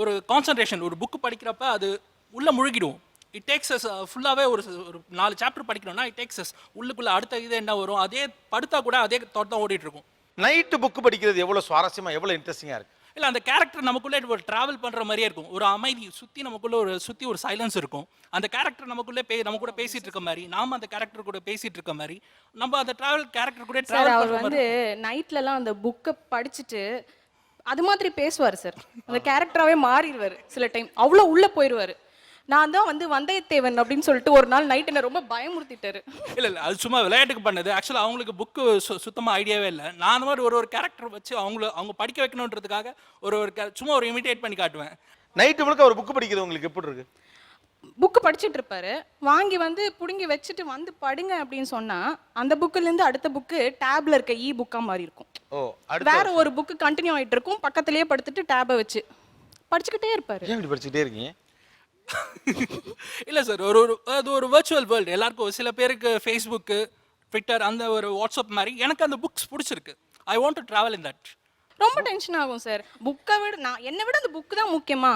ஒரு கான்சன்ட்ரேஷன். ஒரு புக்கு படிக்கிறப்ப அது உள்ளே முழுகிடும். இட் டேக்ஸ் அஸ் ஃபுல்லாகவே ஒரு 4 சாப்டர் படிக்கணும்னா இட் டேக்ஸ் அஸ் உள்ளுக்குள்ளே அடுத்த இது என்ன வரும், அதே படுத்தா கூட அதே தாட் தான் ஓடிட்டு இருக்கும். நைட்டு புக்கு படிக்கிறது எவ்வளோ சுவாரஸ்யமாக, எவ்வளோ இன்ட்ரெஸ்டிங்காக இருக்குது. இல்லை, அந்த கேரக்டர் நமக்குள்ளே ஒரு ட்ராவல் பண்ணுற மாதிரியே இருக்கும். ஒரு அமைதி சுற்றி நமக்குள்ளே சுற்றி ஒரு சைலன்ஸ் இருக்கும். அந்த கேரக்டர் நமக்குள்ளே நம்ம கூட பேசிகிட்டு இருக்க மாதிரி, நாம் அந்த கேரக்டர் கூட பேசிகிட்டு இருக்க மாதிரி, நம்ம அந்த கேரக்டர் கூட ட்ராவல் அவர் வந்து நைட்லலாம் அந்த புக்கை படிச்சுட்டு அது மாதிரி பேசுவார் சார். அந்த கேரக்டராகவே மாறிடுவார் சில டைம், அவ்வளோ உள்ளே போயிடுவார். நான் தான் வந்து வந்தயத்தேவன் அப்படின்னு சொல்லிட்டு ஒரு நாள் நைட் என்ன ரொம்ப பயமுறுத்திட்டாரு. இல்லை, அது சும்மா விளையாட்டுக்கு பண்ணது. ஆக்சுவலாக அவங்களுக்கு புக்கு சுத்தமாக ஐடியாவே இல்லை. நான் அந்த மாதிரி ஒரு கேரக்டர் வச்சு அவங்க படிக்க வைக்கணுன்றதுக்காக சும்மா ஒரு இமிட்டேட் பண்ணி காட்டுவேன். நைட்டு முழுக்க ஒரு புக்கு படிக்கிறது உங்களுக்கு எப்படி இருக்கு? புக்கு படிச்சுட்டு இருப்பாரு, வாங்கி வந்து பிடுங்கி வச்சுட்டு வந்து படுங்க அப்படின்னு சொன்னா அந்த புக்கிலேருந்து அடுத்த புக்கு டேப்ல இருக்க புக்கா மாதிரி இருக்கும். வேற ஒரு புக்கு கண்டினியூ ஆகிட்டு இருக்கும், பக்கத்துலேயே படுத்துட்டு டேபை வச்சு படிச்சுக்கிட்டே இருப்பாரு. ஏன் இப்படி படிச்சுக்கிட்டே இருக்கீங்க? இல்லை சார், அது ஒரு வர்ச்சுவல் வேர்ல்டு. எல்லாருக்கும் சில பேருக்கு ஃபேஸ்புக்கு, ட்விட்டர், அந்த ஒரு வாட்ஸ்அப் மாதிரி. எனக்கு அந்த புக்ஸ் பிடிச்சிருக்கு. I want to travel in that. ரொம்ப டென்ஷன் ஆகும் சார். புக்கை விட என்னை விட அந்த புக்கு தான் முக்கியமா?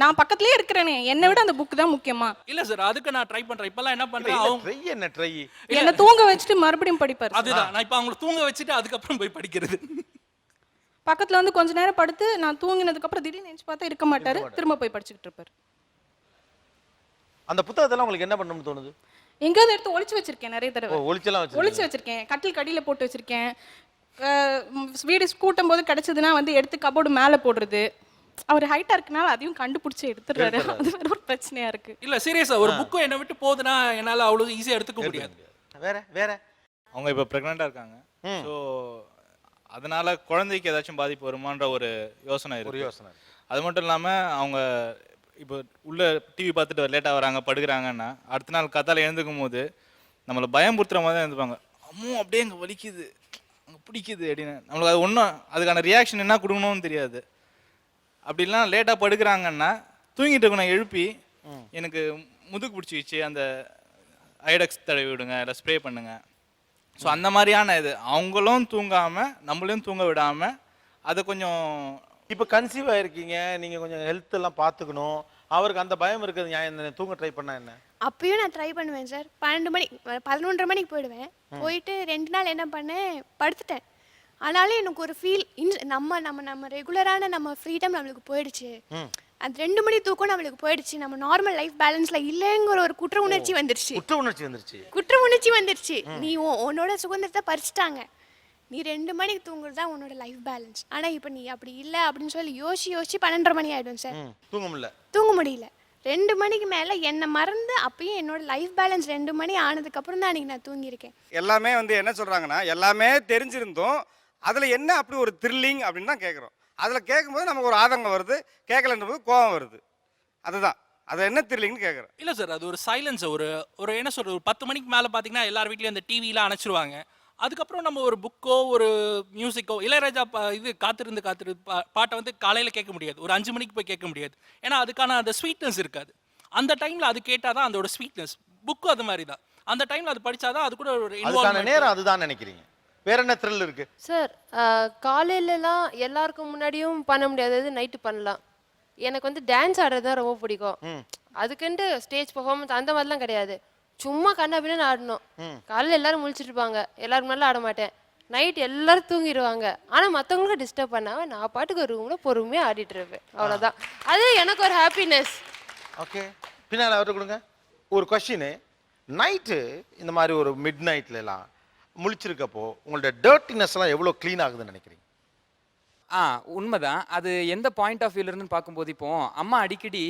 நான் பக்கத்துலயே இருக்கிறேனே, என்னை விட அந்த புக்கு தான் முக்கியமா? இல்ல சார், அதுக்கு நான் ட்ரை பண்றேன். இப்பெல்லாம் என்ன பண்றேன், என்ன தூங்க வச்சுட்டு மறுபடியும் படிப்பாரு. அதுதான் நான் இப்ப அவங்களை தூங்க வச்சுட்டு அதுக்கப்புறம் போய் படிக்கிறது. பக்கத்துல வந்து கொஞ்ச நேரம் படுத்து நான் தூங்கினதுக்கு அப்புறம் திடீர்னு நினைச்சு பார்த்தா இருக்க மாட்டாரு, திரும்ப போய் படிச்சுக்கிட்டு இருப்பாரு. அந்த புத்தகத்தெல்லாம் உங்களுக்கு என்ன பண்ணணும்னு தோணுது? எங்கேயாவது எடுத்து ஒளிச்சு வச்சிருக்கேன் நிறைய தடவை. ஒளிச்சு வச்சிருக்கேன், கட்டில் கடியில போட்டு வச்சிருக்கேன். வீடு கூட்டும் போது கிடைச்சதுன்னா வந்து எடுத்து கபோர்டு மேலே போடுறது, அவர் ஹைட்டா இருக்கனால அதையும் கண்டுபிடிச்சி எடுத்துடுறாரு. அது வேற ஒரு பிரச்சனையா இருக்கு. இல்ல சீரியஸா ஒரு புக்கு என்னை விட்டு போகுதுன்னா என்னால அவ்வளவு ஈஸியா எடுத்துக்க முடியாது. வேற அவங்க இப்போ ப்ரெக்னெண்ட்டாக இருக்காங்க. ஸோ அதனால குழந்தைக்கு ஏதாச்சும் பாதிப்பு வருமான்ற ஒரு யோசனை இருக்கு. அது மட்டும் இல்லாமல் அவங்க இப்போ உள்ள டிவி பார்த்துட்டு லேட்டாக வராங்க, படுக்கிறாங்கன்னா அடுத்த நாள் காத்தால எழுந்துக்கும் போது நம்மளை பயம்புறுத்துற மாதிரி தான் எழுந்துப்பாங்க. அம்மும் அப்படியே அங்கே வலிக்குது, அங்கே பிடிக்குது அப்படின்னு. நம்மளுக்கு அது ஒன்றும் அதுக்கான ரியாக்ஷன் என்ன கொடுக்கணும்னு தெரியாது. அப்படிலாம் லேட்டாக படுக்கிறாங்கன்னா தூங்கிட்டு இருக்கணும் எழுப்பி எனக்கு முதுகு பிடிச்சிச்சு, அந்த ஐடெக்ஸ் தடவி விடுங்க, இல்லை ஸ்ப்ரே பண்ணுங்க. ஸோ அந்த மாதிரியான இது அவங்களும் தூங்காமல் நம்மளையும் தூங்க விடாமல் அதை கொஞ்சம். இப்போ கன்சீவ் ஆயிருக்கீங்க, நீங்க கொஞ்சம் ஹெல்த் எல்லாம் பார்த்துக்கணும். அவருக்கு அந்த பயம் இருக்குது, நியாயம். தூங்க ட்ரை பண்ணா என்ன? அப்பயும் நான் ட்ரை பண்ணுவேன் சார். 12 மணி 11:30 மணிக்கு போயிடுவேன். போயிட்டு 2 நாள் என்ன பண்ணேன், படுத்துட்டேன். ஆனாலும் எனக்கு ஒரு ஃபீல் நம்ம ரெகுலரான நம்ம ஃப்ரீடம் நம்மளுக்கு போயிடுச்சு. அந்த 2 மணி தூக்கம் நம்மளுக்கு போயிடுச்சு. நம்ம நார்மல் லைஃப் பேலன்ஸ்ல இல்லைங்கிற ஒரு குற்ற உணர்ச்சி வந்துருச்சு. நீ உன்னோட சுதந்திரத்தை பறிச்சுட்டாங்க. நீ 2 மணிக்கு தூங்குறது தான் உன்னோட லைஃப் பேலன்ஸ். ஆனா இப்போ நீ அப்படி இல்லை அப்படின்னு சொல்லி யோசிச்சு 12:30 மணி ஆயிடும் சார். தூங்க முடியல. 2 மணிக்கு மேல என்னை மறந்து அப்பயும் என்னோட லைஃப் பேலன்ஸ் 2 மணி ஆனதுக்கு அப்புறம் தான் அன்னைக்கு நான் தூங்கியிருக்கேன். எல்லாமே என்ன சொல்றாங்கன்னா, எல்லாமே தெரிஞ்சிருந்தோம் அதுல என்ன அப்படி ஒரு த்ரில்லிங் அப்படின்னு தான் கேட்குறோம். அதில் கேட்கும்போது நமக்கு ஒரு ஆதங்கம் வருது, கேட்கலன்ற போது கோபம் வருது. அதுதான் அது என்ன த்ரில்லிங்னு கேட்குறேன். இல்லை சார், அது ஒரு சைலன்ஸ். ஒரு என்ன சொல்கிறது, ஒரு 10 மணிக்கு மேலே பார்த்தீங்கன்னா எல்லார் வீட்லேயும் அந்த டிவிலாம் அணைச்சிருவாங்க. அதுக்கப்புறம் நம்ம ஒரு புக்கோ ஒரு மியூசிக்கோ, இளையராஜா இது காத்திருந்து பாட்டை வந்து காலையில் கேட்க முடியாது, ஒரு 5 மணிக்கு போய் கேட்க முடியாது. ஏன்னா அதுக்கான அந்த ஸ்வீட்னஸ் இருக்காது. அந்த டைமில் அது கேட்டால் தான் அதோட ஸ்வீட்னஸ். புக்கும் அது மாதிரி தான். அந்த டைமில் அது படித்தாதான் அது கூட ஒரு நேரம். அதுதான் நினைக்கிறீங்க. வேற என்ன த்ரில் இருக்கு சார்? காலையிலலாம் எல்லாருக்கும் முன்னாடியும் பண்ண முடியாதது நைட்டு பண்ணலாம். எனக்கு வந்து டான்ஸ் ஆடுறது தான் ரொம்ப பிடிக்கும். அதுக்குன்ட்டு ஸ்டேஜ் பெர்ஃபார்மன்ஸ் அந்த மாதிரிலாம் கிடையாது. சும்மா கண்ணா பின்னு ஆடணும். காலையில் எல்லாரும் முழிச்சிட்டு இருப்பாங்க, எல்லாரும் மேலே ஆட மாட்டேன். நைட் எல்லாரும் தூங்கிடுவாங்க. ஆனால் மற்றவங்களுக்கு டிஸ்டர்ப் பண்ணாம நான் பாட்டுக்கு ஒரு ரூமில் பொறுமையாக ஆடிட்டு இருப்பேன். அவ்வளோதான். அது எனக்கு ஒரு ஹாப்பினஸ். ஓகே, பின்னால் அவர்கிட்ட கொடுங்க. ஒரு கொஸ்டின். நைட்டு இந்த மாதிரி ஒரு மிட் நைட்லாம் முழிச்சிருக்கப்போ உங்களோட டர்ட்டினஸ் எல்லாம் எவ்வளோ க்ளீன் ஆகுதுன்னு நினைக்கிறீங்க? உண்மைதான். அது எந்த பாயிண்ட் ஆஃப் வியூல இருந்து பார்க்கும்போது, இப்போ அம்மா அடிக்கடி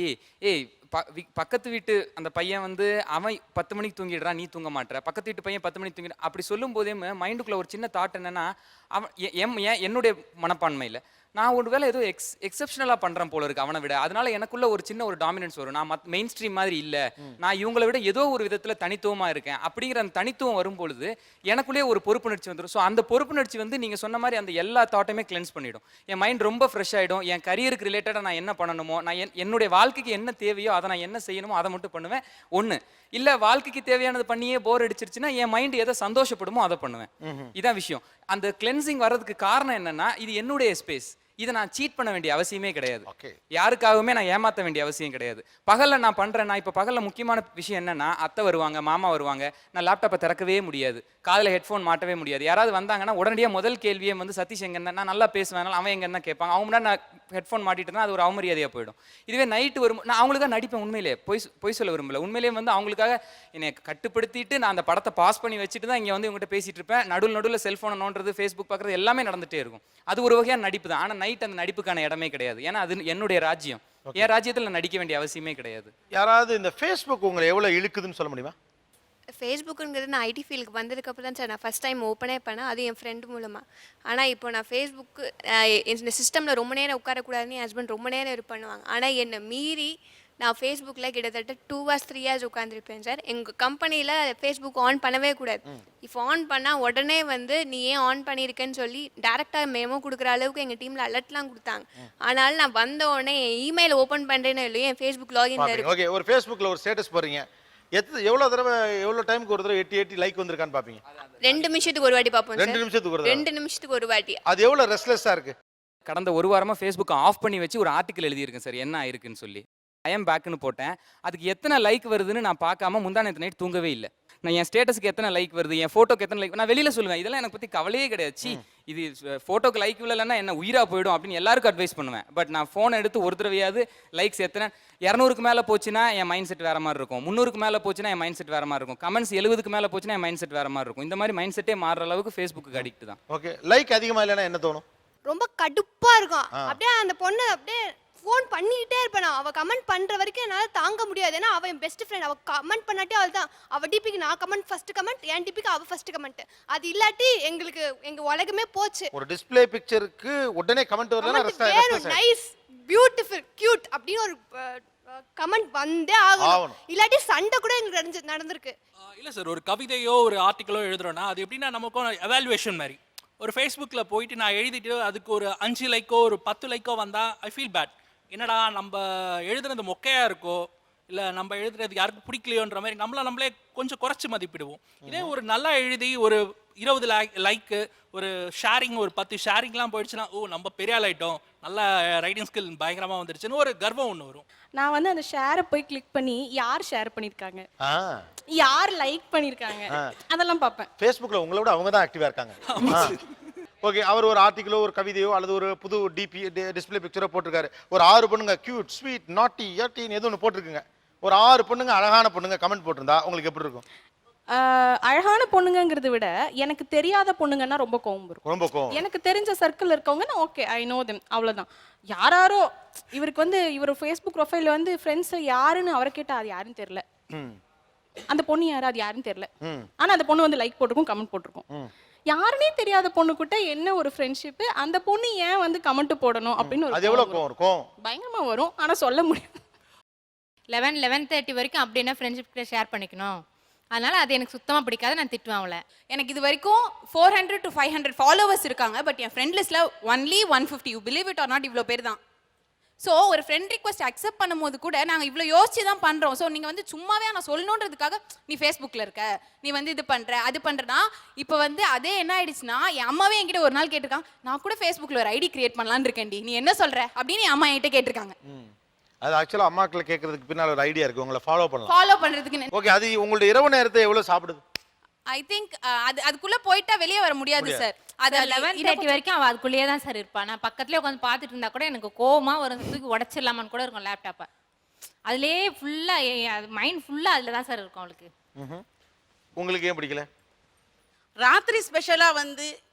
பக்கத்து வீட்டு அந்த பையன் வந்து அவன் 10 மணிக்கு தூங்கிடுறான், நீ தூங்க மாட்டேற, பக்கத்து வீட்டு பையன் 10 மணிக்கு தூங்கிடுறான் அப்படி சொல்லும் போதே மைண்டுக்குள்ள ஒரு சின்ன தாட் என்னன்னா, அவன் என்னுடைய மனப்பான்மையில் நான் ஒரு வேலை ஏதோ எக்ஸப்ஷனலாக பண்ணுறேன் போல இருக்கு அவனை விட. அதனால எனக்குள்ள ஒரு சின்ன ஒரு டாமினன்ஸ் வரும். நான் மெயின் ஸ்ட்ரீம் மாதிரி இல்லை, நான் இவங்களை விட ஏதோ ஒரு விதத்தில் தனித்துவமாக இருக்கேன். அப்படிங்கிற அந்த தனித்துவம் வரும்பொழுது எனக்குள்ளேயே ஒரு பொறுப்புணர்ச்சி வந்துடும். ஸோ அந்த பொறுப்புணர்ச்சி வந்து நீங்கள் சொன்ன மாதிரி அந்த எல்லா தாட்டையுமே கிளென்ஸ் பண்ணிடும். என் மைண்ட் ரொம்ப ஃப்ரெஷ் ஆகிடும். என் கரியருக்கு ரிலேட்டடாக நான் என்ன பண்ணணுமோ, நான் என்னுடைய வாழ்க்கைக்கு என்ன தேவையோ அதை நான் என்ன செய்யணுமோ அதை மட்டும் பண்ணுவேன். ஒன்று இல்லை, வாழ்க்கைக்கு தேவையானது பண்ணியே போர் அடிச்சிருச்சுன்னா என் மைண்ட் எதை சந்தோஷப்படுமோ அதை பண்ணுவேன். இதான் விஷயம். அந்த கிளென்சிங் வர்றதுக்கு காரணம் என்னன்னா, இது என்னுடைய ஸ்பேஸ். இதை நான் சீட் பண்ண வேண்டிய அவசியமே கிடையாது. யாருக்காகவுமே நான் ஏமாற்ற வேண்டிய அவசியம் கிடையாது. பகலில் நான் பண்ணுறேன்னா, இப்போ பகலில் முக்கியமான விஷயம் என்னன்னா, அத்தை வருவாங்க, மாமா வருவாங்க, நான் லேப்டாப்பை திறக்கவே முடியாது, காதில் ஹெட்ஃபோன் மாட்டவே முடியாது. யாராவது வந்தாங்கன்னா உடனடியாக முதல் கேள்வியே வந்து சதீஷ் எங்கன்னா, நான் நல்லா பேசுவேன், அவன் எங்கன்னா கேட்பாங்க. அவங்க முன்னாடி நான் ஹெட்ஃபோன் மாட்டிட்டு தான் அது ஒரு அவமரியாதையாக போயிடும். இதுவே நைட்டு வரும், நான் அவங்களுக்காக நடிப்பேன். உண்மையிலே பொய் சொல்ல விரும்பல. உண்மையிலேயே வந்து அவங்களுக்காக என்னை கட்டுப்படுத்திட்டு நான் அந்த படத்தை பாஸ் பண்ணி வச்சுட்டு தான் இங்கே வந்து இவங்ககிட்ட பேசிட்டு இருப்பேன். நடுவில் செல்ஃபோனை நோண்டுறது, ஃபேஸ்புக் பார்க்குறது எல்லாமே நடந்துகிட்டே இருக்கும். அது ஒரு வகையான நடிப்பு தான். ஆனால் நைட் அந்த நடிப்புக்கான இடமே கிடையாது. ஏன்னா அது என்னுடைய ராஜ்யம். என் ராஜ்யத்தில் நடிக்க வேண்டிய அவசியமே கிடையாது. யாராவது இந்த ஃபேஸ்புக் உங்களை எவ்வளோ இழுக்குதுன்னு சொல்ல முடியுமா? ஃபேஸ்புக்குங்கிறது நான் ஐடி ஃபீல்டுக்கு வந்ததுக்கப்புறம் தான் சார் நான் ஃபஸ்ட் டைம் ஓப்பனே பண்ணேன், அது என் ஃப்ரெண்டு மூலமாக. ஆனால் இப்போ நான் ஃபேஸ்புக்கு இந்த சிஸ்டமில் ரொம்ப நேரம் உட்காரக்கூடாதுன்னு என் ஹஸ்பண்ட் ரொம்ப நேரம் இது பண்ணுவாங்க. ஆனால் என்னை மீறி நான் ஃபேஸ்புக்கில் கிட்டத்தட்ட 2 hours 3 hours உட்காந்துருப்பேன் சார். எங்கள் கம்பெனியில் ஃபேஸ்புக் ஆன் பண்ணவே கூடாது. இப்போ ஆன் பண்ணால் உடனே வந்து நீ ஏன் ஆன் பண்ணியிருக்கேன்னு சொல்லி டேரெக்டாக மெமோ கொடுக்குற அளவுக்கு எங்கள் டீமில் அலர்ட்லாம் கொடுத்தாங்க. ஆனாலும் நான் வந்த உடனே என் இமெயில் ஓப்பன் பண்ணுறேன்னு இல்லையோ என் ஃபேஸ்புக் லாகின்ல இருக்கு. ஓகே, ஒரு ஃபேஸ்புக்கில் ஒரு ஸ்டேட்டஸ் போடுறீங்க, எவ்வளோ தடவை எவ்வளோ டைமுக்கு ஒரு தடவை 8 லைக் வந்திருக்கான்னு பார்ப்பீங்க? 2 நிமிஷத்துக்கு ஒரு வாட்டி பார்ப்போம். 2 நிமிஷத்துக்கு ஒரு 2 நிமிஷத்துக்கு ஒரு வாட்டி. அது எவ்வளோ ரெஸ்ட்லெஸ்ஸாக இருக்கு. கடந்த ஒரு வாரமாக ஃபேஸ்புக்கை ஆஃப் பண்ணி வச்சு ஒரு ஆர்டிக்கல் எழுதியிருக்கேன் சார், என்ன ஆயிருக்குன்னு சொல்லி. ஐ எம் பேக்குன்னு போட்டேன். அதுக்கு எத்தனை லைக் வருதுன்னு நான் பார்க்காம முந்தானத்து நைட் தூங்கவே இல்லை. நான் என் ஸ்டேட்டஸ்க்கு எத்தனை லைக் வருது, என் ஃபோட்டோக்கு எத்தனை லைக், நான் வெளியில் சொல்லுவேன். இதெல்லாம் எனக்கு பற்றி கவலையே கிடையாது. இது ஃபோட்டோக்கு லைக் இல்லைன்னா என்ன உயிராக போயிடும் அப்படின்னு எல்லாருக்கும் அட்வைஸ் பண்ணுவேன். பட் நான் ஃபோனை எடுத்து ஒரு தடவையாவது லைக்ஸ் எத்தனை 200க்கு மேலே போச்சுன்னா என் மைண்ட் செட் வேறு மாதிரி இருக்கும், 300க்கு மேலே போச்சுன்னா என் மைண்ட் செட் வேறு மாதிரி இருக்கும், கமெண்ட்ஸ் 70க்கு மேலே போச்சுன்னா என் மைண்ட் செட் வேறு மாதிரி இருக்கும். இந்த மாதிரி மைண்ட் செட்டே மாறுற அளவுக்கு ஃபேஸ்புக்கு அடிக்ட் தான். ஓகே, லைக் அதிகமாக இல்லைன்னா என்ன தோணும்? ரொம்ப கடுப்பாக இருக்கும். அப்படியே அந்த பொண்ணு அப்படியே ஃபோன் பண்ணிக்கிட்டே இருப்பேன் நான். அவள் கமெண்ட் பண்ணுற வரைக்கும் என்னால் தாங்க முடியாது. ஏன்னா அவள் என் பெஸ்ட் ஃப்ரெண்ட். அவள் கமெண்ட் பண்ணாட்டி அவள் தான். அவள் டிபிக்கு நான் கமெண்ட் ஃபர்ஸ்ட் கமெண்ட், என் டிபிக்கு அவள் ஃபர்ஸ்ட் கமெண்ட். அது இல்லாட்டி எங்கள் உலகமே போச்சு. ஒரு டிஸ்ப்ளே பிக்சருக்கு உடனே கமெண்ட் வரலன்னா நைஸ், பியூட்டிஃபுல், கியூட் அப்படின்னு ஒரு கமெண்ட் வந்தே ஆகணும். இல்லாட்டி சண்டை கூட எங்களுக்கு நடந்திருக்கு. இல்லை சார், ஒரு கவிதையோ ஒரு ஆர்டிக்கலோ எழுதுறோன்னா அது எப்படின்னா நமக்கும் எவாலுவேஷன் மாதிரி. ஒரு ஃபேஸ்புக்கில் போயிட்டு நான் எழுதிட்டு அதுக்கு ஒரு 5 லைக்கோ ஒரு 10 லைக்கோ வந்தால் ஐ ஃபீல் பேட். என்னடா நம்ம எழுதுறது மொக்கையாக இருக்கோ இல்லை நம்ம எழுதுறது யாருக்கும் பிடிக்கலையோன்ற மாதிரி நம்மளே கொஞ்சம் குறைச்சி மதிப்பிடுவோம். இதே ஒரு நல்லா எழுதி ஒரு 20 லைக்கு ஒரு ஷேரிங் ஒரு 10 ஷேரிங்லாம் போயிடுச்சுன்னா ஓ நம்ம பெரிய ஆள் ஆகிட்டோம், நல்லா ரைட்டிங் ஸ்கில் பயங்கரமாக வந்துருச்சுன்னு ஒரு கர்வம் ஒன்று வரும். நான் வந்து அந்த ஷேரை போய் கிளிக் பண்ணி யார் ஷேர் பண்ணியிருக்காங்க, யார் லைக் பண்ணியிருக்காங்க அதெல்லாம் பார்ப்பேன். ஃபேஸ்புக்கில் உங்களை விட அவங்க தான் ஆக்டிவாக இருக்காங்க. ஓகே, அவர் ஒரு ஆர்டிக்கலோ ஒரு கவிதையோ அல்லது ஒரு புது டிஸ்பிளே பிக்சரோ போட்டிருக்காரு. ஒரு 6 பொண்ணுங்க கியூட் ஸ்வீட் நாட்டி யட்டின்னு எது ஒன்று போட்டிருக்குங்க. ஒரு 6 பொண்ணுங்க அழகான பொண்ணுங்க கமெண்ட் போட்டிருந்தா உங்களுக்கு எப்படி இருக்கும்? அழகான பொண்ணுங்கிறத விட எனக்கு தெரியாத பொண்ணுங்கன்னா ரொம்ப கோவம் வரும். ரொம்ப கோவம். எனக்கு தெரிஞ்ச சர்க்கிள் இருக்கவங்க நான் ஓகே ஐ நோ தெம் அவ்வளோதான். யாரோ இவருக்கு வந்து இவர் ஃபேஸ்புக் ப்ரொஃபைலில் வந்து ஃப்ரெண்ட்ஸ் யாருன்னு அவரை கேட்டால் அது யாருன்னு தெரியல. அந்த பொண்ணு யாரு அது யாருன்னு தெரியல. ஆனால் அந்த பொண்ணு வந்து லைக் போட்டிருக்கும், கமெண்ட் போட்டிருக்கும். யாருனே தெரியாத பொண்ணுக்கிட்ட என்ன ஒரு ஃப்ரெண்ட்ஷிப், அந்த பொண்ணு ஏன் வந்து கமெண்ட் போடணும் அப்படின்னு ஒரு பயங்கரமா வரும். ஆனா சொல்ல முடியும். 11:30 வரைக்கும் அப்படின்னா ஃப்ரெண்ட்ஷிப் கிட்ட ஷேர் பண்ணிக்கணும். அதனால அது எனக்கு சுத்தமாக பிடிக்காது. நான் திட்டுவேன் அவளை. எனக்கு இது வரைக்கும் 400 to 500 ஃபாலோவர்ஸ் இருக்காங்க. பட் என் ஃப்ரெண்ட் லிஸ்ட்டில் only 150. You believe it or not, இவ்வளோ பேர் தான். ஸோ ஒரு ஃப்ரெண்ட் ரிக்வஸ்ட் அக்செப்ட் பண்ணும்போது கூட நாங்கள் இவ்வளோ யோசிச்சு தான் பண்ணுறோம். ஸோ நீங்கள் வந்து சும்மாவே நான் சொல்லணுன்றதுக்காக நீ ஃபேஸ்புக்கில் இருக்க, நீ வந்து இது பண்ணுற அது பண்ணுறனா, இப்போ வந்து அதே என்ன ஆயிடுச்சுன்னா என் அம்மாவே என்கிட்ட ஒரு நாள் கேட்டிருக்காங்க, நான் கூட ஃபேஸ்புக்கில் ஒரு ஐடி கிரியேட் பண்ணலான்னு இருக்கேன்டி, நீ என்ன சொல்கிற அப்படின்னு என் அம்மா என்கிட்ட கேட்டிருக்காங்க. அது ஆக்சுவலாக அம்மாக்களை கேட்கறதுக்கு பின்னால் ஒரு ஐடியா இருக்குது, உங்களை ஃபாலோ பண்ணுறதுக்கு. ஓகே, அது உங்களுடைய இரவு நேரத்தை எவ்வளோ சாப்பிடுது? ஐ திங்க் அதுக்குள்ளே போயிட்டா வெளியே வர முடியாது சார். அது 11:30 வரைக்கும் அவள் அதுக்குள்ளேயே தான் சார் இருப்பாள். நான் பக்கத்துலேயே உட்காந்து பார்த்துட்டு இருந்தா கூட எனக்கு கோவமாக ஒரு தூக்கி உடச்சிடலாமான்னு கூட இருக்கும் லேப்டாப்பை. அதுலேயே ஃபுல்லாக மைண்ட் ஃபுல்லாக அதில் தான் சார் இருக்கும் அவளுக்கு. உங்களுக்கு ஏன் பிடிக்கல? ராத்திரி ஸ்பெஷலாக வந்து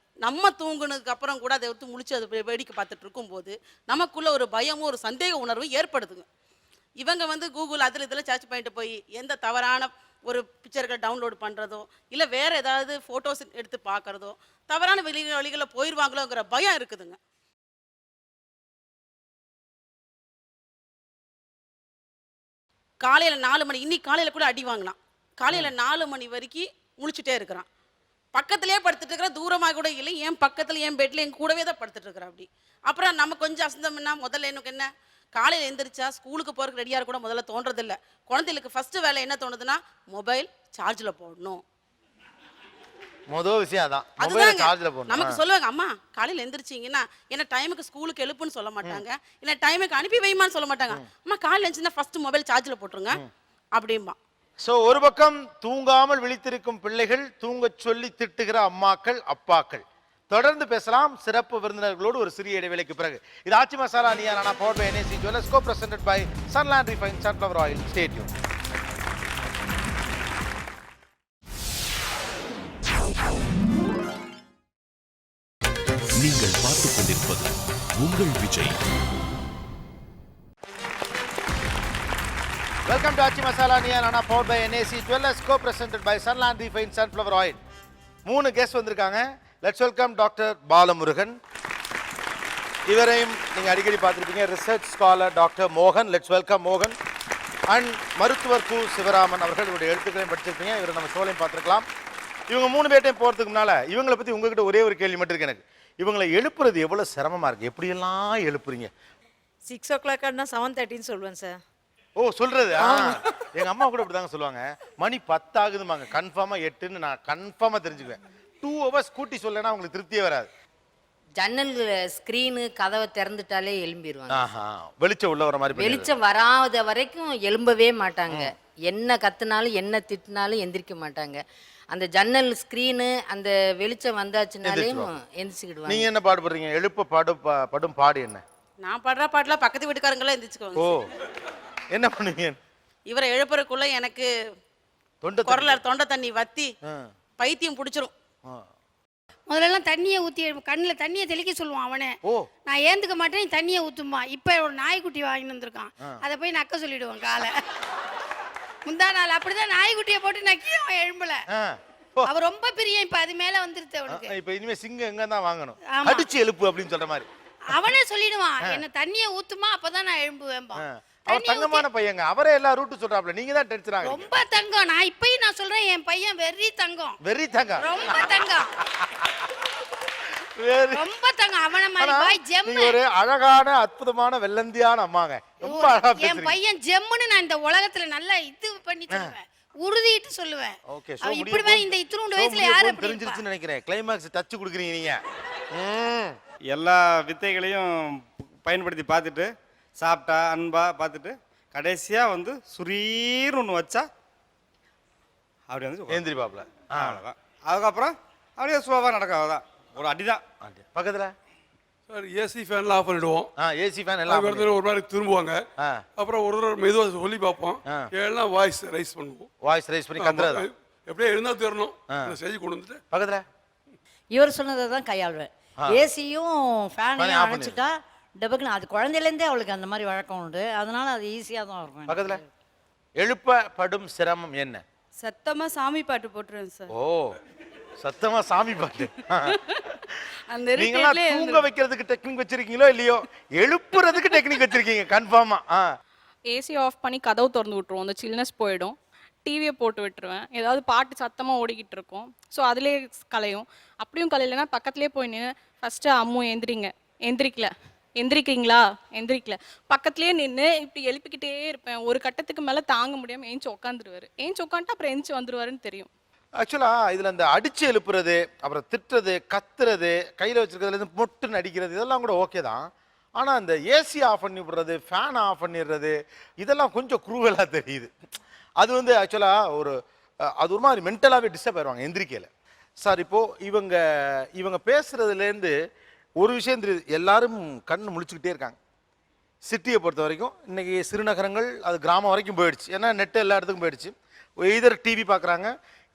நம்ம தூங்குனதுக்கு அப்புறம் கூட அதை எடுத்து முடிச்சு அதை வேடிக்கை பார்த்துட்டு இருக்கும்போது நமக்குள்ள ஒரு பயமும் ஒரு சந்தேக உணர்வு ஏற்படுதுங்க. இவங்க வந்து கூகுள் அதில் இதில் சர்ச் பண்ணிட்டு போய் எந்த தவறான ஒரு பிக்சர்கள் டவுன்லோட் பண்ணுறதோ இல்லை வேறு ஏதாவது ஃபோட்டோஸ் எடுத்து பார்க்குறதோ தவறான வழிகளில் போயிடுவாங்களோங்கிற பயம் இருக்குதுங்க. காலையில் 4 மணி, இன்னைக்கு காலையில் கூட அடி வாங்கினான். காலையில் 4 மணி வரைக்கும் முழிச்சுட்டே இருக்கிறான். பக்கத்துலேயே படுத்துட்டு இருக்கிற, தூரமாக கூட இல்லை, என் பக்கத்தில் என் பெட்டில் என் கூடவே தான் படுத்துட்டு இருக்கிறான். அப்படி அப்புறம் நம்ம கொஞ்சம் அசந்தம்னா முதல்ல எனக்கு என்ன, காலையில் எழுந்திரிச்சா ஸ்கூலுக்கு போகிறதுக்கு ரெடியாக கூட முதல்ல தோன்றதில்லை. குழந்தைகளுக்கு ஃபஸ்ட்டு வேலை என்ன தோணுதுன்னா மொபைல் சார்ஜில் போடணும். முதல் விஷயம் அதான், நமக்கு சொல்லுவாங்க அம்மா காலையில் எழுந்திரிச்சிங்கன்னா என்ன டைமுக்கு ஸ்கூலுக்கு எழுப்புன்னு சொல்ல மாட்டாங்க, இல்லை டைமுக்கு அனுப்பி வைமான்னு சொல்ல மாட்டாங்க. அம்மா காலையில் எழுந்துச்சுன்னா ஃபஸ்ட்டு மொபைல் சார்ஜில் போட்டுருங்க அப்படிம்பா. ஸோ ஒரு பக்கம் தூங்காமல் விழித்திருக்கும் பிள்ளைகள், தூங்கச் சொல்லி திட்டுகிற அம்மாக்கள் அப்பாக்கள். தொடர்ந்து பேசலாம் சிறப்பு விருந்தினர்களோடு ஒரு சிறிய இடைவேளைக்கு பிறகு. இது Aachi masala Neeya Naana powered by NAC Jewellers Co presented by Sunland Refined Sunflower Oil. Stay tuned. நீங்கள் பார்த்துக் கொண்டிருப்பது உங்கள் Vijay. Welcome to Aachi masala Neeya Naana powered by NAC Jewellers Co presented by Sunland Refined Sunflower Oil. 3 guest வந்திருக்காங்க. Let's welcome doctor Balamurugan. இவரையும் நீங்கள் அடிக்கடி பார்த்துருப்பீங்க. ரிசர்ச் ஸ்காலர் டாக்டர் மோகன். லெட்ஸ் வெல்கம் மோகன். அண்ட் மருத்துவர் கு சிவராமன் அவர்கள். இவருடைய எழுத்துக்களையும் படிச்சிருப்பீங்க, இவரை நம்ம ஷோலையும் பார்த்துருக்கலாம். இவங்க 3 பேர்ட்டையும் போகிறதுக்கு முன்னால் இவங்களை பற்றி உங்ககிட்ட ஒரே ஒரு கேள்வி மட்டும் இருக்கு எனக்கு. இவங்களை எழுப்புறது எவ்வளோ சிரமமாக இருக்குது, எப்படியெல்லாம் எழுப்புறீங்க? 6 o'clock 7:30 சொல்லுவேன் சார். ஓ சொல்கிறது, எங்கள் அம்மா கூட இப்படி தாங்க சொல்லுவாங்க. மணி 10 ஆகுதுமாங்க, கன்ஃபார்மாக 8ன்னு நான் கன்ஃபார்மாக தெரிஞ்சுக்குவேன். 2 hours கூட்டி சொல்லனா உங்களுக்கு திருப்தியே வராது. ஜன்னல் ஸ்க்ரீனு கதவை திறந்துட்டாலே எழும்பிடுவாங்க. வெளிச்சம் உள்ள வர மாதிரி, வெளிச்சம் வராத வரைக்கும் எழும்பவே மாட்டாங்க. என்ன கத்துனாலும் என்ன திட்டினாலும் எந்திரிக்க மாட்டாங்க. அந்த ஜன்னல் ஸ்க்ரீனு அந்த வெளிச்சம் வந்தாச்சுனாலே எந்திரிச்சுக்கிடுவாங்க. நீங்க என்ன பாடுபடுறீங்க? எழுப்ப படும் பாடு என்ன? நான் பாடுற பாட்டுலாம் பக்கத்து வீட்டுக்காரங்களே எந்திரிச்சுக்குவாங்க. ஓ என்ன பண்ணுவீங்க? இவரை எழுப்புறக்குள்ள எனக்கு தொண்டை தண்ணி வத்தி பைத்தியம் பிடிச்சிரும். முதல்லலாம் தண்ணியை ஊற்றி கண்ணில் தண்ணியை தெளிக்க சொல்லுவான் அவனே. நான் ஏந்துக்க மாட்டேன், நீ தண்ணியை ஊற்றுமா. இப்போ ஒரு நாய்க்குட்டி வாங்கிட்டு வந்திருக்கான், அதை போய் நக்க சொல்லிடுவான் காலை. முந்தா நாள் அப்படிதான் நாய்க்குட்டியை போட்டு நக்கி அவன் எழும்பல. அவ ரொம்ப பிரியம், இப்ப அது மேல வந்துருச்சு அவனுக்கு. இப்ப இனிமே சிங்கம் எங்க தான் வாங்கணும், அடிச்சு எழுப்பு அப்படின்னு சொல்ற மாதிரி அவனே சொல்லிடுவான், என்ன தண்ணியை ஊத்துமா அப்பதான் நான் எழும்புவேன்பா. அவர் தங்கமான பையங்க, அவரே எல்லா ரூட்டு சொல்றாப்ல, நீங்க தான் டென்ஷனாங்க. ரொம்ப தங்கம். நான் இப்பயும் நான் சொல்றேன், என் பையன் வெறி தங்கம். வெறி தங்கம், ரொம்ப தங்கம், ரொம்ப தங்கம். அவன மாதிரி பாய் ஜெம்மு. நீங்க ஒரு அழகான அற்புதமான வெள்ளந்தியான அம்மாங்க, ரொம்ப அழகா பேசுறீங்க. என் பையன் ஜெம்முன்னு நான் இந்த உலகத்துல நல்லா இது பண்ணி சொல்லுவேன், உறுதிட்டு சொல்லுவேன். ஓகே, சோ இப்படி மாதிரி இந்த இத்துணூண்டு வயசுல யாரு அப்படி தெரிஞ்சிருச்சுன்னு நினைக்கிறேன். கிளைமாக்ஸ் டச் கொடுக்குறீங்க நீங்க. எல்லா வித்தைகளையும் பயன்படுத்தி பார்த்துட்டு சாப்பிட்டா அன்பா பார்த்துட்டு கடைசியாக வந்து சுரீர்னு ஒன்று வச்சா அப்படி வந்து ஏந்திரி பாப்ல. அவ்வளோதான். அதுக்கப்புறம் அப்படியே ஸ்லோவாக நடக்கும். அவ்வளோதான், ஒரு அடிதான். பக்கத்தில் சார் ஏசி ஃபேன்லாம் ஆஃப் பண்ணிடுவோம். ஏசி ஃபேன் எல்லாம் ஒரு மாதிரி திரும்புவாங்க. அப்புறம் ஒரு தடவை மெதுவாக சொல்லி பார்ப்போம், ஏன்னா வாய்ஸ் ரைஸ் பண்ணுவோம். வாய்ஸ் ரைஸ் பண்ணி கத்துறது எப்படியே இருந்தால் தரணும் செய்தி கொண்டு வந்துட்டு பக்கத்தில் இவர் சொன்னதை தான் கையாளுவேன். ஏசியும் ஃபேனையும் அணைச்சிட்டா டபக்குன்னு, அது குழந்தையிலேருந்தே அவளுக்கு அந்த மாதிரி வழக்கம் உண்டு, அதனால அது ஈஸியாக தான் இருக்கும். பக்கத்தில் எழுப்பப்படும் சிரமம் என்ன? சத்தமாக சாமி பாட்டு போட்டுருவேன் சார். ஓ, சத்தமா சாமி பாட்டு. அந்த நீங்களா தூங்க வைக்கிறதுக்கு டெக்னிக் வச்சிருக்கீங்களோ இல்லையோ, எழுப்புறதுக்கு டெக்னிக் வச்சிருக்கீங்க கன்ஃபார்மா. ஏசி ஆஃப் பண்ணி கதவு திறந்து விட்டுருவோம், அந்த சில்னஸ் போயிடும். டிவியை போட்டு விட்டுருவேன், ஏதாவது பாட்டு சத்தமாக ஓடிக்கிட்டு இருக்கும், ஸோ அதிலே கலையும். அப்படியும் கலையிலனா பக்கத்துலேயே போய் நின்று ஃபஸ்ட்டு அம்மு எந்திரிக்கிறீங்களா பக்கத்துலேயே நின்று இப்படி எழுப்பிக்கிட்டே இருப்பேன். ஒரு கட்டத்துக்கு மேலே தாங்க முடியாமல் ஏஞ்சி உட்காந்துருவாரு. ஏஞ்சி உட்காந்துட்டு அப்புறம் எந்திச்சு வந்துருவாருன்னு தெரியும். ஆக்சுவலா இதுல இந்த அடிச்சு எழுப்புறது, அப்புறம் திட்டுறது, கத்துறது, கையில வச்சிருக்கிறதுல இருந்து மொட்டுன்னு அடிக்கிறது, இதெல்லாம் கூட ஓகே தான். ஆனா இந்த ஏசி ஆஃப் பண்ணி விடுறது, ஃபேன் ஆஃப் பண்ணிடுறது, இதெல்லாம் கொஞ்சம் குரூவலா தெரியுது. அது வந்து ஆக்சுவலா அது ஒரு மாதிரி மென்டலாவே டிஸ்டர்ப் ஆயிடுவாங்க எந்திரிக்கையில. சார் இப்போ இவங்க பேசுறதுலேருந்து ஒரு விஷயம் தெரியுது, எல்லாரும் கண்ணு முழிச்சுக்கிட்டே இருக்காங்க. சிட்டியை பொறுத்த வரைக்கும் இன்னைக்கு சிறுநகரங்கள் அது கிராமம் வரைக்கும் போயிடுச்சு. ஏன்னா நெட்டு எல்லா இடத்துக்கும் போயிடுச்சு. எதர் டிவி பார்க்குறாங்க,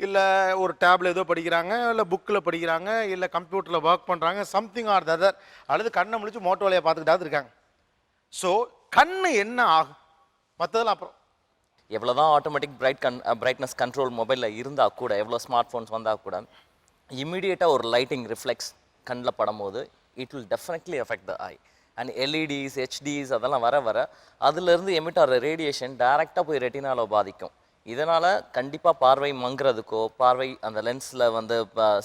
இல்லை ஒரு டேப்ல ஏதோ படிக்கிறாங்க, இல்லை புக்கில் படிக்கிறாங்க, இல்லை கம்ப்யூட்டரில் ஒர்க் பண்ணுறாங்க, சம்திங் ஆர் ததர், அல்லது கண்ணை முழிச்சு மோட்டோ வேலையை பார்த்துக்கிட்டாவது இருக்காங்க. ஸோ கண்ணு என்ன ஆகும், மற்றதெல்லாம் அப்புறம். எவ்வளோதான் ஆட்டோமேட்டிக் பிரைட்னஸ் கண்ட்ரோல் மொபைலில் இருந்தால் கூட, எவ்வளோ ஸ்மார்ட் ஃபோன்ஸ் வந்தால் கூட, இமீடியட்டாக ஒரு லைட்டிங் ரிஃப்ளெக்ஸ் கண்ணில் படும்போது it will definitely effect the eye. And LEDs, HDs அதெல்லாம் வர அதுலேருந்து எமிட் ஆகிற ரேடியேஷன் டைரெக்டாக போய் ரெட்டினால பாதிக்கும். இதனால் கண்டிப்பாக பார்வை மங்குறதுக்கோ, பார்வை அந்த லென்ஸில் வந்து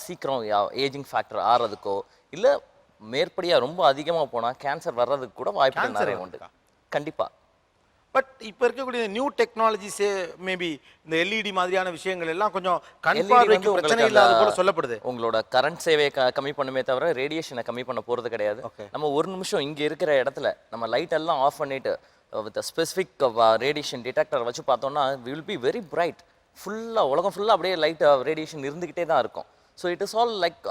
சீக்கிரம் ஏஜிங் ஃபேக்டர் ஆறதுக்கோ, இல்லை மேற்படியாக ரொம்ப அதிகமாக போனால் கேன்சர் வர்றதுக்கு கூட வாய்ப்புகள் நிறைய உண்டு கண்டிப்பாக. பட் இப்போ இருக்கக்கூடிய நியூ டெக்னாலஜிஸ் மேபி இந்த எல்இடி மாதிரியான விஷயங்கள் எல்லாம் கொஞ்சம் கண் பார்வைக்கு பிரச்சனை இல்லாத கூட சொல்லப்படுது. உங்களோட கரண்ட் சேவையை கம்மி பண்ணுமே தவிர ரேடியேஷனை கம்மி பண்ண போகிறது கிடையாது. நம்ம ஒரு நிமிஷம் இங்கே இருக்கிற இடத்துல நம்ம லைட் எல்லாம் ஆஃப் பண்ணிட்டு வித் ஸ்பெசிஃபிக் ரேடியேஷன் டிடெக்டர் வச்சு பார்த்தோம்னா வில் பி வெரி பிரைட். ஃபுல்லாக உலகம் ஃபுல்லாக அப்படியே லைட் ரேடியேஷன் இருந்துக்கிட்டே தான் இருக்கும். So it is all like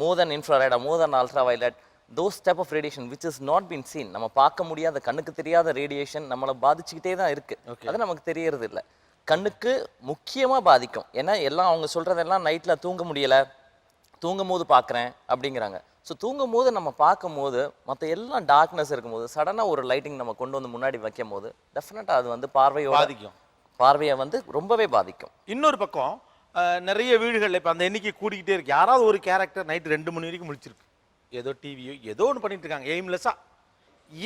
more then infrared, more then ultra violet, those type of radiation which is not been seen. நம்ம பார்க்க முடியாத, கண்ணுக்கு தெரியாத ரேடியேஷன் நம்மளை பாதிச்சுக்கிட்டே தான் இருக்கு. அது நமக்கு தெரியறது இல்லை. கண்ணுக்கு முக்கியமாக பாதிக்கும். ஏன்னா எல்லாம் அவங்க சொல்றதெல்லாம் நைட்டில் தூங்க முடியலை, தூங்கும் போது பார்க்குறேன் அப்படிங்கிறாங்க. ஸோ தூங்கும் போது நம்ம பார்க்கும் போது மற்ற எல்லாம் டார்க்னஸ் இருக்கும்போது சடனாக ஒரு லைட்டிங் நம்ம கொண்டு வந்து முன்னாடி வைக்கும் போது டெஃபினட்டாக அது வந்து பார்வையை வந்து ரொம்பவே பாதிக்கும். இன்னொரு பக்கம் நிறைய வீடுகளில் இப்போ அந்த எண்ணிக்கை கூடிக்கிட்டே இருக்கு. யாராவது ஒரு கேரக்டர் நைட்டு 2 மணி வரைக்கும் முழிச்சிருக்கு, ஏதோ டிவியோ ஏதோ ஒன்று பண்ணிட்டு இருக்காங்க எய்ம்லெஸ்ஸா.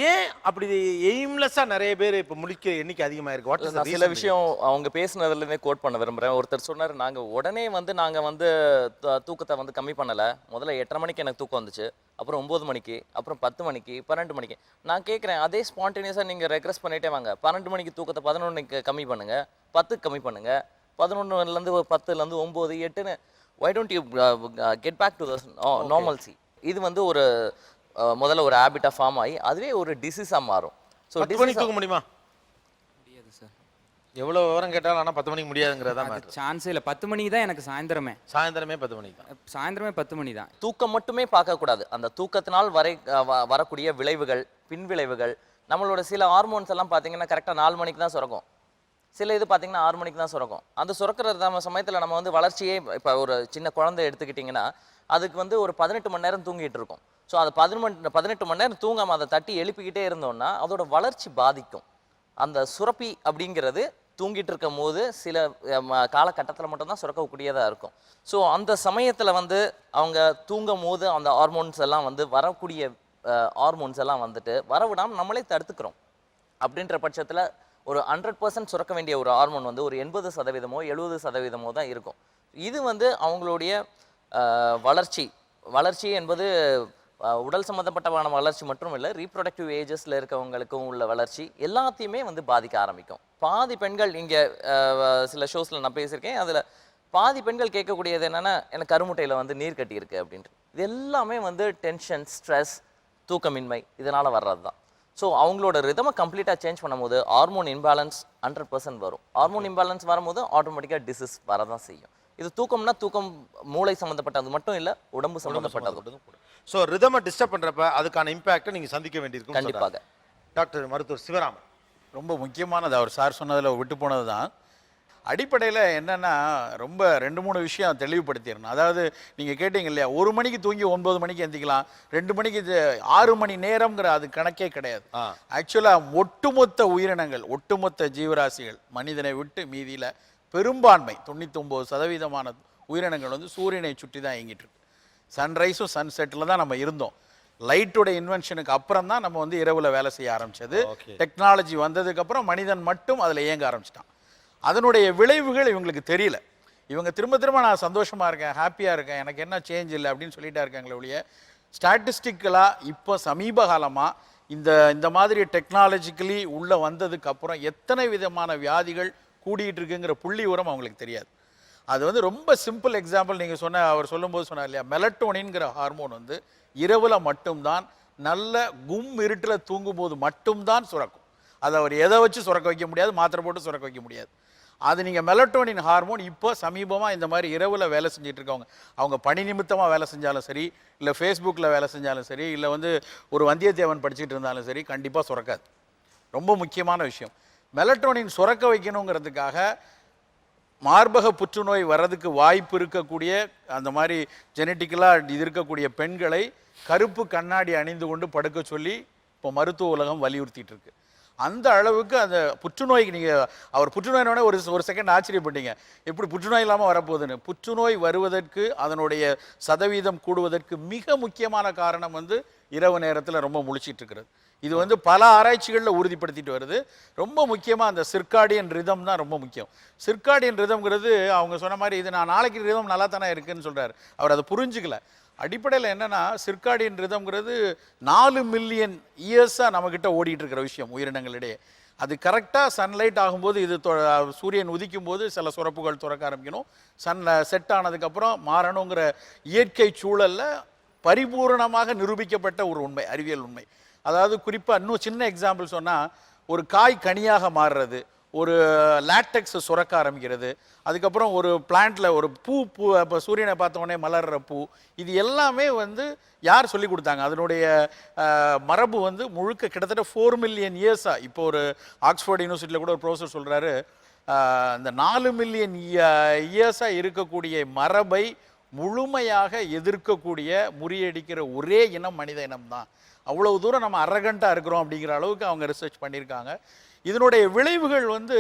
ஏன் அப்படி எய்ம்லெஸ்ஸா நிறைய பேர் இப்போ முழிக்க எண்ணிக்கை அதிகமாக இருக்கு? நான் சில விஷயம் அவங்க பேசுனதுலேருந்தே கோட் பண்ண விரும்புகிறேன். ஒருத்தர் சொன்னார், நாங்கள் உடனே வந்து தூக்கத்தை வந்து கம்மி பண்ணலை. முதல்ல 8:30 மணிக்கு எனக்கு தூக்கம் வந்துச்சு, அப்புறம் 9 மணிக்கு, அப்புறம் 10 மணிக்கு, 12 மணிக்கு. நான் கேட்குறேன், அதே ஸ்பான்டேனியஸாக நீங்கள் ரெக்ரெஸ் பண்ணிட்டே வாங்க. 12 மணிக்கு தூக்கத்தை 11 மணிக்கு கம்மி பண்ணுங்க, 10க்கு கம்மி பண்ணுங்க, 11லேருந்து 10லேருந்து 9, 8ன்னு. Why don't you get back to the normalcy? இது வந்து ஒரு முதல்ல ஒரு ஹேபிட்டா ஃபார்ம் ஆகி அதுவே ஒரு டிசீஸா மாறும். ஸோ 10 மணிக்கு தூங்க முடியுமா? முடியாது சார். எவ்வளோ விவரம் கேட்டாலும் ஆனால் 10 மணிக்கு முடியாதுங்கிறதா சான்ஸே இல்லை. 10 மணிக்கு தான் எனக்கு சாயந்தரமே 10 மணிக்கு தான். சாயந்தரமே 10 மணி தான். தூக்கம் மட்டுமே பார்க்கக்கூடாது. அந்த தூக்கத்தினால் வரக்கூடிய விளைவுகள், பின் விளைவுகள், நம்மளோட சில ஹார்மோன்ஸ் எல்லாம் பார்த்தீங்கன்னா கரெக்டாக 4 மணிக்கு தான் சுரக்கும். சில இது பார்த்தீங்கன்னா 6 மணிக்கு தான் சுரக்கும். அந்த சுரக்கிற சமயத்தில் நம்ம வந்து வளர்ச்சியே இப்போ ஒரு சின்ன குழந்தை எடுத்துக்கிட்டிங்கன்னா அதுக்கு வந்து ஒரு 18 மணி நேரம் தூங்கிட்டு இருக்கும். ஸோ அது 18 மணி நேரம் தூங்காமல் அதை தட்டி எழுப்பிக்கிட்டே இருந்தோம்னா அதோட வளர்ச்சி பாதிக்கும். அந்த சுரப்பி அப்படிங்கிறது தூங்கிட்டு இருக்கும் போது சில காலகட்டத்தில் மட்டும்தான் சுரக்கக்கூடியதாக இருக்கும். ஸோ அந்த சமயத்தில் வந்து அவங்க தூங்கும் போது அந்த ஹார்மோன்ஸ் எல்லாம் வந்து வரக்கூடிய ஹார்மோன்ஸ் எல்லாம் வந்துட்டு வரவிடாமல் நம்மளே தடுத்துக்கிறோம். அப்படின்ற பட்சத்தில் ஒரு 100% சுரக்க வேண்டிய ஒரு ஹார்மோன் வந்து ஒரு 80% 70% தான் இருக்கும். இது வந்து அவங்களுடைய வளர்ச்சி என்பது உடல் சம்மந்தப்பட்டமான வளர்ச்சி மட்டும் இல்லை, ரீப்ரொடக்டிவ் ஏஜஸில் இருக்கவங்களுக்கும் உள்ள வளர்ச்சி எல்லாத்தையுமே வந்து பாதிக்க ஆரம்பிக்கும். பாதி பெண்கள் இங்கே சில ஷோஸில் நான் பேசியிருக்கேன், அதில் பாதி பெண்கள் கேட்கக்கூடியது என்னென்னா எனக்கு கருமுட்டையில் வந்து நீர் கட்டி இருக்குது அப்படின்ட்டு. இது எல்லாமே வந்து டென்ஷன், ஸ்ட்ரெஸ், தூக்கமின்மை இதனால் வர்றது தான். ஸோ அவங்களோட ரிதமை கம்ப்ளீட்டாக சேஞ்ச் பண்ணும்போது ஹார்மோன் இம்பேலன்ஸ் 100% வரும். ஹார்மோன் இம்பேலன்ஸ் வரும்போது ஆட்டோமேட்டிக்காக டிசீஸ் வரதான் செய்யும். இது தூக்கம்னா தூக்கம் மூளை சம்மந்தப்பட்டது மட்டும் இல்லை, உடம்பு சம்மந்தப்பட்டது. ஸோ ரிதமை டிஸ்டர்ப் பண்ணுறப்ப அதுக்கான இம்பேக்டை நீங்கள் சந்திக்க வேண்டியிருக்கும். கண்டிப்பாக. டாக்டர் மருத்துவர் சிவராமன், ரொம்ப முக்கியமானது அவர் சார் சொன்னதில் விட்டு போனது தான். அடிப்படையில் என்னென்னா ரொம்ப 2-3 விஷயம் தெளிவுபடுத்திடணும். அதாவது நீங்கள் கேட்டீங்க இல்லையா, 1 மணிக்கு தூங்கி 9 மணிக்கு எந்திக்கலாம், 2 மணிக்கு 6 மணி நேரம்ங்கிற அது கணக்கே கிடையாது. ஆக்சுவலாக ஒட்டுமொத்த உயிரினங்கள், ஒட்டுமொத்த ஜீவராசிகள் மனிதனை விட்டு மீதியில் பெரும்பான்மை 99% உயிரினங்கள் வந்து சூரியனை சுற்றி தான் இயங்கிட்டு இருக்கு. சன்ரைஸும் சன்செட்டில் தான் நம்ம இருந்தோம். லைட்டோட இன்வென்ஷனுக்கு அப்புறம் தான் நம்ம வந்து இரவில் வேலை செய்ய ஆரம்பிச்சது. டெக்னாலஜி வந்ததுக்கப்புறம் மனிதன் மட்டும் அதில் இயங்க ஆரம்பிச்சிட்டான். அதனுடைய விளைவுகள் இவங்களுக்கு தெரியல. இவங்க திரும்ப நான் சந்தோஷமாக இருக்கேன், ஹாப்பியாக இருக்கேன், எனக்கு என்ன சேஞ்ச் இல்லை அப்படின்னு சொல்லிட்டா இருக்காங்களே ஒழிய, ஸ்டாட்டிஸ்டிக்கலாக இப்போ சமீப காலமாக இந்த மாதிரி டெக்னாலஜிக்கலி உள்ளே வந்ததுக்கு அப்புறம் எத்தனை விதமான வியாதிகள் கூடிட்டு இருக்குங்கிற புள்ளி உரம் அவங்களுக்கு தெரியாது. அது வந்து ரொம்ப சிம்பிள் எக்ஸாம்பிள் நீங்கள் அவர் சொல்லும்போது சொன்னார் இல்லையா, மெலட்டோனின்கிற ஹார்மோன் வந்து இரவில் மட்டும்தான், நல்ல இருட்டில் தூங்கும்போது மட்டும்தான் சுரக்கும். அதை அவர் எதை வச்சு சுரக்க வைக்க முடியாது, மாத்திரை போட்டு சுரக்க வைக்க முடியாது. அது நீங்கள் மெலட்டோனின் ஹார்மோன் இப்போ சமீபமாக இந்த மாதிரி இரவில் வேலை செஞ்சுட்டு இருக்கவங்க, அவங்க பணி நிமித்தமாக வேலை செஞ்சாலும் சரி, இல்லை ஃபேஸ்புக்கில் வேலை செஞ்சாலும் சரி, இல்லை வந்து ஒரு வந்தியத்தேவன் படிச்சுட்டு இருந்தாலும் சரி, கண்டிப்பாக சுரக்காது. ரொம்ப முக்கியமான விஷயம். மெலட்டோனின் சுரக்க வைக்கணுங்கிறதுக்காக மார்பக புற்றுநோய் வர்றதுக்கு வாய்ப்பு இருக்கக்கூடிய அந்த மாதிரி ஜெனட்டிக்கலாக இது இருக்கக்கூடிய பெண்களை கருப்பு கண்ணாடி அணிந்து கொண்டு படுக்க சொல்லி இப்போ மருத்துவ உலகம் வலியுறுத்திட்டு இருக்கு. அந்த அளவுக்கு அந்த புற்றுநோய்க்கு நீங்கள் அவர் புற்றுநோயினோட ஒரு செகண்ட் ஆச்சரியப்பட்டீங்க, எப்படி புற்றுநோய் இல்லாமல் வரப்போகுதுன்னு. புற்றுநோய் வருவதற்கு, அதனுடைய சதவீதம் கூடுவதற்கு மிக முக்கியமான காரணம் வந்து இரவு நேரத்தில் ரொம்ப முழிச்சிட்டு இருக்கிறது. இது வந்து பல ஆராய்ச்சிகளில் உறுதிப்படுத்திட்டு வருது. ரொம்ப முக்கியமாக அந்த சிர்காடியன் ரிதம் தான் ரொம்ப முக்கியம். சிர்காடியன் ரிதம்ங்கிறது அவங்க சொன்ன மாதிரி இது நான் நாளைக்கு ரிதம் நல்லா தானே இருக்குன்னு சொல்கிறார். அவர் அதை புரிஞ்சுக்கல. அடிப்படையில் என்னென்னா சிர்காடியன் ரிதம்ங்கிறது 4 மில்லியன் இயர்ஸாக நம்மக்கிட்ட ஓடிட்டு இருக்கிற விஷயம் உயிரினங்களிடையே. அது கரெக்டாக சன்லைட் ஆகும்போது, இது சூரியன் உதிக்கும் போது சில சுரப்புகள் துறக்க ஆரம்பிக்கணும், செட் ஆனதுக்கப்புறம் மாறணுங்கிற இயற்கை சூழலில் பரிபூர்ணமாக நிரூபிக்கப்பட்ட ஒரு உண்மை, அறிவியல் உண்மை. அதாவது குறிப்பாக இன்னும் சின்ன எக்ஸாம்பிள் சொன்னால், ஒரு காய் கனியாக மாறுறது, ஒரு லேட்டெக்ஸ் சுரக்க ஆரம்பிக்கிறது, அதுக்கப்புறம் ஒரு பிளான்ட்ல ஒரு பூ இப்போ சூரியனை பார்த்தோன்னே மலர்ற பூ, இது எல்லாமே வந்து யார் சொல்லி கொடுத்தாங்க? அதனுடைய மரபு வந்து முழுக்க கிட்டத்தட்ட 4 மில்லியன் இயர்ஸாக. இப்போ ஒரு ஆக்ஸ்ஃபோர்ட் யூனிவர்சிட்டியில் கூட ஒரு ப்ரொஃபஸர் சொல்கிறாரு, இந்த 4 மில்லியன் இயர்ஸாக இருக்கக்கூடிய மரபை முழுமையாக எதிர்க்கக்கூடிய, முறியடிக்கிற ஒரே இனம் மனித இனம் தான். அவ்வளவு தூரம் நம்ம அரகண்டாக இருக்கிறோம் அப்படிங்கிற அளவுக்கு அவங்க ரிசர்ச் பண்ணியிருக்காங்க. இதனுடைய விளைவுகள் வந்து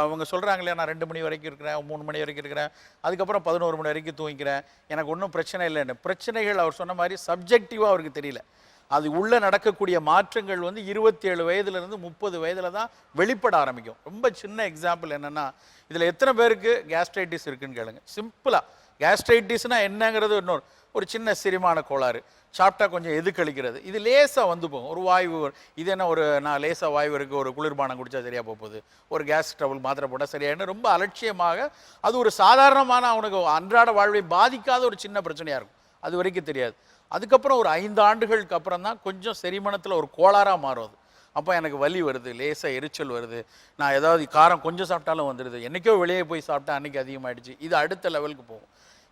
அவங்க சொல்கிறாங்க இல்லையா, நான் 2 மணி வரைக்கும் இருக்கிறேன், 3 மணி வரைக்கும் இருக்கிறேன், அதுக்கப்புறம் 11 மணி வரைக்கும் தூங்கிக்கிறேன், எனக்கு ஒன்றும் பிரச்சனை இல்லைன்னு. பிரச்சனைகள் அவர் சொன்ன மாதிரி சப்ஜெக்டிவாக அவருக்கு தெரியல. அது உள்ளே நடக்கக்கூடிய மாற்றங்கள் வந்து 27 வயதுலேருந்து 30 வயதில் தான் வெளிப்பட ஆரம்பிக்கும். ரொம்ப சின்ன எக்ஸாம்பிள் என்னென்னா, இதில் எத்தனை பேருக்கு கேஸ்ட்ரைட்டிஸ் இருக்குன்னு கேளுங்க. சிம்பிளாக கேஸ்ட்ரைட்டிஸ்னால் என்னங்கிறது ஒரு சின்ன செரிமான கோளாறு, சாப்பிட்டா கொஞ்சம் எதுக்களிக்கிறது, இது லேசாக வந்து போகும். ஒரு வாய்வு, இது என்ன நான் லேசாக வாய்வு இருக்குது, ஒரு குளிர்பானம் குடித்தா சரியாக போகுது, ஒரு கேஸ் ட்ரபிள் மாத்திரை போட்டால் சரியாயின்னு ரொம்ப அலட்சியமாக, அது ஒரு சாதாரணமான அவனுக்கு அன்றாட வாழ்வை பாதிக்காத ஒரு சின்ன பிரச்சனையாக இருக்கும். அது வரைக்கும் தெரியாது. அதுக்கப்புறம் ஒரு 5 ஆண்டுகளுக்கு அப்புறம் தான் கொஞ்சம் செரிமானத்தில் ஒரு கோளாறாக மாறும். அப்போ எனக்கு வலி வருது, லேசாக எரிச்சல் வருது, நான் ஏதாவது காரம் கொஞ்சம் சாப்பிட்டாலும் வந்துடுது, என்றைக்கோ வெளியே போய் சாப்பிட்டா அன்றைக்கி அதிகமாகிடுச்சு, இது அடுத்த லெவலுக்கு போகும்.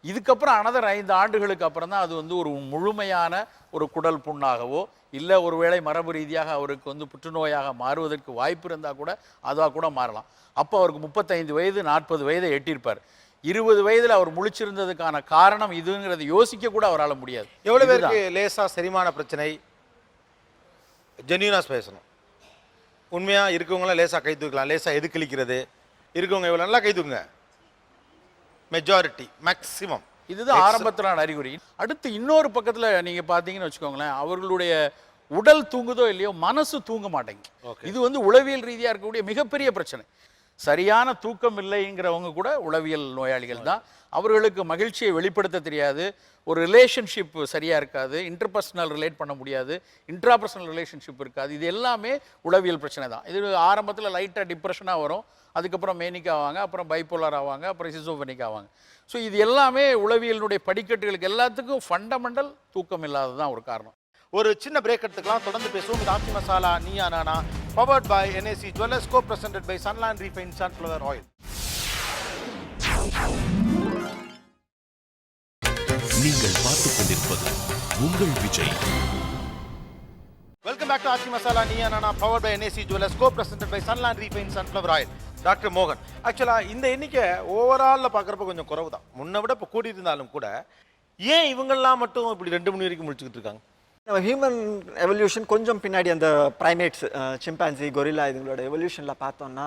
இதுக்கப்புறம் அனதர் 5 ஆண்டுகளுக்கு அப்புறம் தான் அது வந்து ஒரு முழுமையான ஒரு குடல் புண்ணாகவோ இல்லை ஒருவேளை மரபு ரீதியாக அவருக்கு வந்து புற்றுநோயாக மாறுவதற்கு வாய்ப்பு இருந்தால் கூட அதுவாக கூட மாறலாம். அப்போ அவருக்கு 35 வயது 40 வயதை எட்டியிருப்பார். 20 வயதில் அவர் முழிச்சிருந்ததுக்கான காரணம் இதுங்கிறத யோசிக்க கூட அவரால் முடியாது. எவ்வளோ பேருக்கு லேசா செரிமான பிரச்சனை? ஜென்யூனாக பேசணும். உண்மையாக இருக்கவங்களாம் லேசாக கை தூக்கலாம். லேசாக எதுக்களிக்கிறது இருக்கவங்க இவ்வளோ நல்லா கை தூக்குங்க. மெஜாரிட்டி மேக்ஸிமம் இதுதான் ஆரம்பத்திலான அறிகுறி. அடுத்து இன்னொரு பக்கத்தில் நீங்கள் பார்த்தீங்கன்னு வச்சுக்கோங்களேன், அவர்களுடைய உடல் தூங்குதோ இல்லையோ மனசு தூங்க மாட்டேங்குது. இது வந்து உளவியல் ரீதியாக இருக்கக்கூடிய மிகப்பெரிய பிரச்சனை. சரியான தூக்கம் இல்லைங்கிறவங்க கூட உளவியல் நோயாளிகள் தான். அவர்களுக்கு மகிழ்ச்சியை வெளிப்படுத்த தெரியாது, ஒரு ரிலேஷன்ஷிப் சரியாக இருக்காது, இன்டர்பர்சனல் ரிலேட் பண்ண முடியாது, இன்ட்ராபர்சனல் ரிலேஷன்ஷிப் இருக்காது. இது எல்லாமே உளவியல் பிரச்சனை தான். இது ஆரம்பத்தில் லைட்டாக டிப்ரெஷனாக வரும், அதுக்கப்புறம் மேனிக் ஆவாங்க, அப்புறம் பைப்போலார் ஆவாங்க, அப்புறம் சிசோஃபெனிக் ஆவாங்க. ஸோ இது எல்லாமே உளவியலுடைய படிக்கட்டுகளுக்கு எல்லாத்துக்கும் ஃபண்டமெண்டல் தூக்கம் இல்லாதது தான் ஒரு காரணம். ஒரு சின்ன பிரேக் எடுத்துக்கலாம். தொடர்ந்து பேசுவோம். இது Aachi masala Neeya Naana, powered by NAC Jewellers, co-presented by Sunland Refined Sunflower Oil. நீங்கள் பார்த்துக் கொண்டிருப்பது உங்கள் Vijay. Welcome back to Aachi masala Neeya Naana, powered by NAC Jewellers, co-presented by Sunland Refined Sunflower Oil. Doctor மோகன், ஆக்சுவலாக இந்த எண்ணிக்கை ஓவராலில் பார்க்குறப்ப கொஞ்சம் குறைவு தான். முன்னை விட இப்போ கூட்டிட்டு இருந்தாலும் கூட ஏன் இவங்கெல்லாம் மட்டும் இப்படி 2 மணி வரைக்கும் முடிச்சுக்கிட்டு இருக்காங்க? ஹியூமன் எவல்யூஷன் கொஞ்சம் பின்னாடி அந்த ப்ரைமேட்ஸ், சிம்பான்சி, கொரில்லா இதுங்களோட எவல்யூஷனில் பார்த்தோம்னா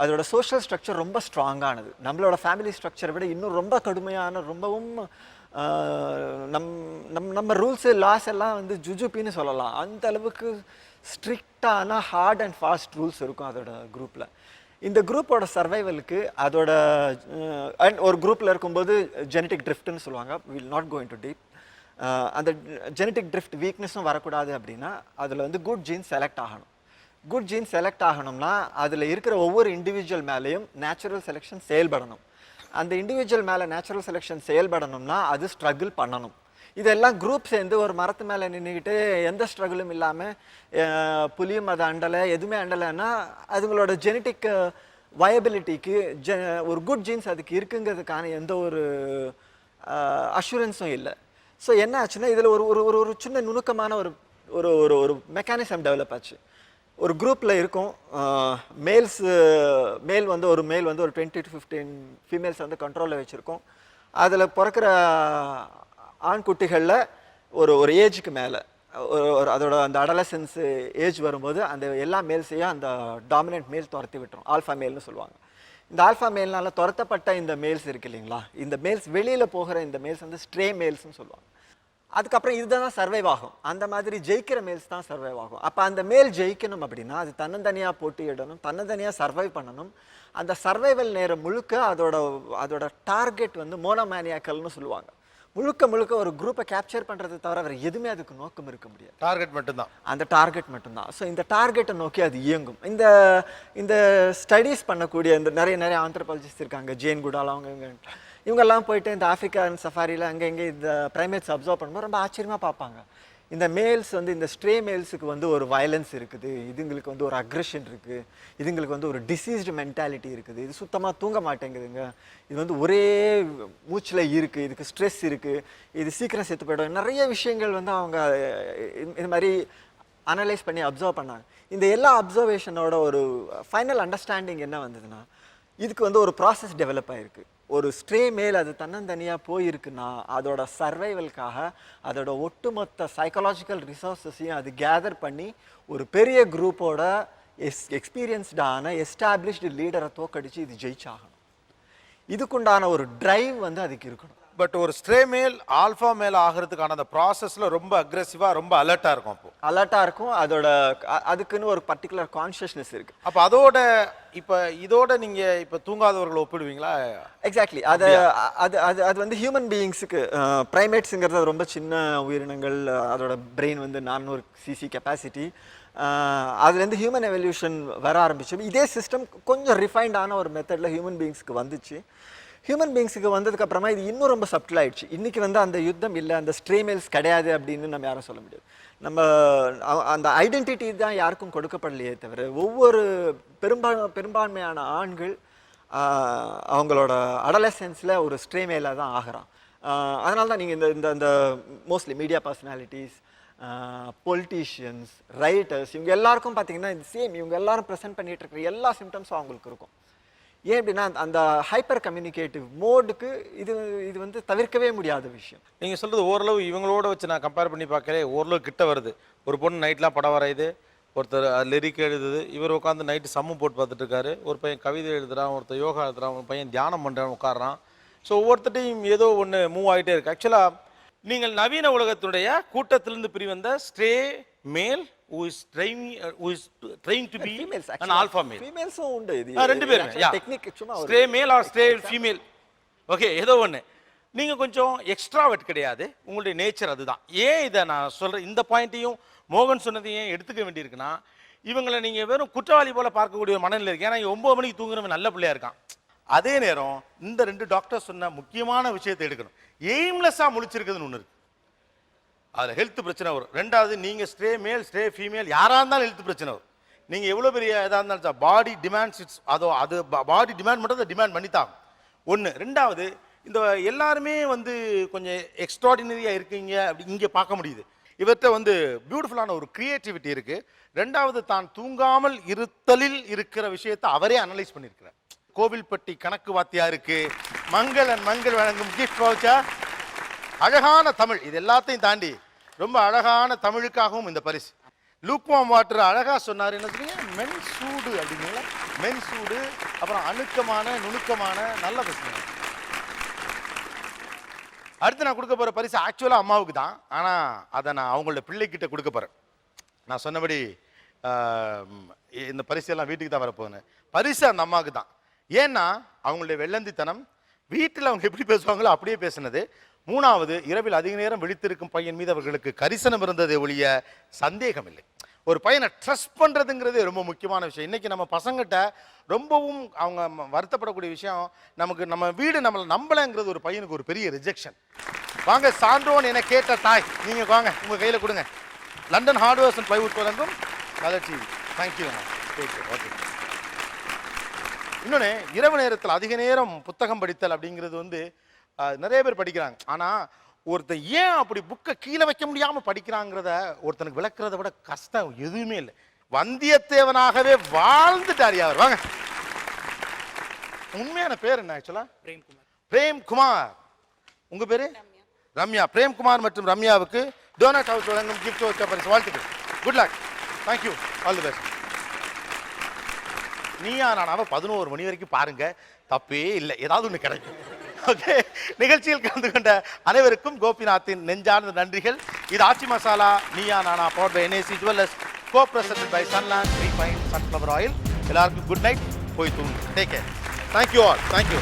அதோட சோஷியல் ஸ்ட்ரக்சர் ரொம்ப ஸ்ட்ராங்கானது. நம்மளோட ஃபேமிலி ஸ்ட்ரக்சரை விட இன்னும் ரொம்ப கடுமையான, ரொம்பவும் நம்ம ரூல்ஸு லாஸ் எல்லாம் வந்து ஜுஜுப்பின்னு சொல்லலாம். அந்த அளவுக்கு ஸ்ட்ரிக்டான ஹார்ட் அண்ட் ஃபாஸ்ட் ரூல்ஸ் இருக்கும் அதோட குரூப்பில். இந்த குரூப்போட சர்வைவலுக்கு அதோட ஒரு குரூப்பில் இருக்கும்போது ஜெனட்டிக் ட்ரிஃப்ட்னு சொல்லுவாங்க. Will not go in too deep. அந்த ஜெனட்டிக் ட்ரிஃப்ட் வீக்னஸும் வரக்கூடாது அப்படின்னா அதில் வந்து குட் ஜீன்ஸ் செலக்ட் ஆகணும். குட் ஜீன்ஸ் செலக்ட் ஆகணும்னா அதில் இருக்கிற ஒவ்வொரு இண்டிவிஜுவல் மேலேயும் நேச்சுரல் செலெக்ஷன் செயல்படணும். அந்த இண்டிவிஜுவல் மேலே நேச்சுரல் செலெக்ஷன் செயல்படணும்னா அது ஸ்ட்ரகிள் பண்ணணும். இதெல்லாம் குரூப் சேர்ந்து ஒரு மரத்து மேலே நின்றுக்கிட்டு எந்த ஸ்ட்ரகிளும் இல்லாமல் புலியும் அதை அண்டலை, எதுவுமே அண்டலைன்னா அதுங்களோட ஜெனட்டிக் வயபிலிட்டிக்கு ஒரு குட் ஜீன்ஸ் அதுக்கு இருக்குங்கிறதுக்கான எந்த ஒரு அஷூரன்ஸும் இல்லை. ஸோ என்ன ஆச்சுன்னா இதில் ஒரு சின்ன நுணுக்கமான ஒரு ஒரு ஒரு மெக்கானிசம் டெவலப் ஆச்சு. ஒரு குரூப்பில் இருக்கும் மேல் வந்து ஒரு 20 to 15 ஃபீமேல்ஸ் வந்து கண்ட்ரோலில் வச்சுருக்கோம். அதில் பிறக்கிற ஆண் குட்டிகளில் ஒரு ஏஜுக்கு மேலே அதோட அந்த அடலசன்ஸ் ஏஜ் வரும்போது அந்த எல்லா மேல்ஸையும் அந்த டாமினன்ட் மேல் துரத்தி விட்டுரும். ஆல்ஃபா மேல்னு சொல்லுவாங்க. இந்த ஆல்ஃபா மேல்னால துரத்தப்பட்ட இந்த மேல்ஸ் இருக்கு இல்லைங்களா, இந்த மேல்ஸ் வெளியில் போகிற இந்த மேல்ஸ் வந்து ஸ்ட்ரே மேல்ஸ்னு சொல்லுவாங்க. அதுக்கப்புறம் இதுதான் சர்வைவ் ஆகும். அந்த மாதிரி ஜெயிக்கிற மேல்ஸ் தான் சர்வைவ் ஆகும். அப்போ அந்த மேல் ஜெயிக்கணும் அப்படின்னா அது தன்னந்தனியாக போட்டியிடணும், தன்னந்தனியாக சர்வைவ் பண்ணணும். அந்த சர்வைவல் நேரம் முழுக்க அதோட டார்கெட் வந்து மோனோமேனியாக்கல்னு சொல்லுவாங்க. முழுக்க ஒரு குரூப்பை கேப்சர் பண்ணுறது தவிர வேறு எதுவுமே அதுக்கு நோக்கம் இருக்க முடியாது. டார்கெட் மட்டும்தான், அந்த டார்கெட் மட்டும்தான். ஸோ இந்த டார்கெட்டை நோக்கி அது இயங்கும். இந்த ஸ்டடீஸ் பண்ணக்கூடிய இந்த நிறைய ஆந்த்ரோபாலஜிஸ்ட் இருக்காங்க, ஜேன் குடால், இவங்கெல்லாம் போயிட்டு இந்த ஆஃப்ரிக்கன் சஃபாரியில் அங்கே இந்த ப்ரைமேட்ஸ் அப்சர்வ் பண்ணும்போது ரொம்ப ஆச்சரியமாக பார்ப்பாங்க. இந்த மேல்ஸ் வந்து இந்த ஸ்ட்ரே மேல்ஸுக்கு வந்து ஒரு வயலன்ஸ் இருக்குது, இதுங்களுக்கு வந்து ஒரு அக்ரெஷன் இருக்குது, இதுங்களுக்கு வந்து ஒரு டிசீஸ்டு மென்டாலிட்டி இருக்குது, இது சுத்தமாக தூங்க மாட்டேங்குதுங்க, இது வந்து ஒரே மூச்சில் இருக்குது, இதுக்கு ஸ்ட்ரெஸ் இருக்குது, இது சீக்கிரம் செத்து போய்டும். நிறைய விஷயங்கள் வந்து அவங்க இது மாதிரி அனலைஸ் பண்ணி அப்சர்வ் பண்ணாங்க. இந்த எல்லா அப்சர்வேஷனோட ஒரு ஃபைனல் அண்டர்ஸ்டாண்டிங் என்ன வந்ததுன்னா, இதுக்கு வந்து ஒரு ப்ராசஸ் டெவலப் ஆகிருக்கு. ஒரு ஸ்ட்ரே மேல் அது தன்னந்தனியாக போயிருக்குன்னா அதோட சர்வைவலுக்காக அதோட ஒட்டுமொத்த சைக்காலஜிக்கல் ரிசோர்ஸஸையும் அது கேதர் பண்ணி ஒரு பெரிய குரூப்போட எக்ஸ்பீரியன்ஸ்டான எஸ்டாப்ளிஷ்டு லீடரை தோக்கடிச்சு இது ஜெயிச்சாகணும். இதுக்குண்டான ஒரு டிரைவ் வந்து அதுக்கு இருக்கணும். பட் ஒரு ஸ்ட்ரே மேல் ஆல்ஃபா மேல் ஆகிறதுக்கான அந்த ப்ராசஸில் ரொம்ப அக்ரெசிவாக ரொம்ப அலர்ட்டாக இருக்கும். அப்போ அலர்ட்டாக இருக்கும். அதுக்குன்னு ஒரு பர்டிகுலர் கான்ஷியஸ்னஸ் இருக்குது. அப்போ இதோட நீங்கள் இப்போ தூங்காதவர்களை ஒப்பிடுவீங்களா? எக்ஸாக்ட்லி. அது வந்து ஹியூமன் பீயிங்ஸுக்கு, ப்ரைமேட்ஸுங்கிறது ரொம்ப சின்ன உயிரினங்கள், அதோட பிரெயின் வந்து 400 cc கெப்பாசிட்டி. அதுலேருந்து ஹியூமன் எவல்யூஷன் வர ஆரம்பிச்சு. இதே சிஸ்டம் கொஞ்சம் ரிஃபைன்டான ஒரு மெத்தடில் ஹியூமன் பீயிங்ஸுக்கு வந்துச்சு. ஹியூமன் பீயிங்ஸுக்கு வந்ததுக்கப்புறமா இது இன்னும் ரொம்ப சப்டில் ஆயிடுச்சு. இன்றைக்கி வந்து அந்த யுத்தம் இல்லை, அந்த ஸ்ட்ரேமேல்ஸ் கிடையாது அப்படின்னு நம்ம யாரும் சொல்ல முடியாது. நம்ம அந்த ஐடென்டிட்டி தான் யாருக்கும் கொடுக்கப்படலையே தவிர ஒவ்வொரு பெரும்பான்மையான ஆண்கள் அவங்களோட அடலசென்ஸில் ஒரு ஸ்ட்ரே மேலே தான் ஆகிறான். அதனால தான் நீங்கள் இந்த இந்த இந்த mostly media personalities, politicians, writers, இவங்க எல்லாருக்கும் பார்த்தீங்கன்னா இது சேம். இவங்க எல்லாரும் ப்ரெசென்ட் பண்ணிகிட்டு இருக்கிற எல்லா சிம்டம்ஸும் அவங்களுக்கு இருக்கும். ஏன் அப்படின்னா அந்த ஹைப்பர் கம்யூனிகேட்டிவ் மோடுக்கு இது இது வந்து தவிர்க்கவே முடியாத விஷயம். நீங்கள் சொல்கிறது ஓரளவு இவங்களோட வச்சு நான் கம்பேர் பண்ணி பார்க்கலே ஓரளவு கிட்ட வருது. ஒரு பொண்ணு நைட்லாம் படம் வரையுது, ஒருத்தர் லிரிக் எழுதுது, இவர் உட்காந்து நைட்டு சம்மு போட்டு பார்த்துட்டு இருக்காரு, ஒரு பையன் கவிதை எழுதுறான், ஒருத்தர் யோகா எழுதுறான், ஒரு பையன் தியானம் பண்ணுறான் உட்காடுறான். ஸோ ஒவ்வொருத்தையும் ஏதோ ஒன்று மூவ் ஆகிட்டே இருக்குது. ஆக்சுவலாக நீங்கள் நவீன உலகத்துடைய கூட்டத்திலிருந்து பிரிவந்த ஸ்ட்ரே மேல் who is trying to be an alpha male. ஃபீமேல்ஸும் உண்டு. இது ரெண்டு பேருமே டெக்னிக் சும்மா stray male or stray female. Okay, ஏதோ ஒன்று. நீங்கள் கொஞ்சம் எக்ஸ்ட்ராவர்ட் கிடையாது, உங்களுடைய நேச்சர் அதுதான். ஏன் இதை நான் சொல்கிறேன், இந்த பாயிண்ட்டையும் மோகன் சொன்னதையும் எடுத்துக்க வேண்டியிருக்குன்னா, இவங்களை நீங்கள் வெறும் குற்றவாளி போல் பார்க்கக்கூடிய ஒரு மனநிலை இருக்கு. ஏன்னா 9 மணிக்கு தூங்குறவன் நல்ல பிள்ளையா இருக்கான். அதே நேரம் இந்த 2 டாக்டர் சொன்ன முக்கியமான விஷயத்தை எடுக்கணும். எய்ம்லெஸ்ஸாக முழிச்சிருக்குதுன்னு ஒன்று இருக்குது, அதில் ஹெல்த் பிரச்சனை வரும். ரெண்டாவது, நீங்கள் ஸ்ட்ரே மேல் ஸ்ட்ரே ஃபீமேல் யாராக இருந்தாலும் ஹெல்த் பிரச்சனை வரும். நீங்கள் எவ்வளோ பெரிய இதாக இருந்தாலும் பாடி டிமாண்ட்ஸ் இட்ஸ் அது பாடி டிமாண்ட் மட்டும் அதை டிமாண்ட் பண்ணித்தான் ஒன்று. ரெண்டாவது, இந்த எல்லாருமே வந்து கொஞ்சம் எக்ஸ்ட்ராடினரியாக இருக்கீங்க அப்படி இங்கே பார்க்க முடியுது. இவர்கிட்ட வந்து பியூட்டிஃபுல்லான ஒரு கிரியேட்டிவிட்டி இருக்குது. ரெண்டாவது, தான் தூங்காமல் இருத்தலில் இருக்கிற விஷயத்தை அவரே அனலைஸ் பண்ணியிருக்கிறார். கோவில்பட்டி கணக்கு வாத்தியாருக்கு மங்கள் வழங்கும் கிஃப்ட் வவுச்சர். அழகான தமிழ், இது எல்லாத்தையும் தாண்டி ரொம்ப அழகான தமிழுக்காகவும் இந்த பரிசு. லூக்வாம் வாட்டர் அழகா சொன்னார். என்ன சொன்னீங்க? மென் சூடு அப்படிங்களா? மென் சூடு, அப்புறம் அணுக்கமான நுணுக்கமான நல்ல பரிசு. அடுத்து நான் கொடுக்க போகிற பரிசு ஆக்சுவலாக அம்மாவுக்கு தான், ஆனால் அதை நான் அவங்களோட பிள்ளைக்கிட்ட கொடுக்க போகிறேன். நான் சொன்னபடி இந்த பரிசெல்லாம் வீட்டுக்கு தான் வரப்போகுது. பரிசு அந்த அம்மாவுக்கு தான். ஏன்னா அவங்களுடைய வெள்ளந்தித்தனம், வீட்டில் அவங்க எப்படி பேசுவாங்களோ அப்படியே பேசுனது. மூணாவது, இரவில் அதிக நேரம் விழித்திருக்கும் பையன் மீது அவர்களுக்கு கரிசனம் இருந்ததை ஒழிய சந்தேகம் இல்லை. ஒரு பையனை ட்ரஸ்ட் பண்ணுறதுங்கிறது ரொம்ப முக்கியமான விஷயம். இன்றைக்கி நம்ம பசங்கிட்ட ரொம்பவும் அவங்க வருத்தப்படக்கூடிய விஷயம், நம்ம வீடு நம்மளை நம்பலைங்கிறது ஒரு பையனுக்கு ஒரு பெரிய ரிஜெக்ஷன். வாங்க சான்றோன் என கேட்ட தாய், நீங்கள் வாங்க, உங்கள் கையில் கொடுங்க. லண்டன் ஹார்ட்வேர்ஸ் அண்ட் பிளைவுட் வழங்கும் கலர் டிவி. தேங்க்யூ. ஓகே. இன்னொன்று, இரவு நேரத்தில் அதிக நேரம் புத்தகம் படித்தல் அப்படிங்கிறது வந்து நிறைய பேர் படிக்கிறாங்க. ஆனால் ஒருத்தர் ஏன் அப்படி புக்கை கீழே வைக்க முடியாமல் படிக்கிறாங்கிறத ஒருத்தனுக்கு விளக்குறத விட கஷ்டம் எதுவுமே இல்லை. வந்தியத்தேவனாகவே வாழ்ந்துட்டார் யார். வாங்க, உண்மையான பேர் என்ன? ஆக்சுவலா பிரேம்குமார். உங்க பேரு? ரம்யா. பிரேம்குமார் மற்றும் ரம்யாவுக்கு டோனட் ஹவுஸ் வழங்கும் கிஃப்ட் வவுச்சர் பரிசு. வாழ்த்துக்கள். Good luck. Thank you. All the best. நீயா நானாவை 11 மணி வரைக்கும் பாருங்க, தப்பே இல்லை, ஏதாவது ஒன்று கிடைக்கும். ஓகே, நிகழ்ச்சியில் கலந்து கொண்ட அனைவருக்கும் கோபிநாத்தின் நெஞ்சார்ந்த நன்றிகள். இது Aachi masala Neeya Naana powered by NAC jewellers, co presented by Sunland refined sunflower oil. எல்லாருக்கும் குட் நைட். போய் தூங்கு. Take care. Thank you all. Thank you.